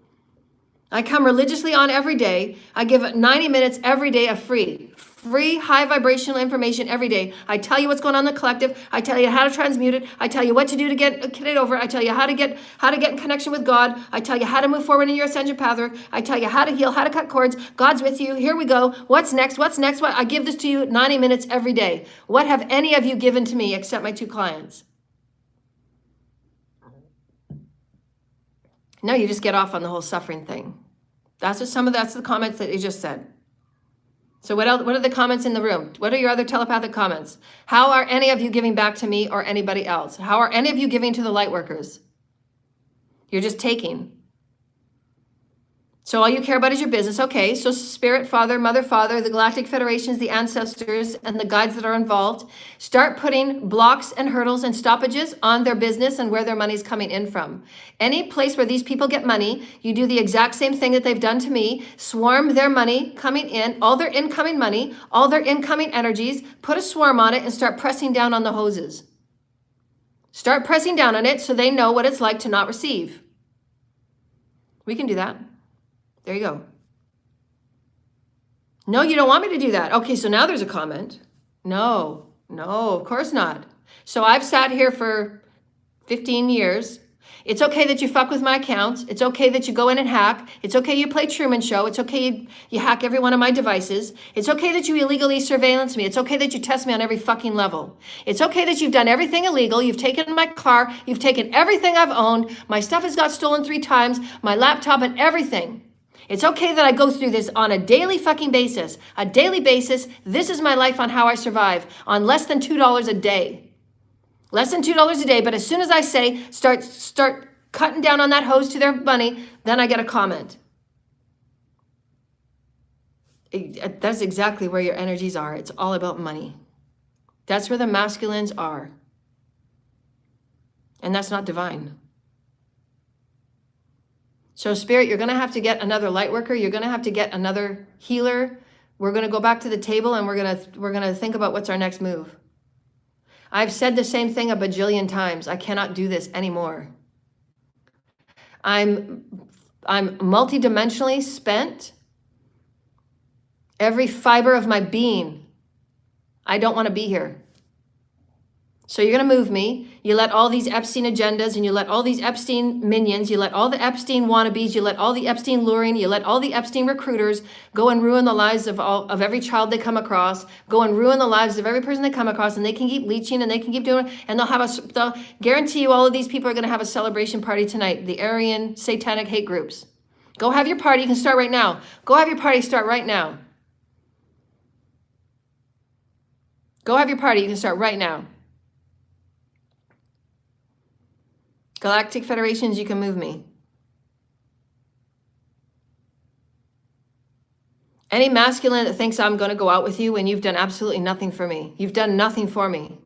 I come religiously on every day. I give 90 minutes every day of free free high vibrational information every day. I tell you what's going on in the collective. I tell you how to transmute it. I tell you what to do to get it over. I tell you how to get in connection with God. I tell you how to move forward in your ascension pathwork. I tell you how to heal, how to cut cords. God's with you. Here we go. What's next? What's next? What? I give this to you 90 minutes every day. What have any of you given to me except my 2 clients? No, you just get off on the whole suffering thing. That's the comments that you just said. So what else? What are the comments in the room? What are your other telepathic comments? How are any of you giving back to me or anybody else? How are any of you giving to the light workers? You're just taking. So all you care about is your business. Okay, so Spirit, Father, Mother, Father, the Galactic Federations, the ancestors, and the guides that are involved, start putting blocks and hurdles and stoppages on their business and where their money's coming in from. Any place where these people get money, you do the exact same thing that they've done to me. Swarm their money coming in, all their incoming money, all their incoming energies, put a swarm on it and start pressing down on the hoses. Start pressing down on it so they know what it's like to not receive. We can do that. There you go. No, you don't want me to do that. Okay, so now there's a comment. No, of course not. So I've sat here for 15 years. It's okay that you fuck with my accounts. It's okay that you go in and hack. It's okay you play Truman Show. It's okay you hack every one of my devices. It's okay that you illegally surveillance me. It's okay that you test me on every fucking level. It's okay that you've done everything illegal. You've taken my car. You've taken everything I've owned. My stuff has got stolen 3 times. My laptop and everything. It's okay that I go through this on a daily fucking basis. A daily basis. This is my life on how I survive on less than $2 a day. Less than $2 a day. But as soon as I say, start cutting down on that hose to their money, then I get a comment. That's exactly where your energies are. It's all about money. That's where the masculines are. And that's not divine. So Spirit, you're going to have to get another light worker. You're going to have to get another healer. We're going to go back to the table and we're going to think about what's our next move. I've said the same thing a bajillion times. I cannot do this anymore. I'm multidimensionally spent. Every fiber of my being. I don't want to be here. So you're going to move me. You let all these Epstein agendas and you let all these Epstein minions, you let all the Epstein wannabes, you let all the Epstein luring, you let all the Epstein recruiters go and ruin the lives of every child they come across, go and ruin the lives of every person they come across, and they can keep leeching and they can keep doing, and they'll guarantee you all of these people are going to have a celebration party tonight, the Aryan satanic hate groups. Go have your party. You can start right now. Go have your party. Start right now. Go have your party. You can start right now. Galactic Federations, you can move me. Any masculine that thinks I'm going to go out with you when you've done absolutely nothing for me. You've done nothing for me.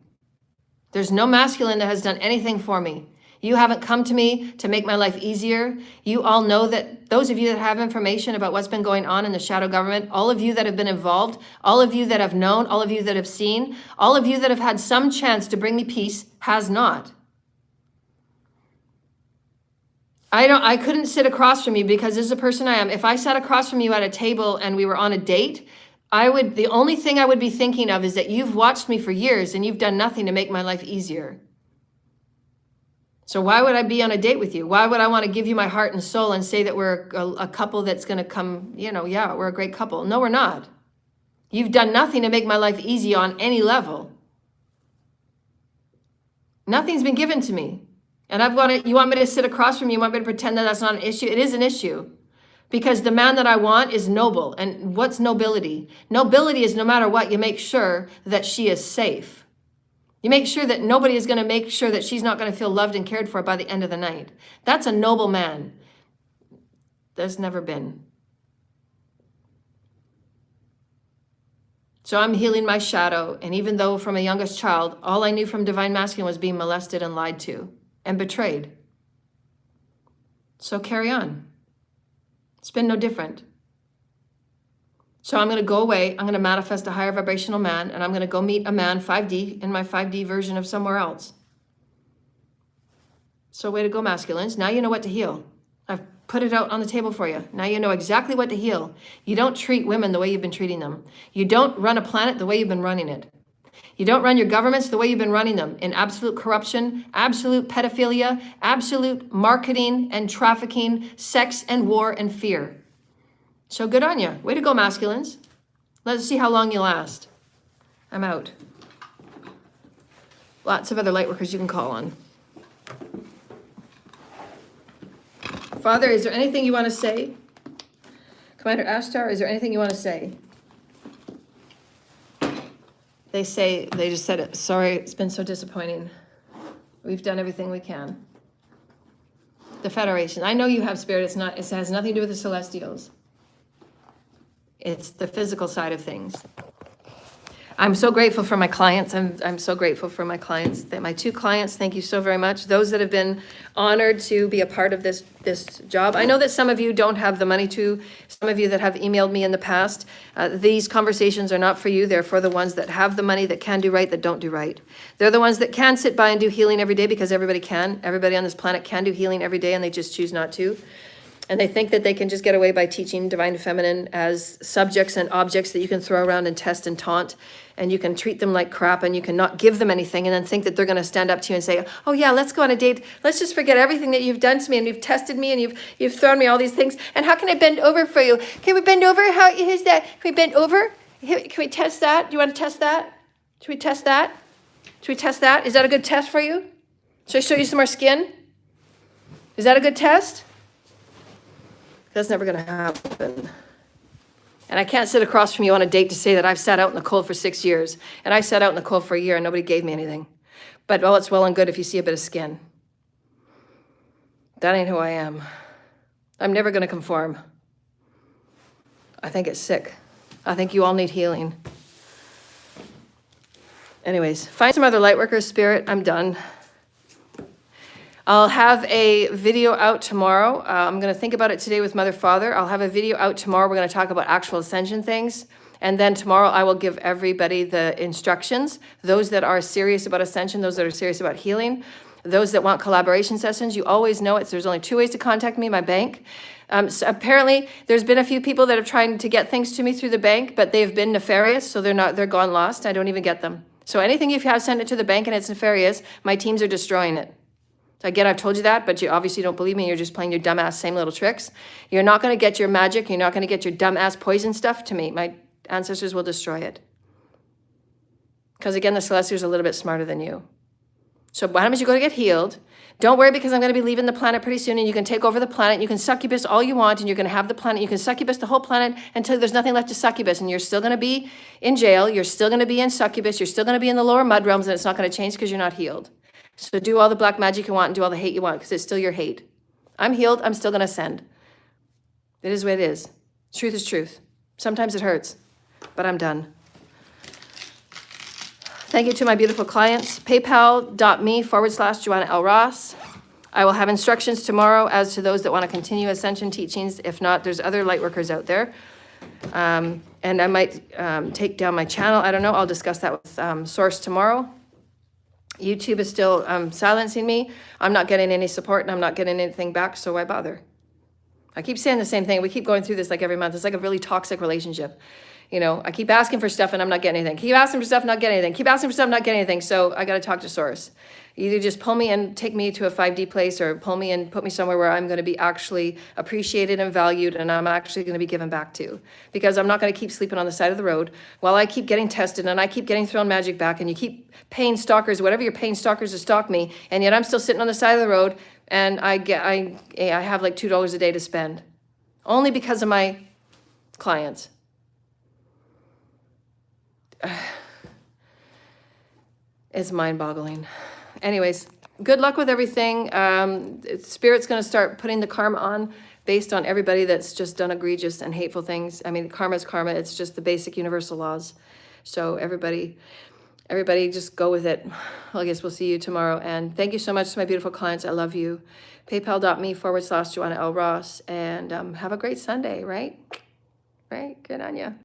There's no masculine that has done anything for me. You haven't come to me to make my life easier. You all know that those of you that have information about what's been going on in the shadow government, all of you that have been involved, all of you that have known, all of you that have seen, all of you that have had some chance to bring me peace has not. I couldn't sit across from you because this is the person I am. If I sat across from you at a table and we were on a date, the only thing I would be thinking of is that you've watched me for years and you've done nothing to make my life easier. So why would I be on a date with you? Why would I want to give you my heart and soul and say that we're a couple that's going to come, yeah, we're a great couple. No, we're not. You've done nothing to make my life easy on any level. Nothing's been given to me. And you want me to sit across from you, you want me to pretend that that's not an issue? It is an issue. Because the man that I want is noble. And what's nobility? Nobility is no matter what, you make sure that she is safe. You make sure that nobody is going to make sure that she's not going to feel loved and cared for by the end of the night. That's a noble man. There's never been. So I'm healing my shadow. And even though from a youngest child, all I knew from divine masculine was being molested and lied to and betrayed. So carry on. It's been no different. So I'm going to go away. I'm going to manifest a higher vibrational man, and I'm going to go meet a man 5D in my 5D version of somewhere else. So way to go, masculines. Now you know what to heal. I've put it out on the table for you. Now you know exactly what to heal. You don't treat women the way you've been treating them. You don't run a planet the way you've been running it. You don't run your governments the way you've been running them, in absolute corruption, absolute pedophilia, absolute marketing and trafficking, sex and war and fear. So good on you. Way to go, masculines. Let's see how long you last. I'm out. Lots of other light workers you can call on. Father, is there anything you want to say? Commander Ashtar, is there anything you want to say? They just said it. Sorry, it's been so disappointing. We've done everything we can. The Federation. I know you have spirit. It has nothing to do with the Celestials. It's the physical side of things. I'm so grateful for my clients. I'm so grateful for my clients. My 2 clients, thank you so very much. Those that have been honored to be a part of this job. I know that some of you don't have the money to. Some of you that have emailed me in the past. These conversations are not for you. They're for the ones that have the money, that can do right, that don't do right. They're the ones that can sit by and do healing every day, because everybody can. Everybody on this planet can do healing every day, and they just choose not to. And they think that they can just get away by teaching divine feminine as subjects and objects that you can throw around and test and taunt, and you can treat them like crap, and you can not give them anything, and then think that they're going to stand up to you and say, oh yeah, let's go on a date. Let's just forget everything that you've done to me, and you've tested me, and you've thrown me all these things. And how can I bend over for you? Can we bend over? How is that? Can we bend over? Can we test that? Do you want to test that? Should we test that? Should we test that? Is that a good test for you? Should I show you some more skin? Is that a good test? That's never going to happen. And I can't sit across from you on a date to say that I've sat out in the cold for 6 years, and I sat out in the cold for a year and nobody gave me anything. But well, it's well and good if you see a bit of skin. That ain't who I am. I'm never going to conform. I think it's sick. I think you all need healing. Anyways, find some other light workers, spirit. I'm done. I'll have a video out tomorrow. I'm going to think about it today with Mother Father. I'll have a video out tomorrow. We're going to talk about actual ascension things. And then tomorrow I will give everybody the instructions. Those that are serious about ascension, those that are serious about healing, those that want collaboration sessions. You always know there's only 2 ways to contact me, my bank. So apparently there's been a few people that have tried to get things to me through the bank, but they've been nefarious. So they're gone lost. I don't even get them. So anything you have, send it to the bank and it's nefarious. My teams are destroying it. Again, I've told you that, but you obviously don't believe me. You're just playing your dumbass same little tricks. You're not going to get your magic. You're not going to get your dumbass poison stuff to me. My ancestors will destroy it. Because again, the Celestials are a little bit smarter than you. So why don't you go to get healed? Don't worry, because I'm going to be leaving the planet pretty soon, and you can take over the planet. You can succubus all you want, and you're going to have the planet. You can succubus the whole planet until there's nothing left to succubus, and you're still going to be in jail. You're still going to be in succubus. You're still going to be in the lower mud realms, and it's not going to change because you're not healed. So do all the black magic you want and do all the hate you want, because it's still your hate. I'm healed. I'm still going to send. It is what it is. Truth is truth. Sometimes it hurts, but I'm done. Thank you to my beautiful clients. PayPal.me/Joanna L. Ross. I will have instructions tomorrow as to those that want to continue Ascension teachings. If not, there's other light workers out there. And I might take down my channel. I don't know. I'll discuss that with Source tomorrow. YouTube is still silencing me. I'm not getting any support and I'm not getting anything back, so why bother? I keep saying the same thing. We keep going through this like every month. It's like a really toxic relationship. You know, I keep asking for stuff and I'm not getting anything. Keep asking for stuff, not getting anything. Keep asking for stuff, not getting anything. So I got to talk to Source. Either just pull me and take me to a 5D place, or pull me and put me somewhere where I'm going to be actually appreciated and valued, and I'm actually going to be given back to. Because I'm not going to keep sleeping on the side of the road while I keep getting tested and I keep getting thrown magic back, and you keep paying stalkers, whatever you're paying stalkers to stalk me, and yet I'm still sitting on the side of the road and I have like $2 a day to spend. Only because of my clients. It's mind-boggling. Anyways, good luck with everything. Spirit's going to start putting the karma on based on everybody that's just done egregious and hateful things. I mean, karma is karma. It's just the basic universal laws. So everybody just go with it. I guess we'll see you tomorrow. And thank you so much to my beautiful clients. I love you. PayPal.me/Joanna L. Ross. And have a great Sunday, right? Right? Good on you.